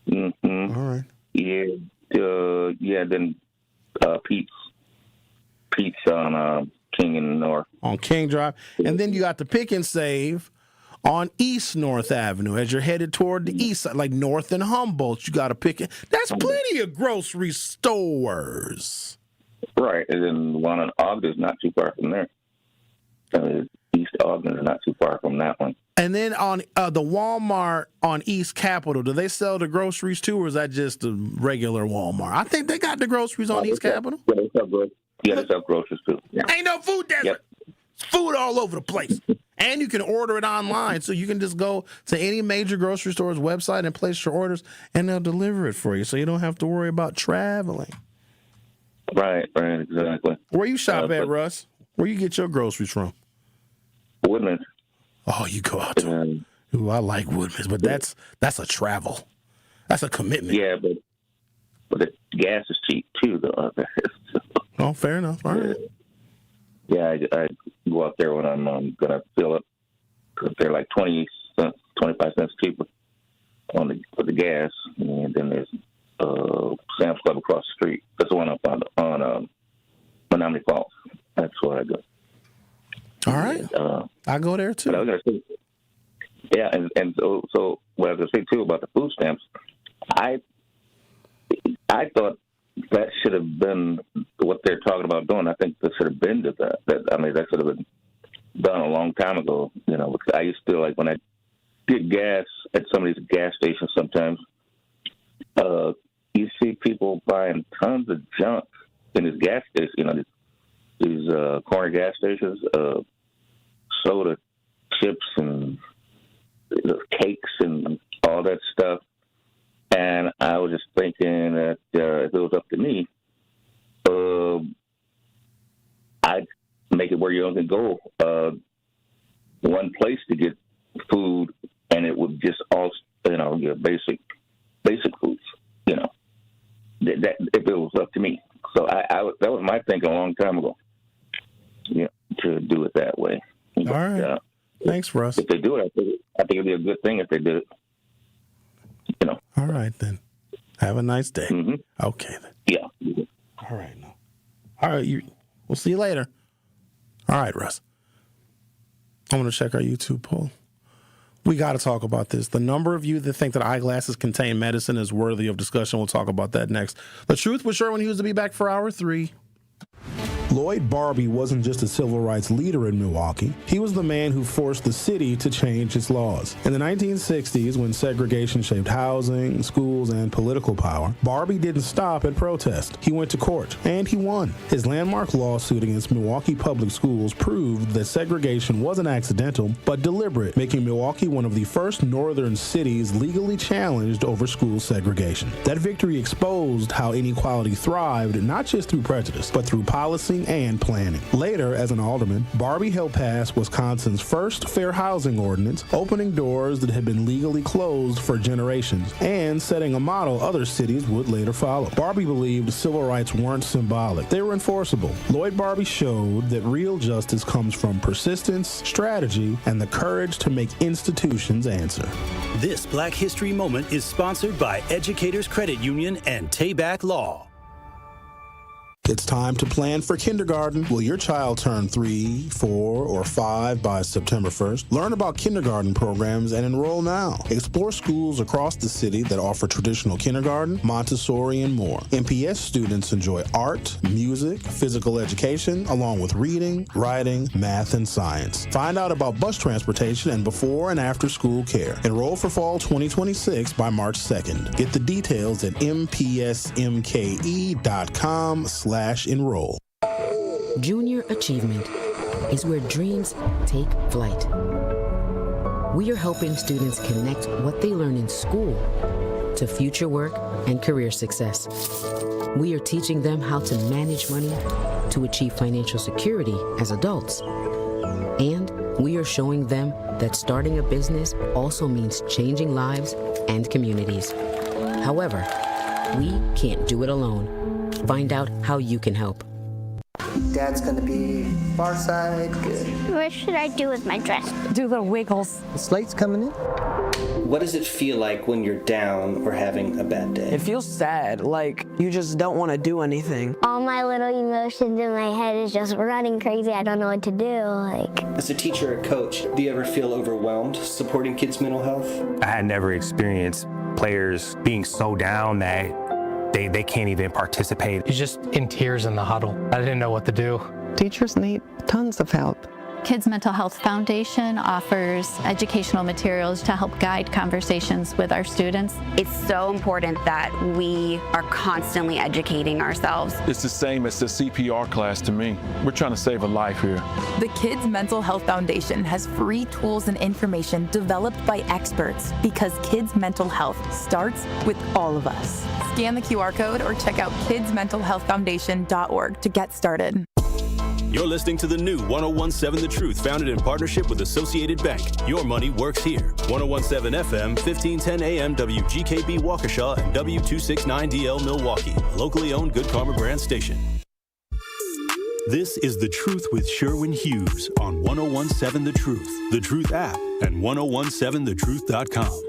Mm-hmm. All right. Yeah. Then Pete's on King and North. On King Drive. And then you got the Pick and Save on East North Avenue as you're headed toward the east side, like North and Humboldt. You got to pick it. That's plenty of grocery stores. Right. And then one on Ogden is not too far from there. East Ogden is not too far from that one. And then on the Walmart on East Capitol, do they sell the groceries too, or is that just the regular Walmart? I think they got the groceries on East Capitol. Yeah, they sell groceries too. Yeah. Ain't no food desert. Yep. Food all over the place. And you can order it online, so you can just go to any major grocery store's website and place your orders, and they'll deliver it for you, so you don't have to worry about traveling. Right, exactly. Where you shop at, Russ? Where you get your groceries from? Woodman's. Oh, you go out to. Ooh, I like Woodman's, but that's a travel. That's a commitment. Yeah, but the gas is cheap too, though. Oh, fair enough. All right. Yeah, I go out there when I'm going to fill up because they're like 20 cents, 25 cents cheaper for the gas. And then there's Sam's Club across the street. That's the one up on Menominee Falls. That's where I go. All right. I go there too. But I was going to say, yeah, and so what I was going to say too about the food stamps, I thought that should have been what they're talking about doing. I think that should have been to that. That should have been done a long time ago. You know, because I used to like when I get gas at some of these gas stations. Sometimes you see people buying tons of junk in these gas stations. You know, these corner gas stations, soda, chips, and cakes, and all that stuff. And I was just thinking that if it was up to me, I'd make it where you only go one place to get food, and it would just all, your basic foods, that if it was up to me. So that was my thinking a long time ago, to do it that way. All right. Thanks, Russ. If they do it, I think it'd be a good thing if they did it. All right, then. Have a nice day. Mm-hmm. Okay, then. Yeah. All right. No. All right. We'll see you later. All right, Russ. I'm going to check our YouTube poll. We got to talk about this. The number of you that think that eyeglasses contain medicine is worthy of discussion. We'll talk about that next. The Truth with Sherwin Hughes will be back for hour 3. Lloyd Barbie wasn't just a civil rights leader in Milwaukee. He was the man who forced the city to change its laws. In the 1960s, when segregation shaped housing, schools, and political power, Barbie didn't stop at protest. He went to court, and he won. His landmark lawsuit against Milwaukee public schools proved that segregation wasn't accidental, but deliberate, making Milwaukee one of the first northern cities legally challenged over school segregation. That victory exposed how inequality thrived not just through prejudice, but through policy and planning. Later, as an alderman, Barbie helped pass Wisconsin's first fair housing ordinance, opening doors that had been legally closed for generations, and setting a model other cities would later follow. Barbie believed civil rights weren't symbolic, they were enforceable. Lloyd Barbie showed that real justice comes from persistence, strategy, and the courage to make institutions answer. This Black History Moment is sponsored by Educators Credit Union and Tayback Law. It's time to plan for kindergarten. Will your child turn 3, 4, or 5 by September 1st? Learn about kindergarten programs and enroll now. Explore schools across the city that offer traditional kindergarten, Montessori, and more. MPS students enjoy art, music, physical education, along with reading, writing, math, and science. Find out about bus transportation and before and after school care. Enroll for fall 2026 by March 2nd. Get the details at mpsmke.com/enroll. Junior achievement is where dreams take flight. We are helping students connect what they learn in school to future work and career success. We are teaching them how to manage money to achieve financial security as adults. And we are showing them that starting a business also means changing lives and communities. However, we can't do it alone. Find out how you can help. Dad's gonna be far side, good. What should I do with my dress? Do little wiggles. The slate's coming in. What does it feel like when you're down or having a bad day? It feels sad, like you just don't want to do anything. All my little emotions in my head is just running crazy. I don't know what to do. As a teacher or coach, do you ever feel overwhelmed supporting kids' mental health? I had never experienced players being so down that they can't even participate. He's just in tears in the huddle. I didn't know what to do. Teachers need tons of help. Kids Mental Health Foundation offers educational materials to help guide conversations with our students. It's so important that we are constantly educating ourselves. It's the same as the CPR class to me. We're trying to save a life here. The Kids Mental Health Foundation has free tools and information developed by experts because kids' mental health starts with all of us. Scan the QR code or check out kidsmentalhealthfoundation.org to get started. You're listening to the new 1017 The Truth, founded in partnership with Associated Bank. Your money works here. 1017 FM, 1510 AM, WGKB Waukesha, and W269DL Milwaukee. Locally owned Good Karma brand station. This is The Truth with Sherwin Hughes on 1017 The Truth, The Truth app, and 1017thetruth.com.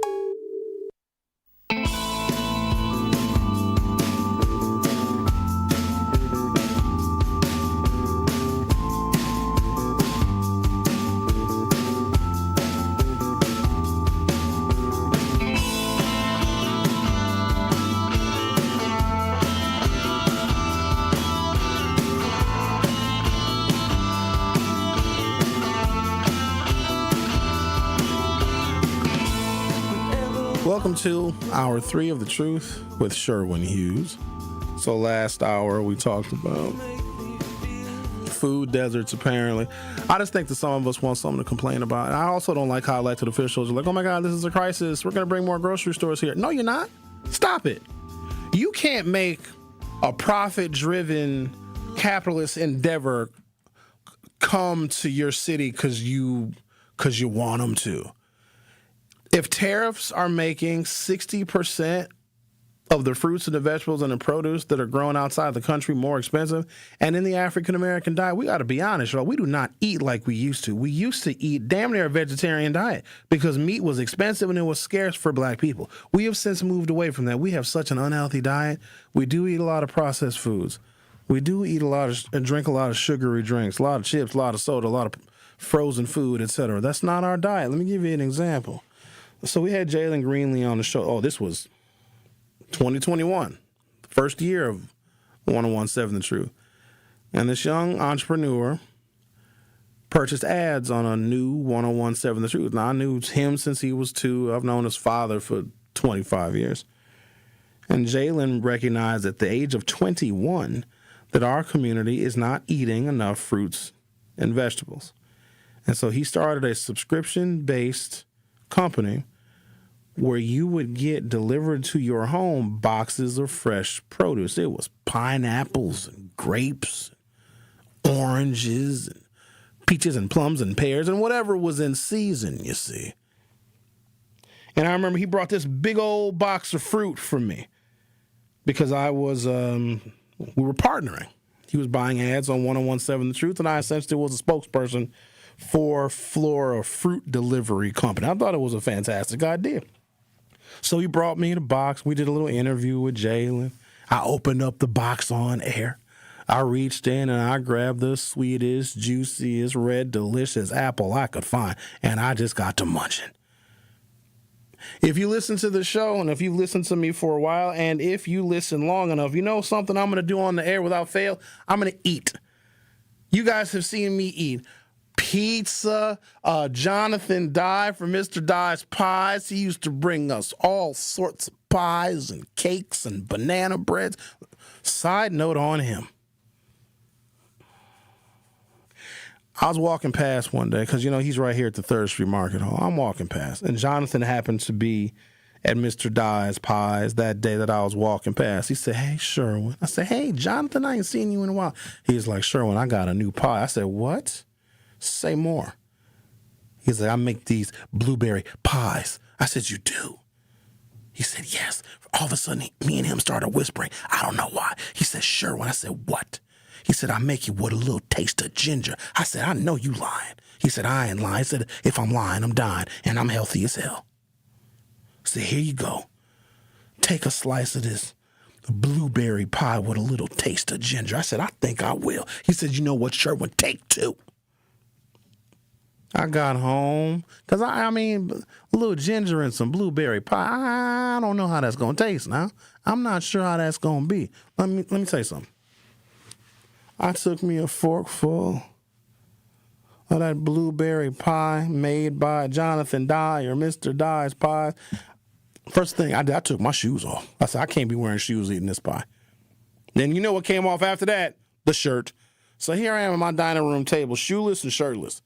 Welcome to Hour 3 of The Truth with Sherwin Hughes. So last hour we talked about food deserts, apparently. I just think that some of us want something to complain about. And I also don't like how elected officials are like, oh my God, this is a crisis. We're going to bring more grocery stores here. No, you're not. Stop it. You can't make a profit-driven capitalist endeavor come to your city because you want them to. If tariffs are making 60% of the fruits and the vegetables and the produce that are grown outside the country more expensive, and in the African-American diet, we got to be honest, y'all, we do not eat like we used to. We used to eat damn near a vegetarian diet because meat was expensive and it was scarce for black people. We have since moved away from that. We have such an unhealthy diet. We do eat a lot of processed foods. We do eat a lot of and drink a lot of sugary drinks, a lot of chips, a lot of soda, a lot of frozen food, etc. That's not our diet. Let me give you an example. So we had Jalen Greenlee on the show. Oh, this was 2021, first year of 1017 The Truth. And this young entrepreneur purchased ads on a new 101.7 The Truth. Now, I knew him since he was 2. I've known his father for 25 years. And Jalen recognized at the age of 21 that our community is not eating enough fruits and vegetables. And so he started a subscription-based company where you would get delivered to your home boxes of fresh produce. It was pineapples and grapes, oranges, and peaches and plums and pears and whatever was in season, you see. And I remember he brought this big old box of fruit for me because I was, we were partnering. He was buying ads on 101.7 The Truth, and I essentially was a spokesperson for Flora Fruit Delivery Company. I thought it was a fantastic idea. So he brought me the box. We did a little interview with Jalen. I opened up the box on air. I reached in and I grabbed the sweetest, juiciest, red, delicious apple I could find, and I just got to munching. If you listen to the show, and if you've listened to me for a while, and if you listen long enough, you know something I'm going to do on the air without fail? I'm going to eat. You guys have seen me eat pizza. Jonathan Dye from Mr. Dye's Pies. He used to bring us all sorts of pies and cakes and banana breads. Side note on him. I was walking past one day because, he's right here at the 3rd Street Market Hall. I'm walking past, and Jonathan happened to be at Mr. Dye's Pies that day that I was walking past. He said, "Hey, Sherwin." I said, "Hey, Jonathan, I ain't seen you in a while." He's like, "Sherwin, I got a new pie." I said, "What? Say more." He's like, "I make these blueberry pies." I said, "You do?" He said, "Yes." All of a sudden, me and him started whispering. I don't know why. He said, "Sherwin." I said, "What?" He said, "I make you with a little taste of ginger." I said, "I know you lying." He said, "I ain't lying." He said, "If I'm lying, I'm dying, and I'm healthy as hell." I said, "Here you go. Take a slice of this blueberry pie with a little taste of ginger." I said, "I think I will." He said, "You know what, Sherwin? Take 2. I got home, because I mean, a little ginger and some blueberry pie, I don't know how that's going to taste now. I'm not sure how that's going to be. Let me tell you something. I took me a forkful of that blueberry pie made by Jonathan Dye or Mr. Dye's Pies. First thing I did, I took my shoes off. I said, I can't be wearing shoes eating this pie. Then you know what came off after that? The shirt. So here I am at my dining room table, shoeless and shirtless,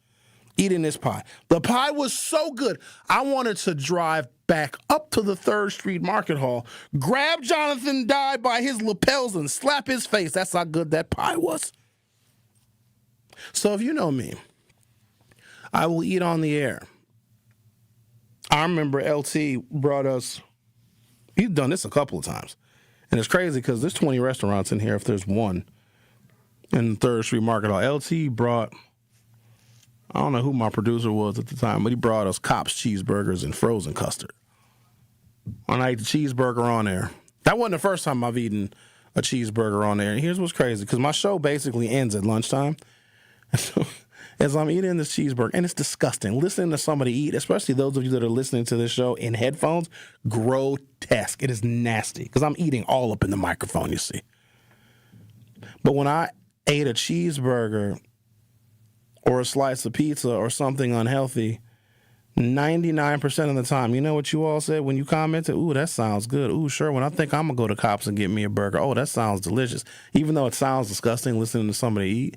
eating this pie. The pie was so good, I wanted to drive back up to the 3rd Street Market Hall, grab Jonathan Dye by his lapels and slap his face. That's how good that pie was. So if you know me, I will eat on the air. I remember LT brought us, he's done this a couple of times. And it's crazy because there's 20 restaurants in here if there's one in the 3rd Street Market Hall. LT brought, I don't know who my producer was at the time, but he brought us Cops cheeseburgers and frozen custard. When I ate the cheeseburger on there, that wasn't the first time I've eaten a cheeseburger on there. And here's what's crazy, because my show basically ends at lunchtime. And so as I'm eating this cheeseburger, and it's disgusting, listening to somebody eat, especially those of you that are listening to this show in headphones, grotesque. It is nasty, because I'm eating all up in the microphone, you see. But when I ate a cheeseburger or a slice of pizza or something unhealthy, 99% of the time, you know what you all said when you commented? "Ooh, that sounds good. Ooh, Sherwin, I think I'm going to go to Cops and get me a burger. Oh, that sounds delicious." Even though it sounds disgusting listening to somebody eat.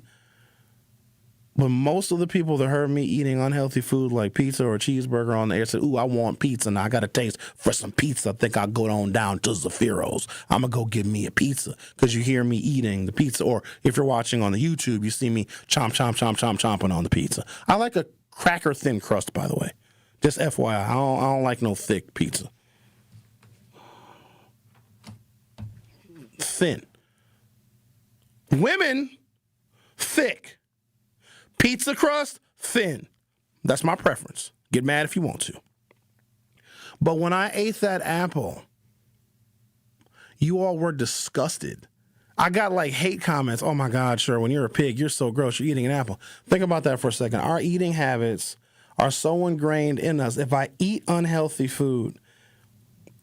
But most of the people that heard me eating unhealthy food like pizza or cheeseburger on the air said, "Ooh, I want pizza now. I got a taste for some pizza. I think I'll go on down to Zaffiro's. I'm going to go get me a pizza." Because you hear me eating the pizza. Or if you're watching on the YouTube, you see me chomping on the pizza. I like a cracker thin crust, by the way. Just FYI, I don't like no thick pizza. Thin. Women, thick. Pizza crust, thin. That's my preference. Get mad if you want to. But when I ate that apple, you all were disgusted. I got like hate comments. "Oh my God, Sherwin, you're a pig. You're so gross. You're eating an apple." Think about that for a second. Our eating habits are so ingrained in us. If I eat unhealthy food,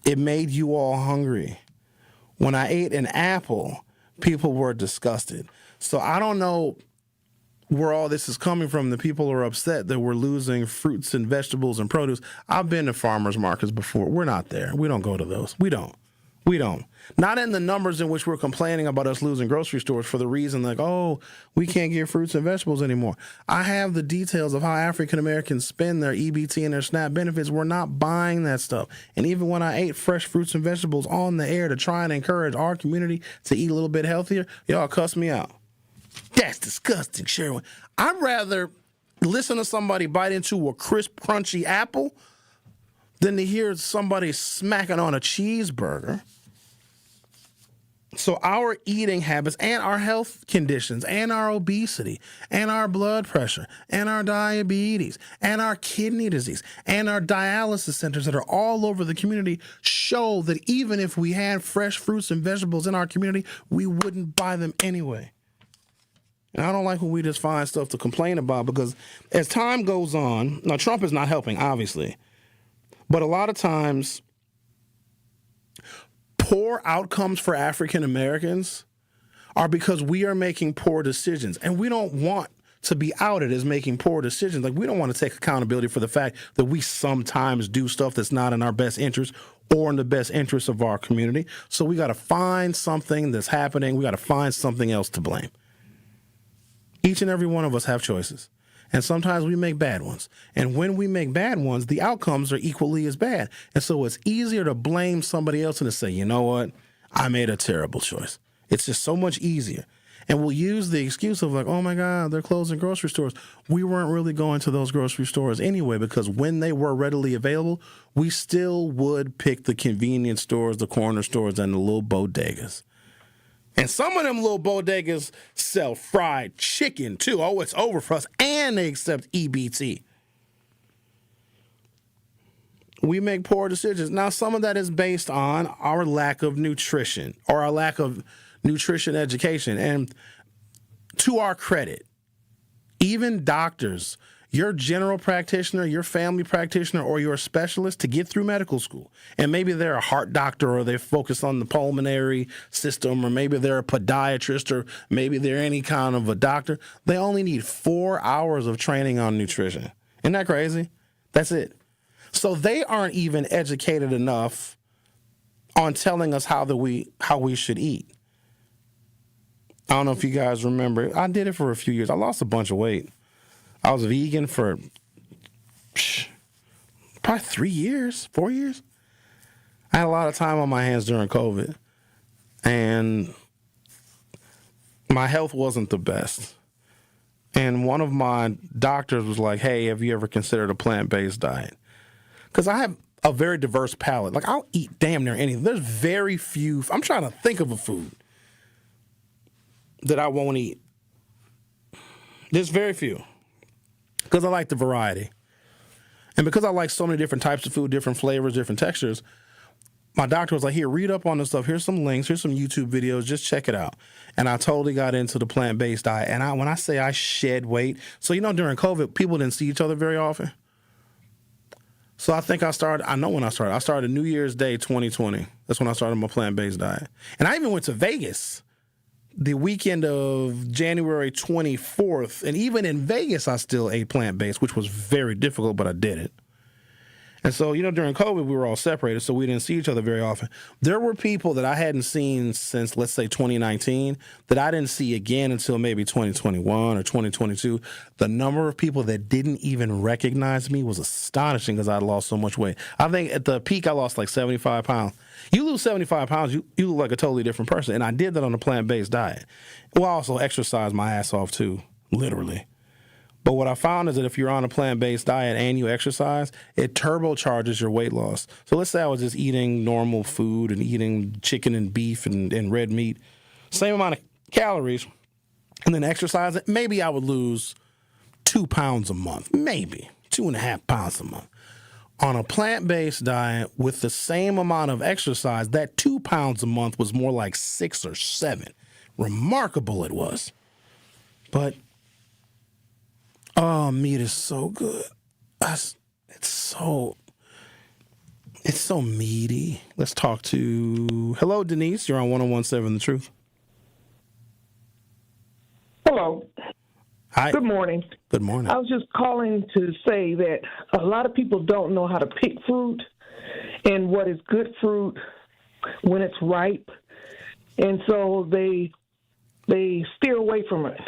it made you all hungry. When I ate an apple, people were disgusted. So I don't know where all this is coming from. The people are upset that we're losing fruits and vegetables and produce. I've been to farmers markets before. We're not there. We don't go to those. We don't. Not in the numbers in which we're complaining about us losing grocery stores for the reason like, oh, we can't get fruits and vegetables anymore. I have the details of how African Americans spend their EBT and their SNAP benefits. We're not buying that stuff. And even when I ate fresh fruits and vegetables on the air to try and encourage our community to eat a little bit healthier, y'all cussed me out. That's disgusting, Sherwin. I'd rather listen to somebody bite into a crisp, crunchy apple than to hear somebody smacking on a cheeseburger. So our eating habits and our health conditions and our obesity and our blood pressure and our diabetes and our kidney disease and our dialysis centers that are all over the community show that even if we had fresh fruits and vegetables in our community, we wouldn't buy them anyway. And I don't like when we just find stuff to complain about, because as time goes on, now Trump is not helping, obviously, but a lot of times poor outcomes for African Americans are because we are making poor decisions, and we don't want to be outed as making poor decisions. Like, we don't want to take accountability for the fact that we sometimes do stuff that's not in our best interest or in the best interest of our community. So we got to find something that's happening. We got to find something else to blame. Each and every one of us have choices, and sometimes we make bad ones. And when we make bad ones, the outcomes are equally as bad. And so it's easier to blame somebody else and to say, you know what, I made a terrible choice. It's just so much easier. And we'll use the excuse of like, oh my God, they're closing grocery stores. We weren't really going to those grocery stores anyway, because when they were readily available, we still would pick the convenience stores, the corner stores, and the little bodegas. And some of them little bodegas sell fried chicken, too. Oh, it's over for us. And they accept EBT. We make poor decisions. Now, some of that is based on our lack of nutrition or our lack of nutrition education. And to our credit, even doctors, your general practitioner, your family practitioner, or your specialist to get through medical school, and maybe they're a heart doctor or they focus on the pulmonary system, or maybe they're a podiatrist, or maybe they're any kind of a doctor, they only need 4 hours of training on nutrition. Isn't that crazy? That's it. So they aren't even educated enough on telling us how we should eat. I don't know if you guys remember. I did it for a few years. I lost a bunch of weight. I was vegan for probably 3 years, 4 years. I had a lot of time on my hands during COVID, and my health wasn't the best. And one of my doctors was like, hey, have you ever considered a plant-based diet? Because I have a very diverse palate. Like, I'll eat damn near anything. There's very few. I'm trying to think of a food that I won't eat. There's very few. Because I like the variety. And because I like so many different types of food, different flavors, different textures, my doctor was like, here, read up on this stuff. Here's some links. Here's some YouTube videos. Just check it out. And I totally got into the plant-based diet. And when I say I shed weight, so, during COVID, people didn't see each other very often. So I think I know when I started. I started New Year's Day 2020. That's when I started my plant-based diet. And I even went to Vegas the weekend of January 24th, and even in Vegas, I still ate plant-based, which was very difficult, but I did it. And so, during COVID, we were all separated, so we didn't see each other very often. There were people that I hadn't seen since, let's say, 2019, that I didn't see again until maybe 2021 or 2022. The number of people that didn't even recognize me was astonishing because I had lost so much weight. I think at the peak, I lost like 75 pounds. You lose 75 pounds, you look like a totally different person. And I did that on a plant-based diet. Well, I also exercised my ass off, too, literally. But what I found is that if you're on a plant-based diet and you exercise, it turbocharges your weight loss. So let's say I was just eating normal food and eating chicken and beef and red meat, same amount of calories, and then exercising, maybe I would lose 2 pounds a month, maybe 2.5 pounds a month. On a plant-based diet with the same amount of exercise, that 2 pounds a month was more like 6 or 7. Remarkable it was. But oh, meat is so good. It's so meaty. Let's talk to, hello, Denise. You're on 101.7 The Truth. Hi. Good morning. Good morning. I was just calling to say that a lot of people don't know how to pick fruit and what is good fruit when it's ripe, and so they steer away from it.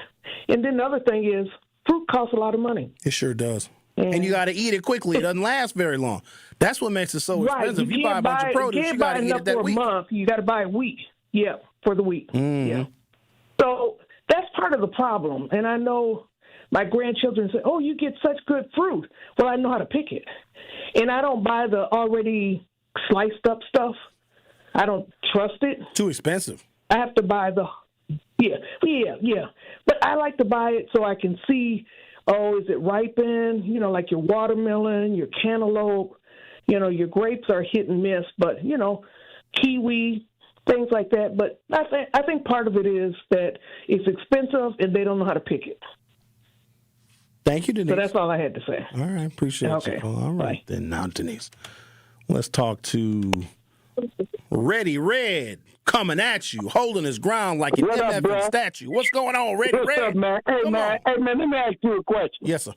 And then the other thing is, fruit costs a lot of money. It sure does. And you got to eat it quickly. It doesn't last very long. That's what makes it so expensive. You buy a bunch of produce, you got to eat it that week. Month, you got to buy a week. Yeah, for the week. Mm-hmm. Yeah. So that's part of the problem. And I know my grandchildren say, "Oh, you get such good fruit." Well, I know how to pick it, and I don't buy the already sliced up stuff. I don't trust it. Too expensive. I have to buy the yeah. But I like to buy it so I can see. Oh, is it ripened? You know, like your watermelon, your cantaloupe. You know, your grapes are hit and miss, but you know, kiwi. Things like that, but I think part of it is that it's expensive and they don't know how to pick it. Thank you, Denise. So that's all I had to say. All right, appreciate you. All right, then now, Denise, let's talk to Ready Red coming at you, holding his ground like an MF statue. What's going on, Ready Red? What's up, man? Hey, man, let me ask you a question. Yes, sir.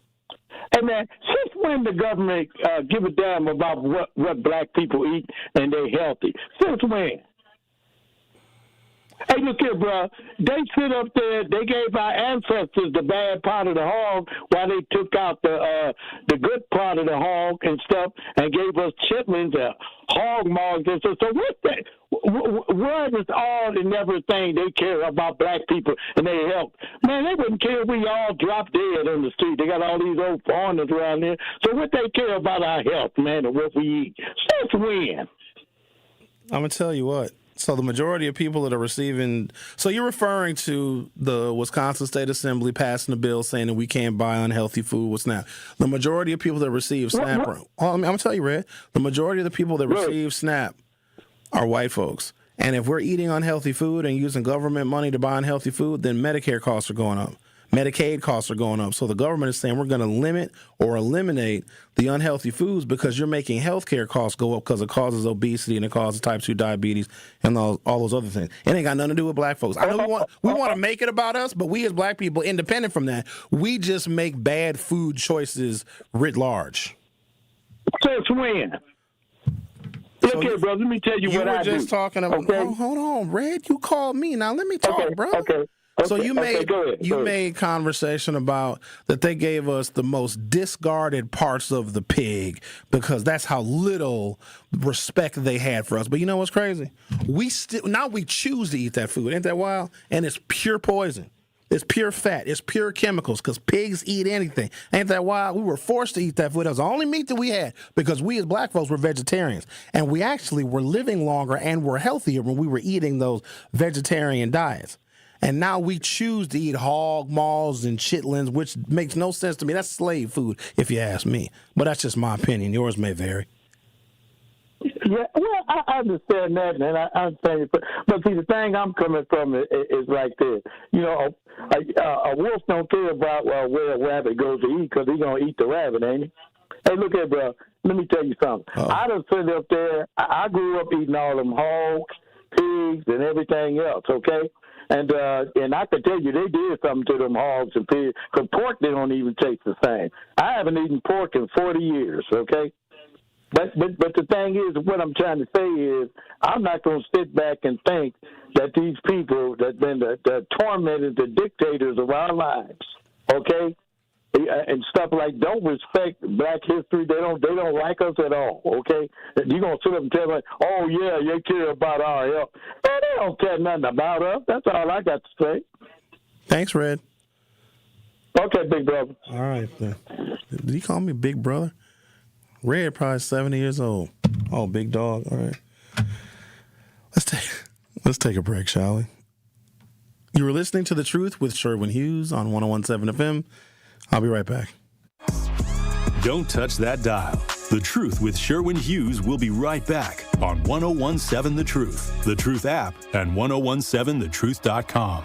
Hey, man, since when the government give a damn about what black people eat and they're healthy? Since when? Hey, look here, bro. They sit up there. They gave our ancestors the bad part of the hog while they took out the good part of the hog and stuff and gave us chitlins, hog maws and stuff. So what's that? What is all and everything they care about black people and their health? Man, they wouldn't care if we all drop dead on the street. They got all these old foreigners around there. So what they care about our health, man, and what we eat? Since when? I'm going to tell you what. So the majority of people that are receiving – so you're referring to the Wisconsin State Assembly passing a bill saying that we can't buy unhealthy food with SNAP. The majority of people that receive SNAP – I'm going to tell you, Red. The majority of the people that receive SNAP are white folks. And if we're eating unhealthy food and using government money to buy unhealthy food, then Medicare costs are going up. Medicaid costs are going up. So the government is saying we're going to limit or eliminate the unhealthy foods because you're making healthcare costs go up because it causes obesity and it causes type 2 diabetes and all those other things. It ain't got nothing to do with black folks. I know we want to make it about us, but we as black people, independent from that, we just make bad food choices writ large. Since when? Look here, bro. Let me tell you what I do. You were just talking about. Okay? Hold on, Red. You called me. Now let me talk, bro. Okay. So you made conversation about that they gave us the most discarded parts of the pig because that's how little respect they had for us. But you know what's crazy? Now we choose to eat that food. Ain't that wild? And it's pure poison. It's pure fat. It's pure chemicals because pigs eat anything. Ain't that wild? We were forced to eat that food. That was the only meat that we had because we as black folks were vegetarians. And we actually were living longer and were healthier when we were eating those vegetarian diets. And now we choose to eat hog maws and chitlins, which makes no sense to me. That's slave food, if you ask me. But that's just my opinion. Yours may vary. Yeah, well, I understand that, and I understand it. But see, the thing I'm coming from is like this. You know, a wolf don't care about where a rabbit goes to eat because he's going to eat the rabbit, ain't he? Hey, look here, bro. Let me tell you something. I done sit up there. I grew up eating all them hogs, pigs, and everything else, okay? And I can tell you they did something to them hogs and pigs. Because pork, they don't even taste the same. I haven't eaten pork in 40 years, okay? But the thing is, what I'm trying to say is, I'm not going to sit back and think that these people that been the tormented, the dictators of our lives, okay, and stuff like don't respect black history. They don't like us at all, okay? You're going to sit up and tell me, oh, yeah, they care about our health. Man, they don't care nothing about us. That's all I got to say. Thanks, Red. Okay, big brother. All right. Did he call me big brother? Red probably 70 years old. Oh, big dog. All right. Let's take a break, shall we? You were listening to The Truth with Sherwin Hughes on 101.7 FM. I'll be right back. Don't touch that dial. The Truth with Sherwin Hughes will be right back on 101.7 The Truth, The Truth app, and 1017thetruth.com.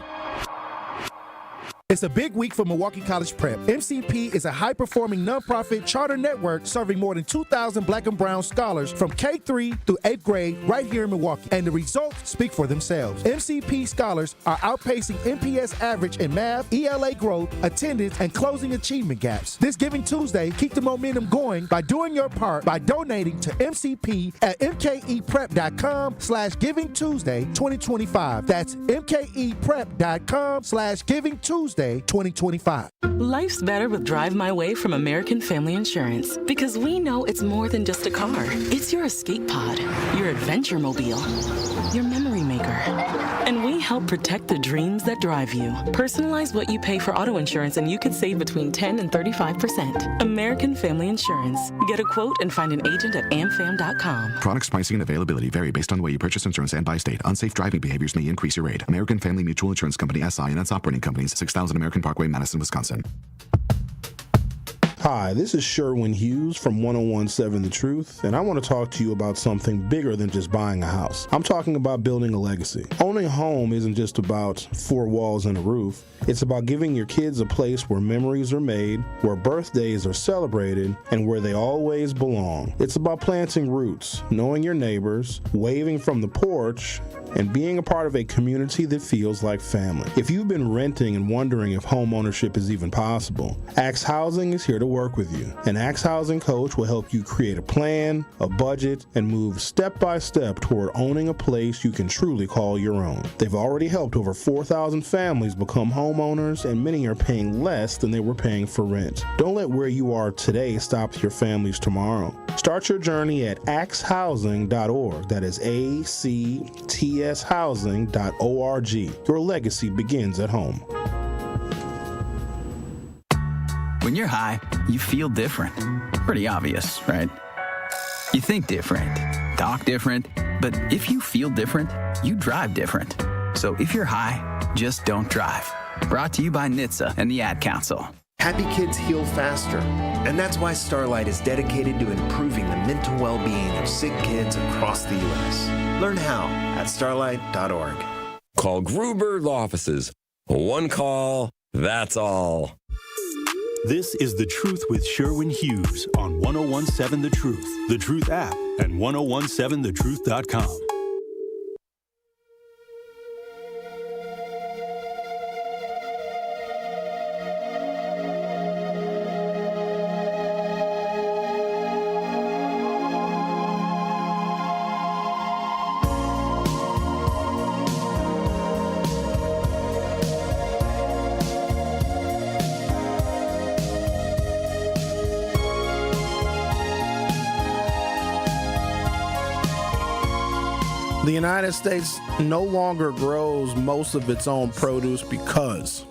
It's a big week for Milwaukee College Prep. MCP is a high-performing nonprofit charter network serving more than 2,000 black and brown scholars from K-3 through 8th grade right here in Milwaukee. And the results speak for themselves. MCP scholars are outpacing MPS average in math, ELA growth, attendance, and closing achievement gaps. This Giving Tuesday, keep the momentum going by doing your part by donating to MCP at mkeprep.com/GivingTuesday 2025. That's mkeprep.com/GivingTuesday 2025. Life's better with Drive My Way from American Family Insurance because we know it's more than just a car. It's your escape pod, your adventure mobile, your memory maker. And we help protect the dreams that drive you. Personalize what you pay for auto insurance and you could save between 10 and 35%. American Family Insurance. Get a quote and find an agent at amfam.com. Products, pricing, and availability vary based on the way you purchase insurance and by state. Unsafe driving behaviors may increase your rate. American Family Mutual Insurance Company, SI, and its operating companies, 6000 American Parkway, Madison, Wisconsin. Hi, this is Sherwin Hughes from 1017 The Truth, and I want to talk to you about something bigger than just buying a house. I'm talking about building a legacy. Owning a home isn't just about four walls and a roof. It's about giving your kids a place where memories are made, where birthdays are celebrated, and where they always belong. It's about planting roots, knowing your neighbors, waving from the porch, and being a part of a community that feels like family. If you've been renting and wondering if home ownership is even possible, Axe Housing is here to work with you. An Axe Housing coach will help you create a plan, a budget, and move step by step toward owning a place you can truly call your own. They've already helped over 4,000 families become homeowners, and many are paying less than they were paying for rent. Don't let where you are today stop your families tomorrow. Start your journey at axehousing.org. That is ACTShousing.org. Your legacy begins at home. When you're high, you feel different. Pretty obvious, right? You think different, talk different, but if you feel different, you drive different. So if you're high, just don't drive. Brought to you by NHTSA and the Ad Council. Happy kids heal faster, and that's why Starlight is dedicated to improving the mental well-being of sick kids across the U.S. Learn how at starlight.org. Call Gruber Law Offices. One call, that's all. This is The Truth with Sherwin Hughes on 1017 The Truth, The Truth app, and 1017thetruth.com. The United States no longer grows most of its own produce because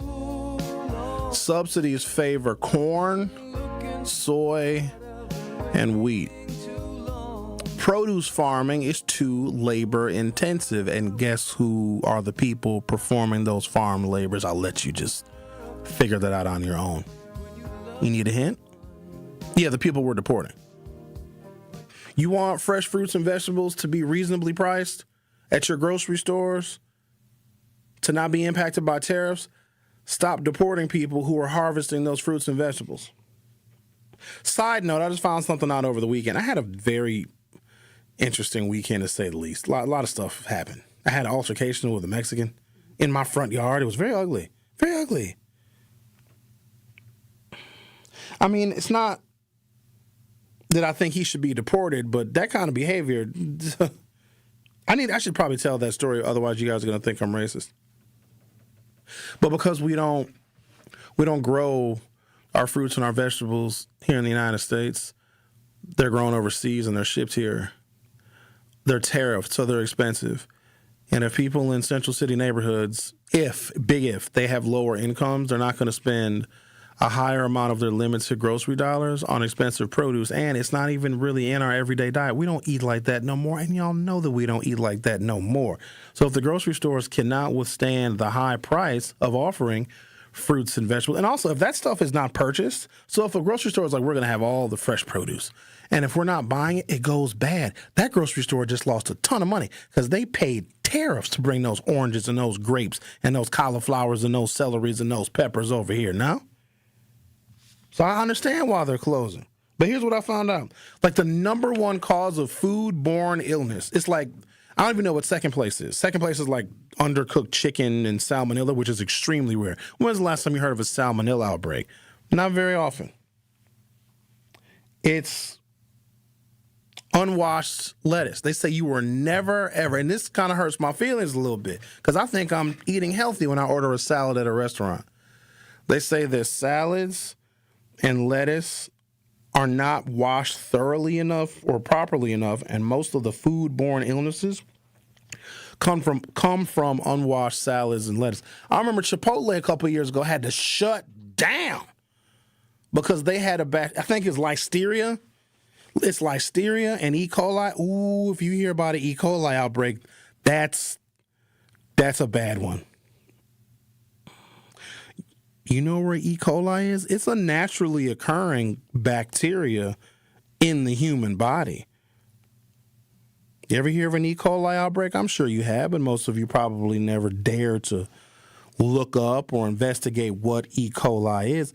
subsidies favor corn, soy, and wheat. Produce farming is too labor intensive, and guess who are the people performing those farm labors? I'll let you just figure that out on your own. You need a hint? Yeah, the people we're deporting. You want fresh fruits and vegetables to be reasonably priced at your grocery stores, to not be impacted by tariffs? Stop deporting people who are harvesting those fruits and vegetables. Side note, I just found something out over the weekend. I had a very interesting weekend, to say the least. A lot of stuff happened. I had an altercation with a Mexican in my front yard. It was very ugly. Very ugly. I mean, it's not that I think he should be deported, but that kind of behavior, I should probably tell that story, otherwise you guys are going to think I'm racist. But because we don't grow our fruits and our vegetables here in the United States, they're grown overseas and they're shipped here. They're tariffed, so they're expensive. And if people in central city neighborhoods, if they have lower incomes, they're not going to spend a higher amount of their limited grocery dollars on expensive produce, and it's not even really in our everyday diet. We don't eat like that no more, and y'all know that we don't eat like that no more. So if the grocery stores cannot withstand the high price of offering fruits and vegetables, and also if that stuff is not purchased, so if a grocery store is like, we're going to have all the fresh produce, and if we're not buying it, it goes bad. That grocery store just lost a ton of money because they paid tariffs to bring those oranges and those grapes and those cauliflowers and those celeries and those peppers over here now. So I understand why they're closing. But here's what I found out. Like the number one cause of foodborne illness, it's like, I don't even know what second place is. Second place is like undercooked chicken and salmonella, which is extremely rare. When's the last time you heard of a salmonella outbreak? Not very often. It's unwashed lettuce. They say you were never, ever, and this kind of hurts my feelings a little bit because I think I'm eating healthy when I order a salad at a restaurant. They say that salads and lettuce are not washed thoroughly enough or properly enough, and most of the foodborne illnesses come from unwashed salads and lettuce. I remember Chipotle a couple of years ago had to shut down because they had I think it's listeria. It's listeria and E. coli. Ooh, if you hear about an E. coli outbreak, that's a bad one. You know where E. coli is? It's a naturally occurring bacteria in the human body. You ever hear of an E. coli outbreak? I'm sure you have, but most of you probably never dare to look up or investigate what E. coli is.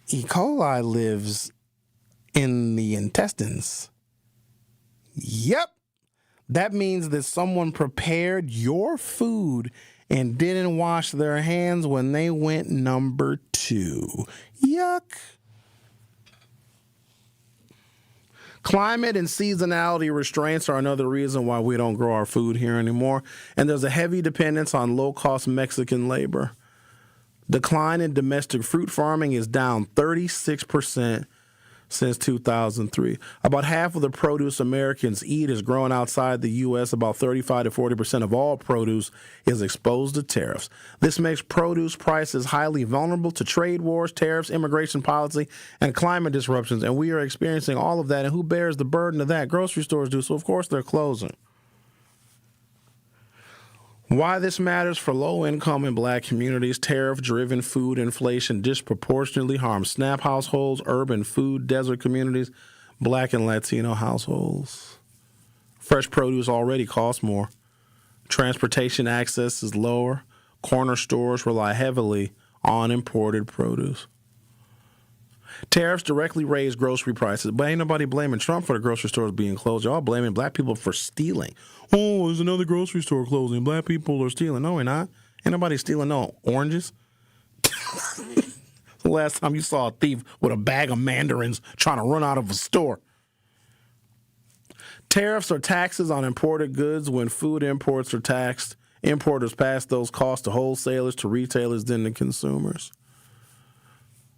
E. coli lives in the intestines. Yep. That means that someone prepared your food and didn't wash their hands when they went number 2. Yuck. Climate and seasonality restraints are another reason why we don't grow our food here anymore. And there's a heavy dependence on low-cost Mexican labor. Decline in domestic fruit farming is down 36% since 2003. About half of the produce Americans eat is grown outside the U.S. About 35 to 40% of all produce is exposed to tariffs. This makes produce prices highly vulnerable to trade wars, tariffs, immigration policy, and climate disruptions. And we are experiencing all of that. And who bears the burden of that? Grocery stores do. So, of course, they're closing. Why this matters for low-income and black communities: tariff-driven food inflation disproportionately harms SNAP households, urban food desert communities, black and Latino households. Fresh produce already costs more. Transportation access is lower. Corner stores rely heavily on imported produce. Tariffs directly raise grocery prices, but ain't nobody blaming Trump for the grocery stores being closed. Y'all blaming black people for stealing. Oh, there's another grocery store closing. Black people are stealing. No, we're not. Ain't nobody stealing no oranges. The last time you saw a thief with a bag of mandarins trying to run out of a store. Tariffs are taxes on imported goods. When food imports are taxed, importers pass those costs to wholesalers, to retailers, then to consumers.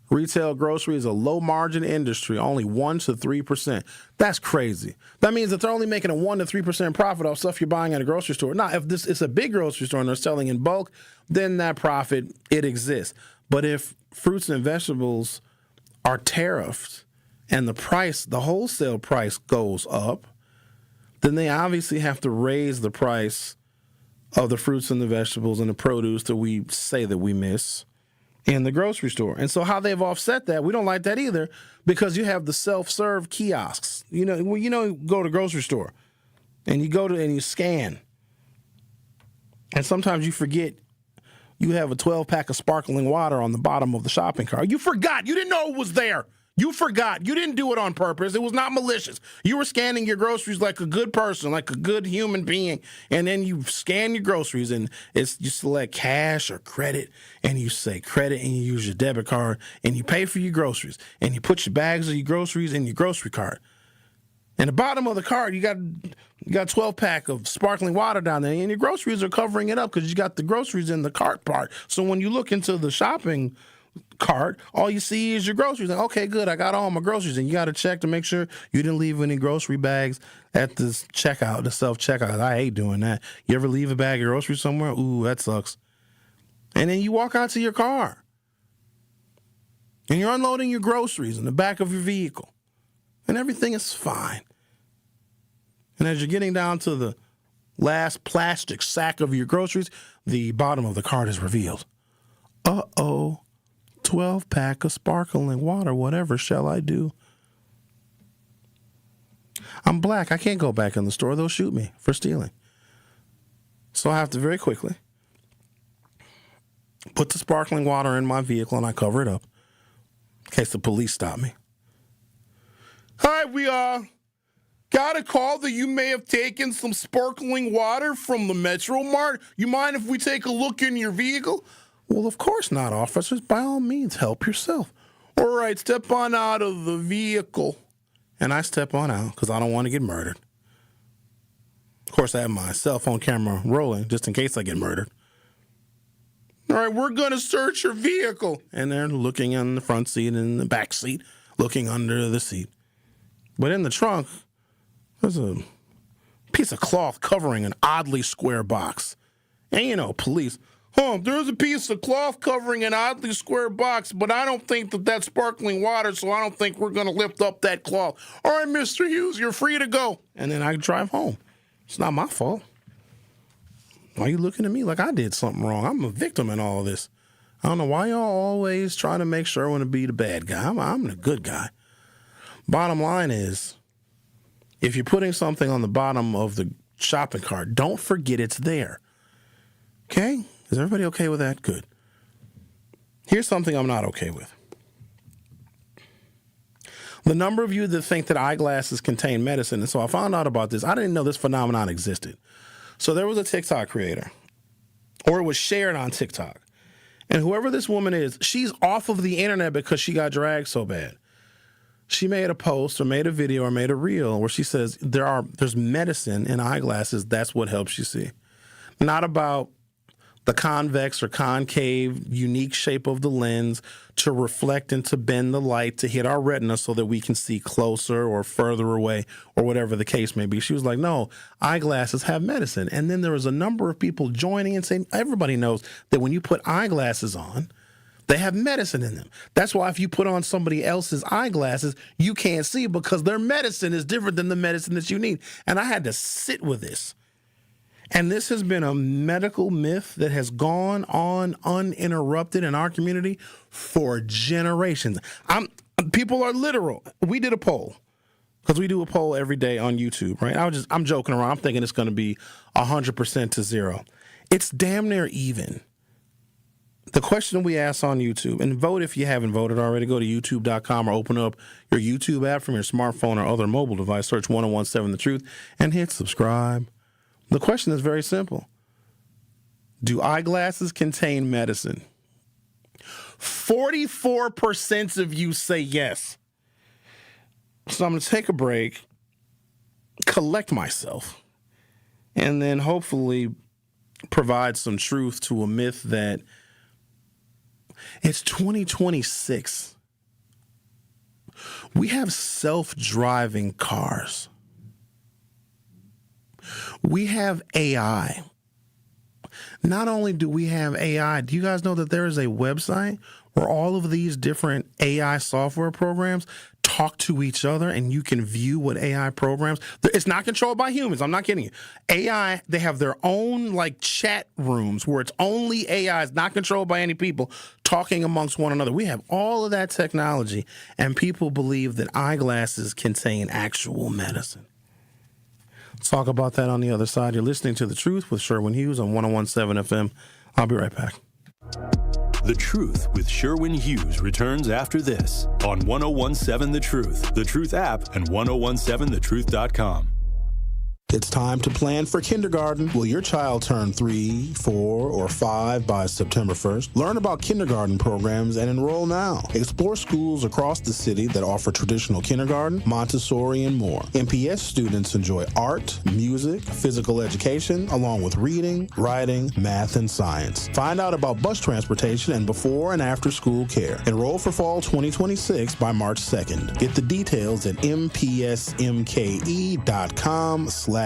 Retail grocery is a low-margin industry, only 1 to 3%. That's crazy. That means that they're only making a 1 to 3% profit off stuff you're buying at a grocery store. Now, if it's a big grocery store and they're selling in bulk, then that profit, it exists. But if fruits and vegetables are tariffed and the wholesale price goes up, then they obviously have to raise the price of the fruits and the vegetables and the produce that we say that we miss in the grocery store. And so how they've offset that, we don't like that either, because you have the self-serve kiosks. You go to the grocery store and you go to and you scan. And sometimes you forget you have a 12-pack of sparkling water on the bottom of the shopping cart. You forgot. You didn't know it was there. You forgot. You didn't do it on purpose. It was not malicious. You were scanning your groceries like a good person, like a good human being. And then you scan your groceries and you select cash or credit, and you say credit and you use your debit card and you pay for your groceries and you put your bags of your groceries in your grocery cart. And the bottom of the cart, you got a 12-pack of sparkling water down there, and your groceries are covering it up because you got the groceries in the cart part. So when you look into the shopping cart, all you see is your groceries. Like, okay, good, I got all my groceries. And you got to check to make sure you didn't leave any grocery bags at the checkout, the self-checkout. I hate doing that. You ever leave a bag of groceries somewhere? Ooh, that sucks. And then you walk out to your car, and you're unloading your groceries in the back of your vehicle, and everything is fine. And as you're getting down to the last plastic sack of your groceries, the bottom of the cart is revealed. Uh-oh. 12-pack of sparkling water. Whatever shall I do? I'm black. I can't go back in the store. They'll shoot me for stealing. So I have to very quickly put the sparkling water in my vehicle and I cover it up in case the police stop me. Hi, we got a call that you may have taken some sparkling water from the Metro Mart. You mind if we take a look in your vehicle? Well, of course not, officers. By all means, help yourself. All right, step on out of the vehicle. And I step on out because I don't want to get murdered. Of course, I have my cell phone camera rolling just in case I get murdered. All right, we're going to search your vehicle. And they're looking in the front seat and in the back seat, looking under the seat. But in the trunk, there's a piece of cloth covering an oddly square box. And, you know, police, there's a piece of cloth covering an oddly square box, but I don't think that that's sparkling water, so I don't think we're going to lift up that cloth. All right, Mr. Hughes, you're free to go. And then I drive home. It's not my fault. Why are you looking at me like I did something wrong? I'm a victim in all of this. I don't know why y'all always trying to make sure I want to be the bad guy. I'm the good guy. Bottom line is, if you're putting something on the bottom of the shopping cart, don't forget it's there. Okay? Is everybody okay with that? Good. Here's something I'm not okay with. The number of you that think that eyeglasses contain medicine, and so I found out about this. I didn't know this phenomenon existed. So there was a TikTok creator, or it was shared on TikTok. And whoever this woman is, she's off of the internet because she got dragged so bad. She made a post or made a video or made a reel where she says there's medicine in eyeglasses. That's what helps you see. Not about the convex or concave, unique shape of the lens to reflect and to bend the light to hit our retina so that we can see closer or further away or whatever the case may be. She was like, no, eyeglasses have medicine. And then there was a number of people joining and saying, everybody knows that when you put eyeglasses on, they have medicine in them. That's why if you put on somebody else's eyeglasses, you can't see because their medicine is different than the medicine that you need. And I had to sit with this. And this has been a medical myth that has gone on uninterrupted in our community for generations. People are literal. We did a poll because we do a poll every day on YouTube, right? I'm joking around. I'm thinking it's going to be 100% to 0. It's damn near even. The question we asked on YouTube, and vote if you haven't voted already, go to youtube.com or open up your YouTube app from your smartphone or other mobile device, search 1017 The Truth, and hit subscribe. The question is very simple. Do eyeglasses contain medicine? 44% of you say yes. So I'm going to take a break, collect myself, and then hopefully provide some truth to a myth that it's 2026. We have self-driving cars. We have AI. Not only do we have AI, do you guys know that there is a website where all of these different AI software programs talk to each other and you can view what AI programs? It's not controlled by humans. I'm not kidding you. AI, they have their own like chat rooms where it's only AI, it's not controlled by any people talking amongst one another. We have all of that technology and people believe that eyeglasses contain actual medicine. Let's talk about that on the other side. You're listening to The Truth with Sherwin Hughes on 1017 FM. I'll be right back. The Truth with Sherwin Hughes returns after this on 1017 The Truth app, and 1017thetruth.com. It's time to plan for kindergarten. Will your child turn 3, 4, or 5 by September 1st? Learn about kindergarten programs and enroll now. Explore schools across the city that offer traditional kindergarten, Montessori, and more. MPS students enjoy art, music, physical education, along with reading, writing, math, and science. Find out about bus transportation and before and after school care. Enroll for fall 2026 by March 2nd. Get the details at mpsmke.com/enroll.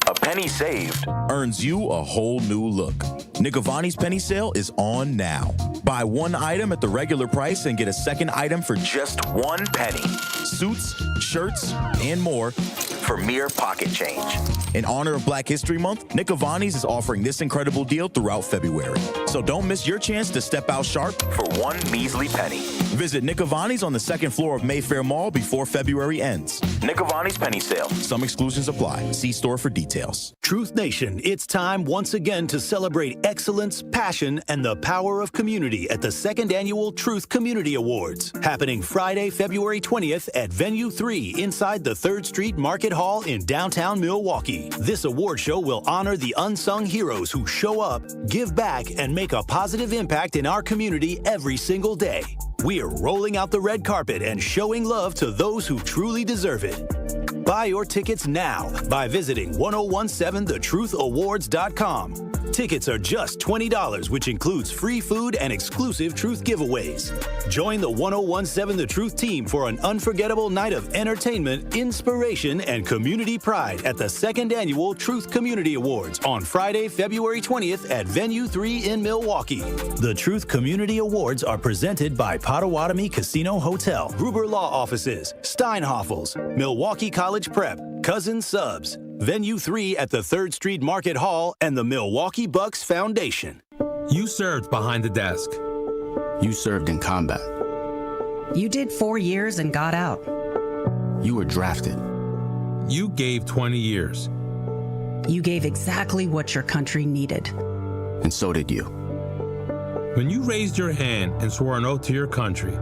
A penny saved earns you a whole new look. Nick Avani's penny sale is on now. Buy one item at the regular price and get a second item for just 1 penny. Suits, shirts, and more for mere pocket change. In honor of Black History Month, Nick Avani's is offering this incredible deal throughout February. So don't miss your chance to step out sharp for 1 measly penny. Visit Nick Avani's on the second floor of Mayfair Mall before February ends. Nick Avani's Penny Sale. Some exclusions apply. See store for details. Truth Nation, it's time once again to celebrate excellence, passion, and the power of community at the second annual Truth Community Awards, happening Friday, February 20th at Venue 3 inside the 3rd Street Market Hall in downtown Milwaukee. This award show will honor the unsung heroes who show up, give back, and make a positive impact in our community every single day. We're rolling out the red carpet and showing love to those who truly deserve it. Buy your tickets now by visiting 1017thetruthAwards.com. Tickets are just $20, which includes free food and exclusive Truth giveaways. Join the 1017 The Truth team for an unforgettable night of entertainment, inspiration, and community pride at the second annual Truth Community Awards on Friday, February 20th at Venue 3 in Milwaukee. The Truth Community Awards are presented by Potawatomi Casino Hotel, Gruber Law Offices, Steinhoffels, Milwaukee College Prep, Cousin Subs, Venue 3 at the 3rd Street Market Hall, and the Milwaukee Bucks Foundation. You served behind the desk. You served in combat. You did 4 years and got out. You were drafted. You gave 20 years. You gave exactly what your country needed. And so did you. When you raised your hand and swore an oath to your country,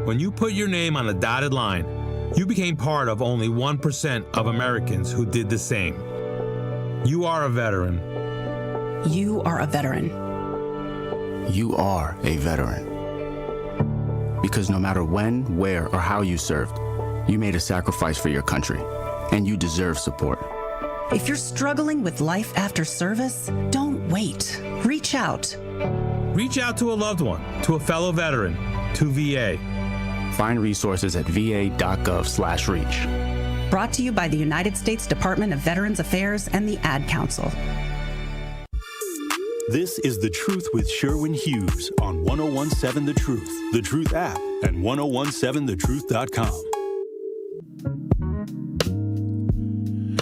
when you put your name on a dotted line, you became part of only 1% of Americans who did the same. You are a veteran. You are a veteran. You are a veteran. Because no matter when, where, or how you served, you made a sacrifice for your country, and you deserve support. If you're struggling with life after service, don't wait. Reach out. Reach out to a loved one, to a fellow veteran, to VA. Find resources at va.gov/reach. Brought to you by the United States Department of Veterans Affairs and the Ad Council. This is The Truth with Sherwin Hughes on 1017 The Truth, The Truth app, and 1017thetruth.com.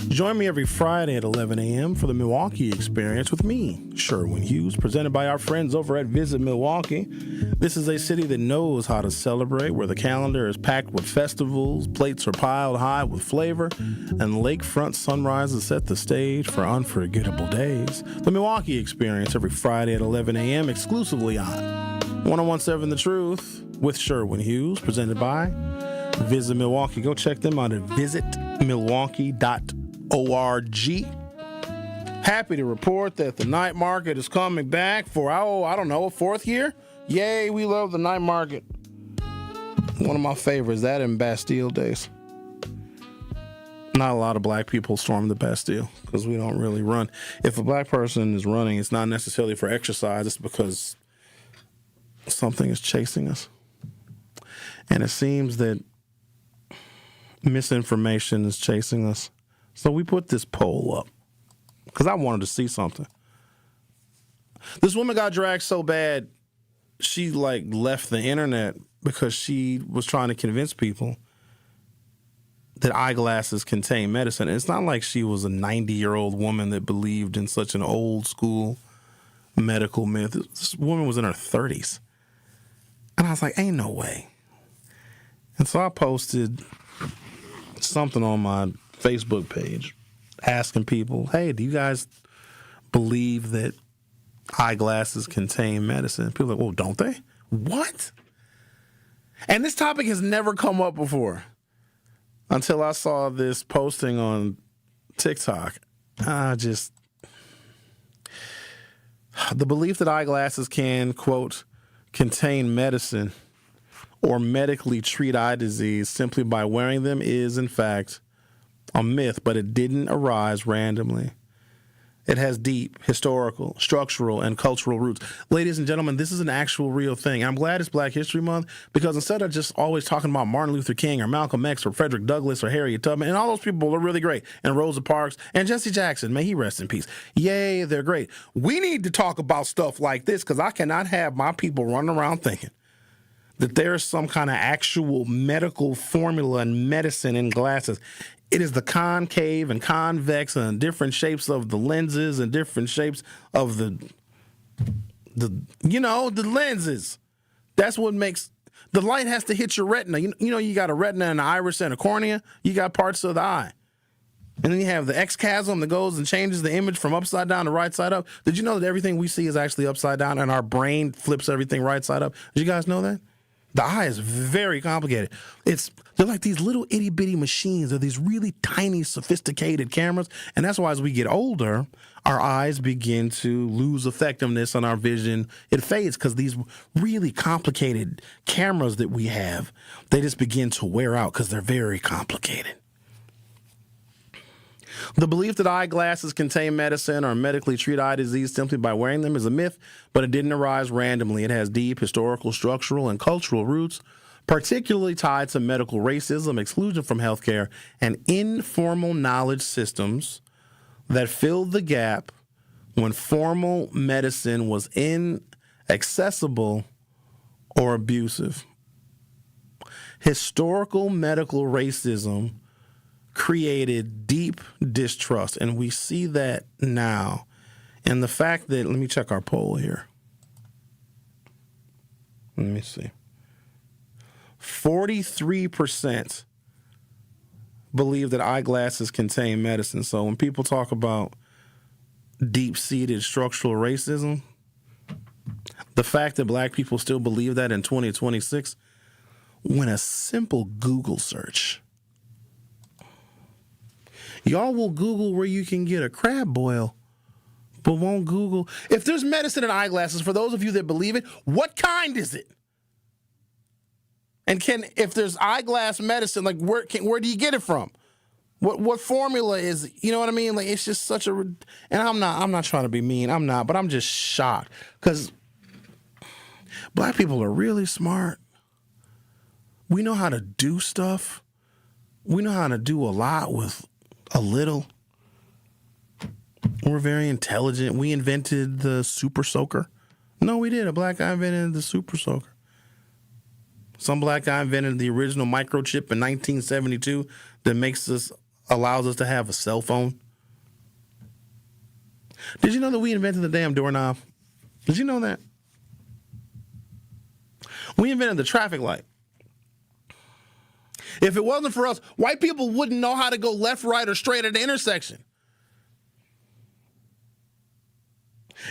Join me every Friday at 11 a.m. for the Milwaukee Experience with me, Sherwin Hughes, presented by our friends over at Visit Milwaukee. This is a city that knows how to celebrate, where the calendar is packed with festivals, plates are piled high with flavor, and lakefront sunrises set the stage for unforgettable days. The Milwaukee Experience every Friday at 11 a.m. exclusively on 1017 The Truth with Sherwin Hughes, presented by Visit Milwaukee. Go check them out at visitmilwaukee.org. Happy to report that the night market is coming back for, a fourth year. Yay, we love the night market. One of my favorites, that and Bastille days. Not a lot of black people storm the Bastille because we don't really run. If a black person is running, it's not necessarily for exercise, it's because something is chasing us. And it seems that misinformation is chasing us. So we put this poll up because I wanted to see something. This woman got dragged so bad, she left the internet because she was trying to convince people that eyeglasses contain medicine. And it's not like she was a 90-year-old woman that believed in such an old school medical myth. This woman was in her 30s. And I was like, ain't no way. And so I posted something on my Facebook page asking people, hey, do you guys believe that eyeglasses contain medicine? People are like, oh, don't they? What? And this topic has never come up before until I saw this posting on TikTok. The belief that eyeglasses can, quote, contain medicine or medically treat eye disease simply by wearing them is, in fact, a myth, but it didn't arise randomly. It has deep historical, structural, and cultural roots. Ladies and gentlemen, this is an actual real thing. I'm glad it's Black History Month because instead of just always talking about Martin Luther King or Malcolm X or Frederick Douglass or Harriet Tubman, and all those people are really great, and Rosa Parks and Jesse Jackson, may he rest in peace. Yay, they're great. We need to talk about stuff like this because I cannot have my people running around thinking that there's some kind of actual medical formula and medicine in glasses. It is the concave and convex and different shapes of the lenses and different shapes of the lenses. That's what makes The light has to hit your retina. You know, you got a retina and an iris and a cornea. You got parts of the eye. And then you have the X-chasm that goes and changes the image from upside down to right side up. Did you know that everything we see is actually upside down and our brain flips everything right side up? Did you guys know that? The eye is very complicated. They're like these little itty-bitty machines. They're these really tiny, sophisticated cameras. And that's why as we get older, our eyes begin to lose effectiveness on our vision. It fades because these really complicated cameras that we have, they just begin to wear out because they're very complicated. The belief that eyeglasses contain medicine or medically treat eye disease simply by wearing them is a myth, but it didn't arise randomly. It has deep historical, structural, and cultural roots, particularly tied to medical racism, exclusion from healthcare, and informal knowledge systems that filled the gap when formal medicine was inaccessible or abusive. Historical medical racism created deep distrust, and we see that now. And the fact that, let me check our poll here. Let me see. 43% believe that eyeglasses contain medicine. So when people talk about deep-seated structural racism, the fact that black people still believe that in 2026, when a simple Google search, y'all will Google where you can get a crab boil, but won't Google. If there's medicine in eyeglasses, for those of you that believe it, what kind is it? And if there's eyeglass medicine, like where do you get it from? What formula is it? You know what I mean? Like, it's just such a, and I'm not trying to be mean. I'm not, but I'm just shocked because black people are really smart. We know how to do stuff. We know how to do a lot with a little. We're very intelligent. We invented the super soaker. No, we did. A black guy invented the super soaker. Some black guy invented the original microchip in 1972 that allows us to have a cell phone. Did you know that we invented the damn doorknob? Did you know that? We invented the traffic light. If it wasn't for us, white people wouldn't know how to go left, right, or straight at the intersection.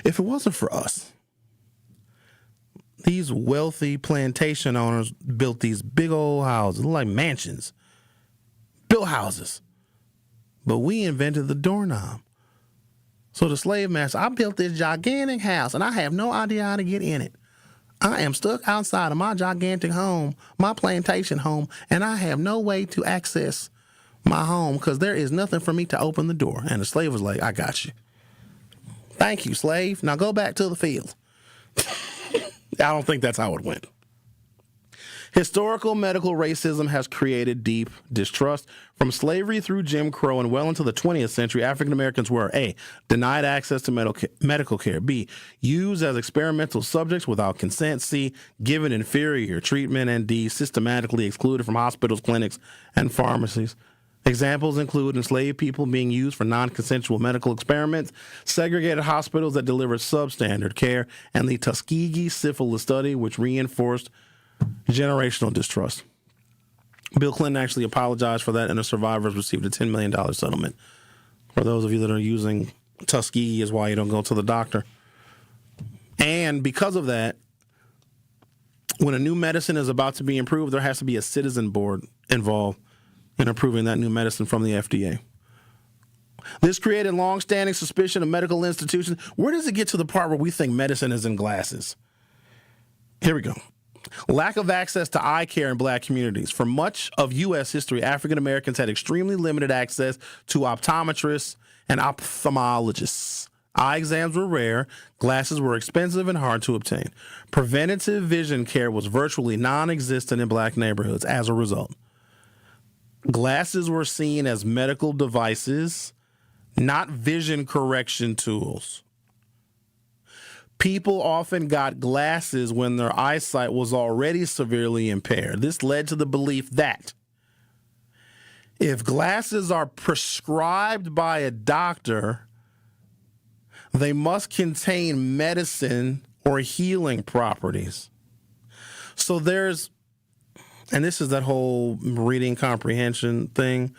If it wasn't for us, these wealthy plantation owners built these big old houses, like mansions, built houses. But we invented the doorknob. So the slave master, I built this gigantic house, and I have no idea how to get in it. I am stuck outside of my gigantic home, my plantation home, and I have no way to access my home because there is nothing for me to open the door. And the slave was like, I got you. Thank you, slave. Now go back to the field. I don't think that's how it went. Historical medical racism has created deep distrust. From slavery through Jim Crow and well into the 20th century, African Americans were A, denied access to medical care, B, used as experimental subjects without consent, C, given inferior treatment, and D, systematically excluded from hospitals, clinics, and pharmacies. Examples include enslaved people being used for non-consensual medical experiments, segregated hospitals that delivered substandard care, and the Tuskegee syphilis study, which reinforced generational distrust. Bill Clinton actually apologized for that, and the survivors received a $10 million settlement. For those of you that are using Tuskegee is why you don't go to the doctor. And because of that, when a new medicine is about to be improved, there has to be a citizen board involved in approving that new medicine from the FDA. This created long-standing suspicion of medical institutions. Where does it get to the part where we think medicine is in glasses? Here we go. Lack of access to eye care in black communities. For much of U.S. history, African Americans had extremely limited access to optometrists and ophthalmologists. Eye exams were rare, glasses were expensive and hard to obtain. Preventative vision care was virtually non-existent in black neighborhoods as a result. Glasses were seen as medical devices, not vision correction tools. People often got glasses when their eyesight was already severely impaired. This led to the belief that if glasses are prescribed by a doctor, they must contain medicine or healing properties. So there's And this is that whole reading comprehension thing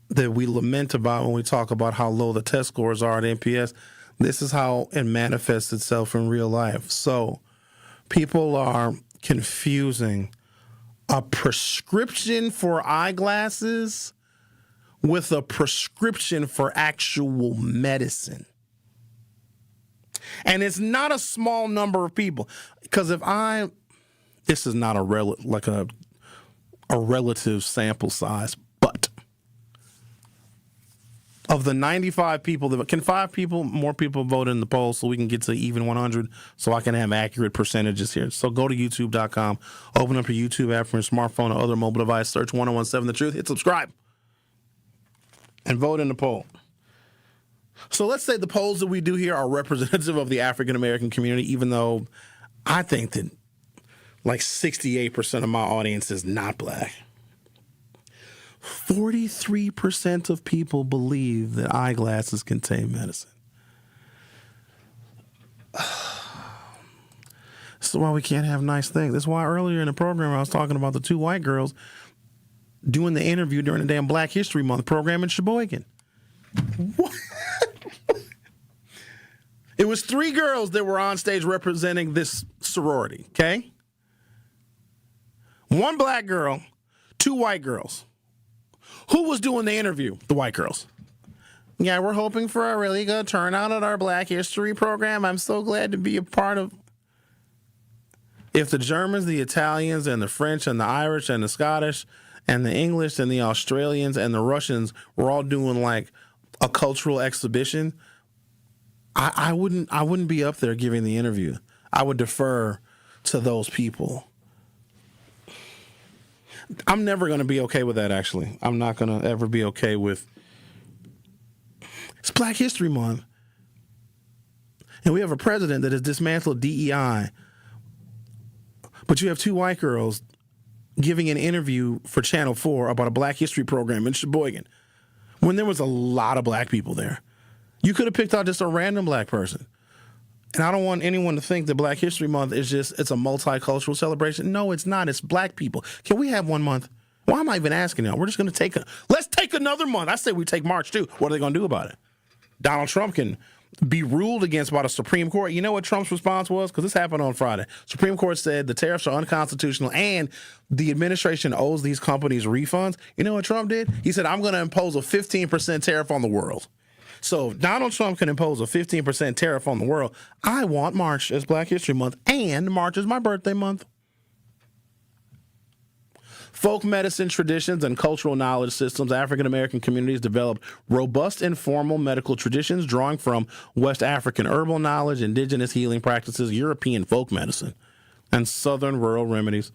that we lament about when we talk about how low the test scores are at NPS. This is how it manifests itself in real life. So people are confusing a prescription for eyeglasses with a prescription for actual medicine. And it's not a small number of people. Because this is not a relative sample size, but of the 95 people, can 5 more people vote in the poll so we can get to even 100 so I can have accurate percentages here? So go to youtube.com, open up your YouTube app from your smartphone or other mobile device, search 1017 The Truth, hit subscribe, and vote in the poll. So let's say the polls that we do here are representative of the African American community, even though I think that like 68% of my audience is not black. 43% of people believe that eyeglasses contain medicine. This is why we can't have nice things. That's why earlier in the program I was talking about the 2 white girls doing the interview during the damn Black History Month program in Sheboygan. What? It was 3 girls that were on stage representing this sorority, okay? 1 black girl, 2 white girls. Who was doing the interview? The white girls. Yeah, we're hoping for a really good turnout at our Black History program. I'm so glad to be a part of. If the Germans, the Italians, and the French, and the Irish, and the Scottish, and the English, and the Australians, and the Russians were all doing like a cultural exhibition, I wouldn't be up there giving the interview. I would defer to those people. I'm never going to be okay with that, actually. I'm not going to ever be okay with... It's Black History Month. And we have a president that has dismantled DEI. But you have 2 white girls giving an interview for Channel 4 about a Black History program in Sheboygan when there was a lot of black people there. You could have picked out just a random black person. And I don't want anyone to think that Black History Month is it's a multicultural celebration. No, it's not. It's black people. Can we have 1 month? Why am I even asking y'all? We're just going to let's take another month. I say we take March too. What are they going to do about it? Donald Trump can be ruled against by the Supreme Court. You know what Trump's response was? Because this happened on Friday. Supreme Court said the tariffs are unconstitutional and the administration owes these companies refunds. You know what Trump did? He said, I'm going to impose a 15% tariff on the world. So if Donald Trump can impose a 15% tariff on the world, I want March as Black History Month, and March is my birthday month. Folk medicine traditions and cultural knowledge systems, African American communities develop robust informal medical traditions drawing from West African herbal knowledge, indigenous healing practices, European folk medicine, and Southern rural remedies.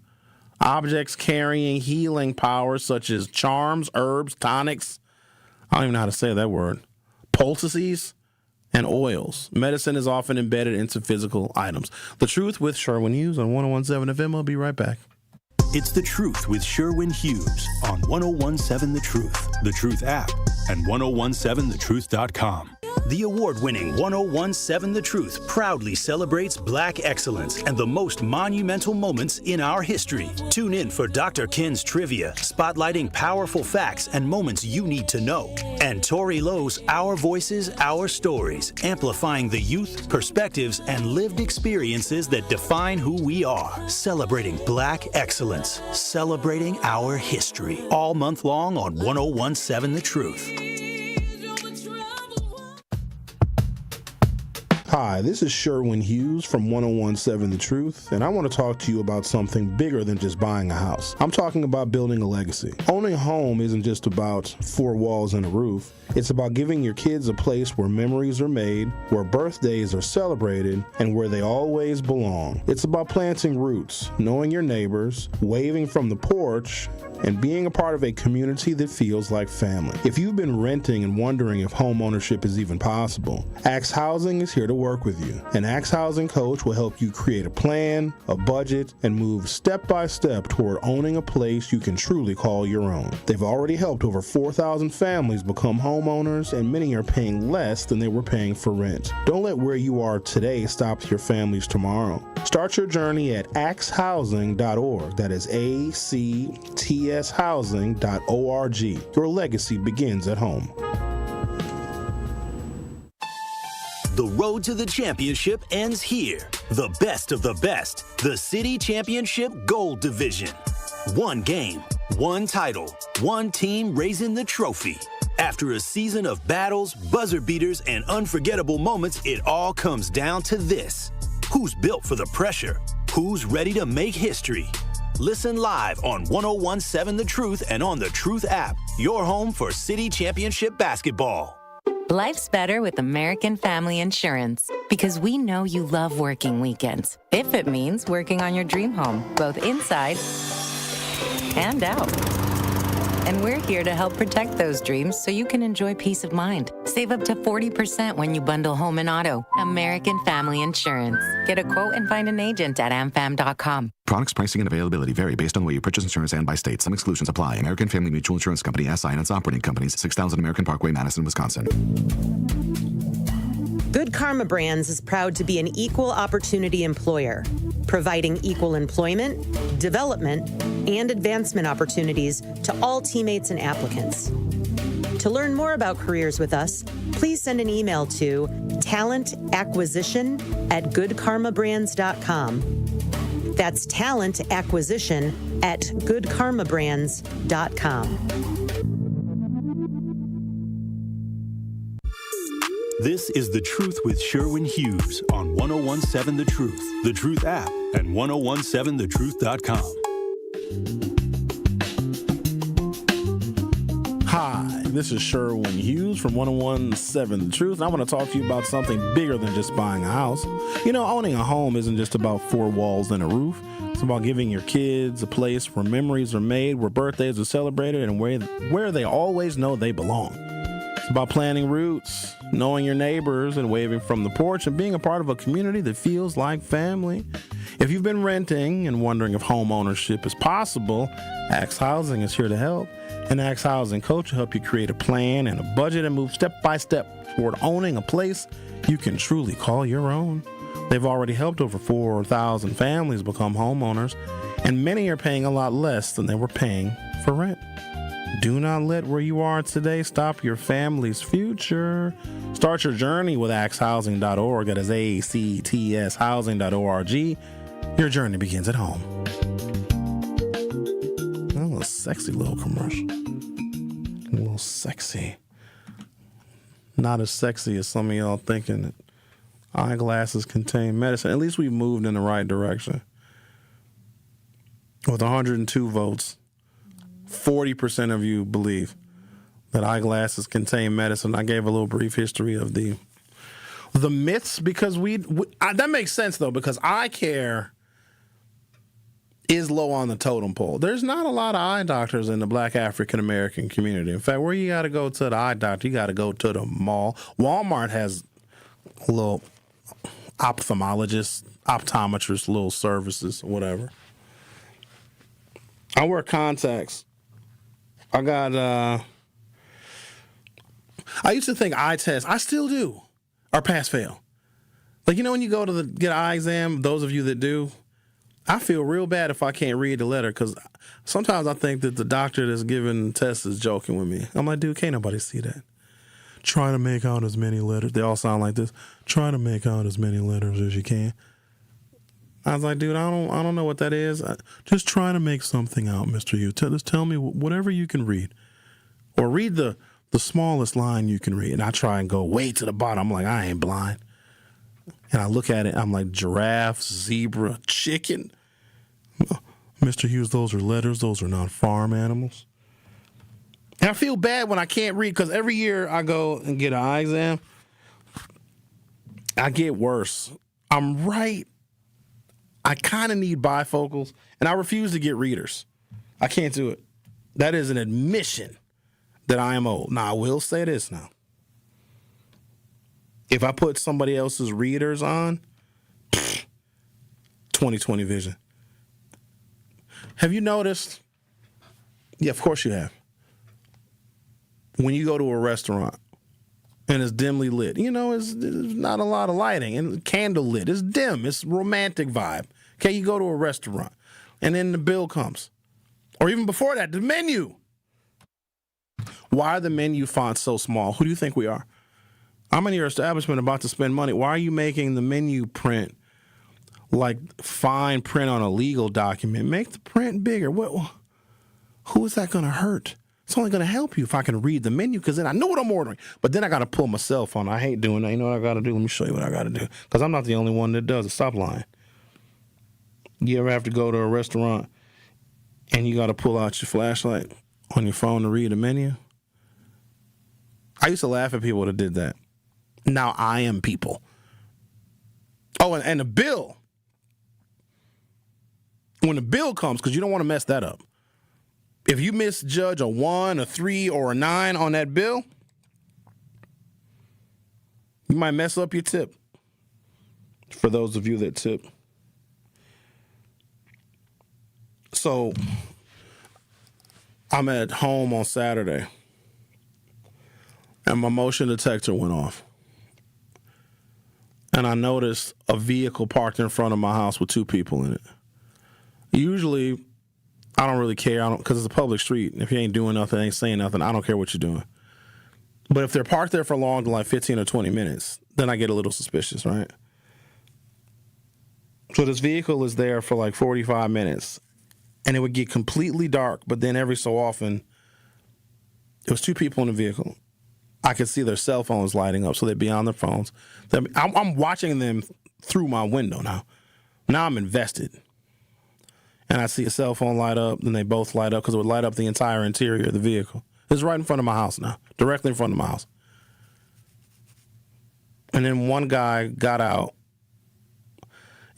Objects carrying healing powers such as charms, herbs, tonics, I don't even know how to say that word, poultices, and oils. Medicine is often embedded into physical items. The Truth with Sherwin Hughes on 1017 FM. I'll be right back. It's The Truth with Sherwin Hughes on 1017 The Truth app, and 1017thetruth.com. The award-winning 1017 The Truth proudly celebrates Black excellence and the most monumental moments in our history. Tune in for Dr. Ken's Trivia, spotlighting powerful facts and moments you need to know. And Tori Lowe's Our Voices, Our Stories, amplifying the youth, perspectives, and lived experiences that define who we are. Celebrating Black excellence, celebrating our history. All month long on 1017 The Truth. Hi, this is Sherwin Hughes from 1017 The Truth, and I want to talk to you about something bigger than just buying a house. I'm talking about building a legacy. Owning a home isn't just about 4 walls and a roof. It's about giving your kids a place where memories are made, where birthdays are celebrated, and where they always belong. It's about planting roots, knowing your neighbors, waving from the porch, and being a part of a community that feels like family. If you've been renting and wondering if home ownership is even possible, Axe Housing is here to work with you. An Axe Housing coach will help you create a plan, a budget, and move step by step toward owning a place you can truly call your own. They've already helped over 4,000 families become homeowners, and many are paying less than they were paying for rent. Don't let where you are today stop your families tomorrow. Start your journey at axhousing.org. That is ACTS housing.org. Your legacy begins at home. The road to the championship ends here. The best of the best, the City Championship Gold Division. One game, one title, one team raising the trophy. After a season of battles, buzzer beaters, and unforgettable moments, it all comes down to this. Who's built for the pressure? Who's ready to make history? Listen live on 101.7 The Truth and on the Truth app, your home for City Championship basketball. Life's better with American Family Insurance because we know you love working weekends. If it means working on your dream home, both inside and out. And we're here to help protect those dreams so you can enjoy peace of mind. Save up to 40% when you bundle home and auto. American Family Insurance. Get a quote and find an agent at amfam.com. Products, pricing, and availability vary based on the way you purchase insurance and by state. Some exclusions apply. American Family Mutual Insurance Company, SI, and its operating companies, 6000 American Parkway, Madison, Wisconsin. Good Karma Brands is proud to be an equal opportunity employer, providing equal employment, development, and advancement opportunities to all teammates and applicants. To learn more about careers with us, please send an email to talentacquisition@goodkarmabrands.com. That's talentacquisition@goodkarmabrands.com. This is The Truth with Sherwin Hughes on 101.7 The Truth, The Truth app, and 101.7thetruth.com. Hi, this is Sherwin Hughes from 101.7 The Truth, and I want to talk to you about something bigger than just buying a house. You know, owning a home isn't just about four walls and a roof. It's about giving your kids a place where memories are made, where birthdays are celebrated, and where they always know they belong. It's about planting roots, knowing your neighbors, and waving from the porch, and being a part of a community that feels like family. If you've been renting and wondering if home ownership is possible, Axe Housing is here to help. An Axe Housing coach will help you create a plan and a budget and move step by step toward owning a place you can truly call your own. They've already helped over 4,000 families become homeowners, and many are paying a lot less than they were paying for rent. Do not let where you are today stop your family's future. Start your journey with axhousing.org. That is ACTS housing.org. Your journey begins at home. That was a sexy little commercial. A little sexy. Not as sexy as some of y'all thinking that eyeglasses contain medicine. At least we've moved in the right direction. With 102 votes, 40% of you believe that eyeglasses contain medicine. I gave a little brief history of the myths because that makes sense though, because eye care is low on the totem pole. There's not a lot of eye doctors in the Black African American community. In fact, where you got to go to the eye doctor, you got to go to the mall. Walmart has a little ophthalmologist, optometrist, little services, whatever. I wear contacts. I used to think eye tests, I still do, are pass fail. Like, you know, when you go to get an eye exam, those of you that do, I feel real bad if I can't read the letter because sometimes I think that the doctor that's giving the test is joking with me. I'm like, dude, can't nobody see that. Try to make out as many letters. They all sound like this. Try to make out as many letters as you can. I was like, dude, I don't know what that is. Just try to make something out, Mr. Hughes. Just tell me whatever you can read. Or read the smallest line you can read. And I try and go way to the bottom. I'm like, I ain't blind. And I look at it, I'm like, giraffe, zebra, chicken. Mr. Hughes, those are letters. Those are not farm animals. And I feel bad when I can't read because every year I go and get an eye exam, I get worse. I'm right. I kind of need bifocals, and I refuse to get readers. I can't do it. That is an admission that I am old. Now, I will say this now. If I put somebody else's readers on, 20/20 vision. Have you noticed? Yeah, of course you have. When you go to a restaurant and it's dimly lit, there's not a lot of lighting and candle lit. It's dim. It's romantic vibe. Okay, you go to a restaurant and then the bill comes. Or even before that, the menu. Why are the menu fonts so small? Who do you think we are? I'm in your establishment about to spend money. Why are you making the menu print like fine print on a legal document? Make the print bigger. Who is that going to hurt? It's only going to help you if I can read the menu, because then I know what I'm ordering. But then I got to pull my cell phone. I hate doing that. You know what I got to do? Let me show you what I got to do, because I'm not the only one that does it. Stop lying. You ever have to go to a restaurant and you got to pull out your flashlight on your phone to read the menu? I used to laugh at people that did that. Now I am people. Oh, and the bill. When the bill comes, because you don't want to mess that up. If you misjudge a 1, a 3, or a 9 on that bill, you might mess up your tip. For those of you that tip. So, I'm at home on Saturday, and my motion detector went off. And I noticed a vehicle parked in front of my house with 2 people in it. Usually, I don't really care, because it's a public street. If you ain't doing nothing, ain't saying nothing, I don't care what you're doing. But if they're parked there for long, like 15 or 20 minutes, then I get a little suspicious, right? So this vehicle is there for like 45 minutes, and it would get completely dark, but then every so often, it was 2 people in the vehicle. I could see their cell phones lighting up, so they'd be on their phones. I'm watching them through my window now. Now I'm invested. And I see a cell phone light up, then they both light up, because it would light up the entire interior of the vehicle. It's right in front of my house now, directly in front of my house. And then one guy got out,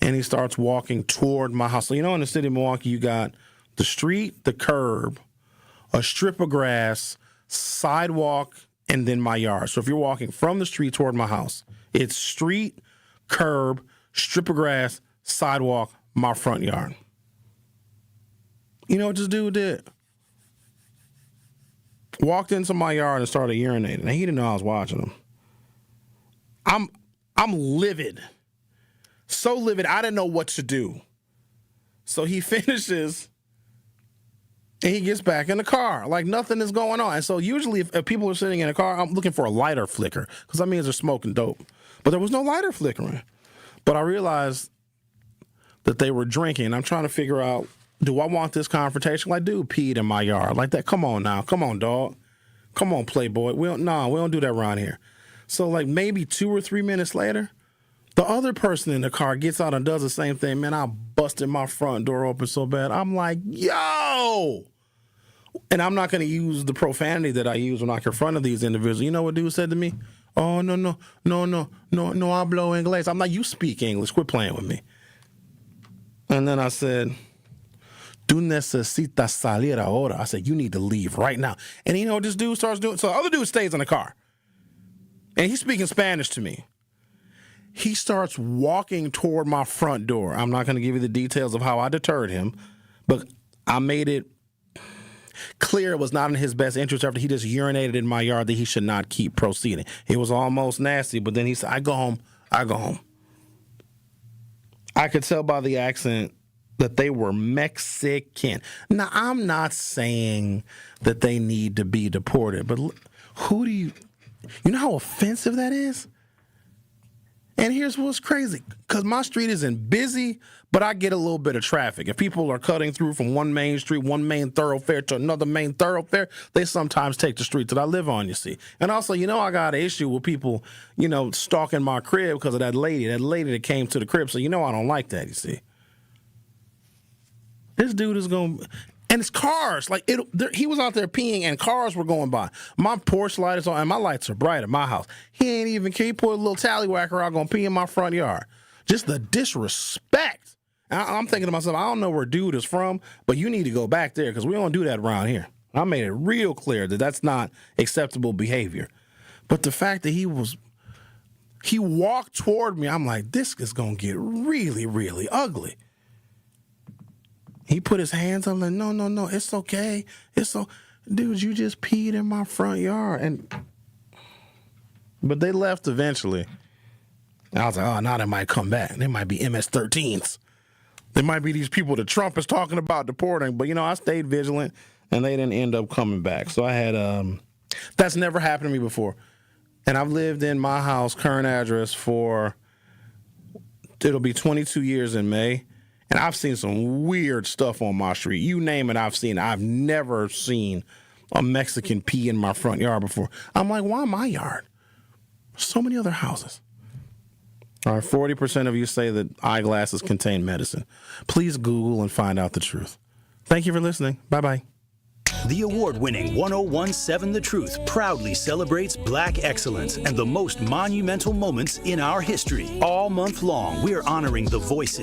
and he starts walking toward my house. So, in the city of Milwaukee, you got the street, the curb, a strip of grass, sidewalk, and then my yard. So if you're walking from the street toward my house, it's street, curb, strip of grass, sidewalk, my front yard. You know what this dude did? Walked into my yard and started urinating. And he didn't know I was watching him. I'm livid. So livid, I didn't know what to do. So he finishes, and he gets back in the car like nothing is going on. And so usually if people are sitting in a car, I'm looking for a lighter flicker, because that means they're smoking dope. But there was no lighter flickering. But I realized that they were drinking. I'm trying to figure out, do I want this confrontation? Like, dude peed in my yard like that. Come on now. Come on, dog. Come on, playboy. We don't do that around here. So like maybe 2 or 3 minutes later, the other person in the car gets out and does the same thing. Man, I busted my front door open so bad. I'm like, yo! And I'm not going to use the profanity that I use when I confront these individuals. You know what dude said to me? Oh, no, hablo inglés. I'm like, you speak English. Quit playing with me. And then I said, tú necesitas salir ahora. I said, you need to leave right now. And you know what this dude starts doing? So the other dude stays in the car. And he's speaking Spanish to me. He starts walking toward my front door. I'm not going to give you the details of how I deterred him, but I made it clear it was not in his best interest after he just urinated in my yard that he should not keep proceeding. It was almost nasty, but then he said, I go home. I could tell by the accent that they were Mexican. Now, I'm not saying that they need to be deported, but you know how offensive that is? And here's what's crazy, because my street isn't busy, but I get a little bit of traffic. If people are cutting through from one main street, one main thoroughfare to another main thoroughfare, they sometimes take the street that I live on, you see. And also, I got an issue with people, stalking my crib because of that lady that came to the crib. So, I don't like that, you see. This dude is going to... And it's cars. Like he was out there peeing, and cars were going by. My porch light is on, and my lights are bright at my house. He put a little tallywhacker out, gonna pee in my front yard. Just the disrespect. I'm thinking to myself, I don't know where dude is from, but you need to go back there, because we don't do that around here. I made it real clear that that's not acceptable behavior. But the fact that he walked toward me, I'm like, this is going to get really, really ugly. He put his hands up like, no, it's okay. Dude, you just peed in my front yard. But they left eventually. And I was like, oh, now they might come back. They might be MS-13s. They might be these people that Trump is talking about deporting. But, I stayed vigilant, and they didn't end up coming back. So I had, that's never happened to me before. And I've lived in my house, current address, it'll be 22 years in May. And I've seen some weird stuff on my street. You name it, I've seen it. I've never seen a Mexican pee in my front yard before. I'm like, why my yard? So many other houses. All right, 40% of you say that eyeglasses contain medicine. Please Google and find out the truth. Thank you for listening. Bye-bye. The award-winning 1017 The Truth proudly celebrates Black excellence and the most monumental moments in our history. All month long, we're honoring the voices,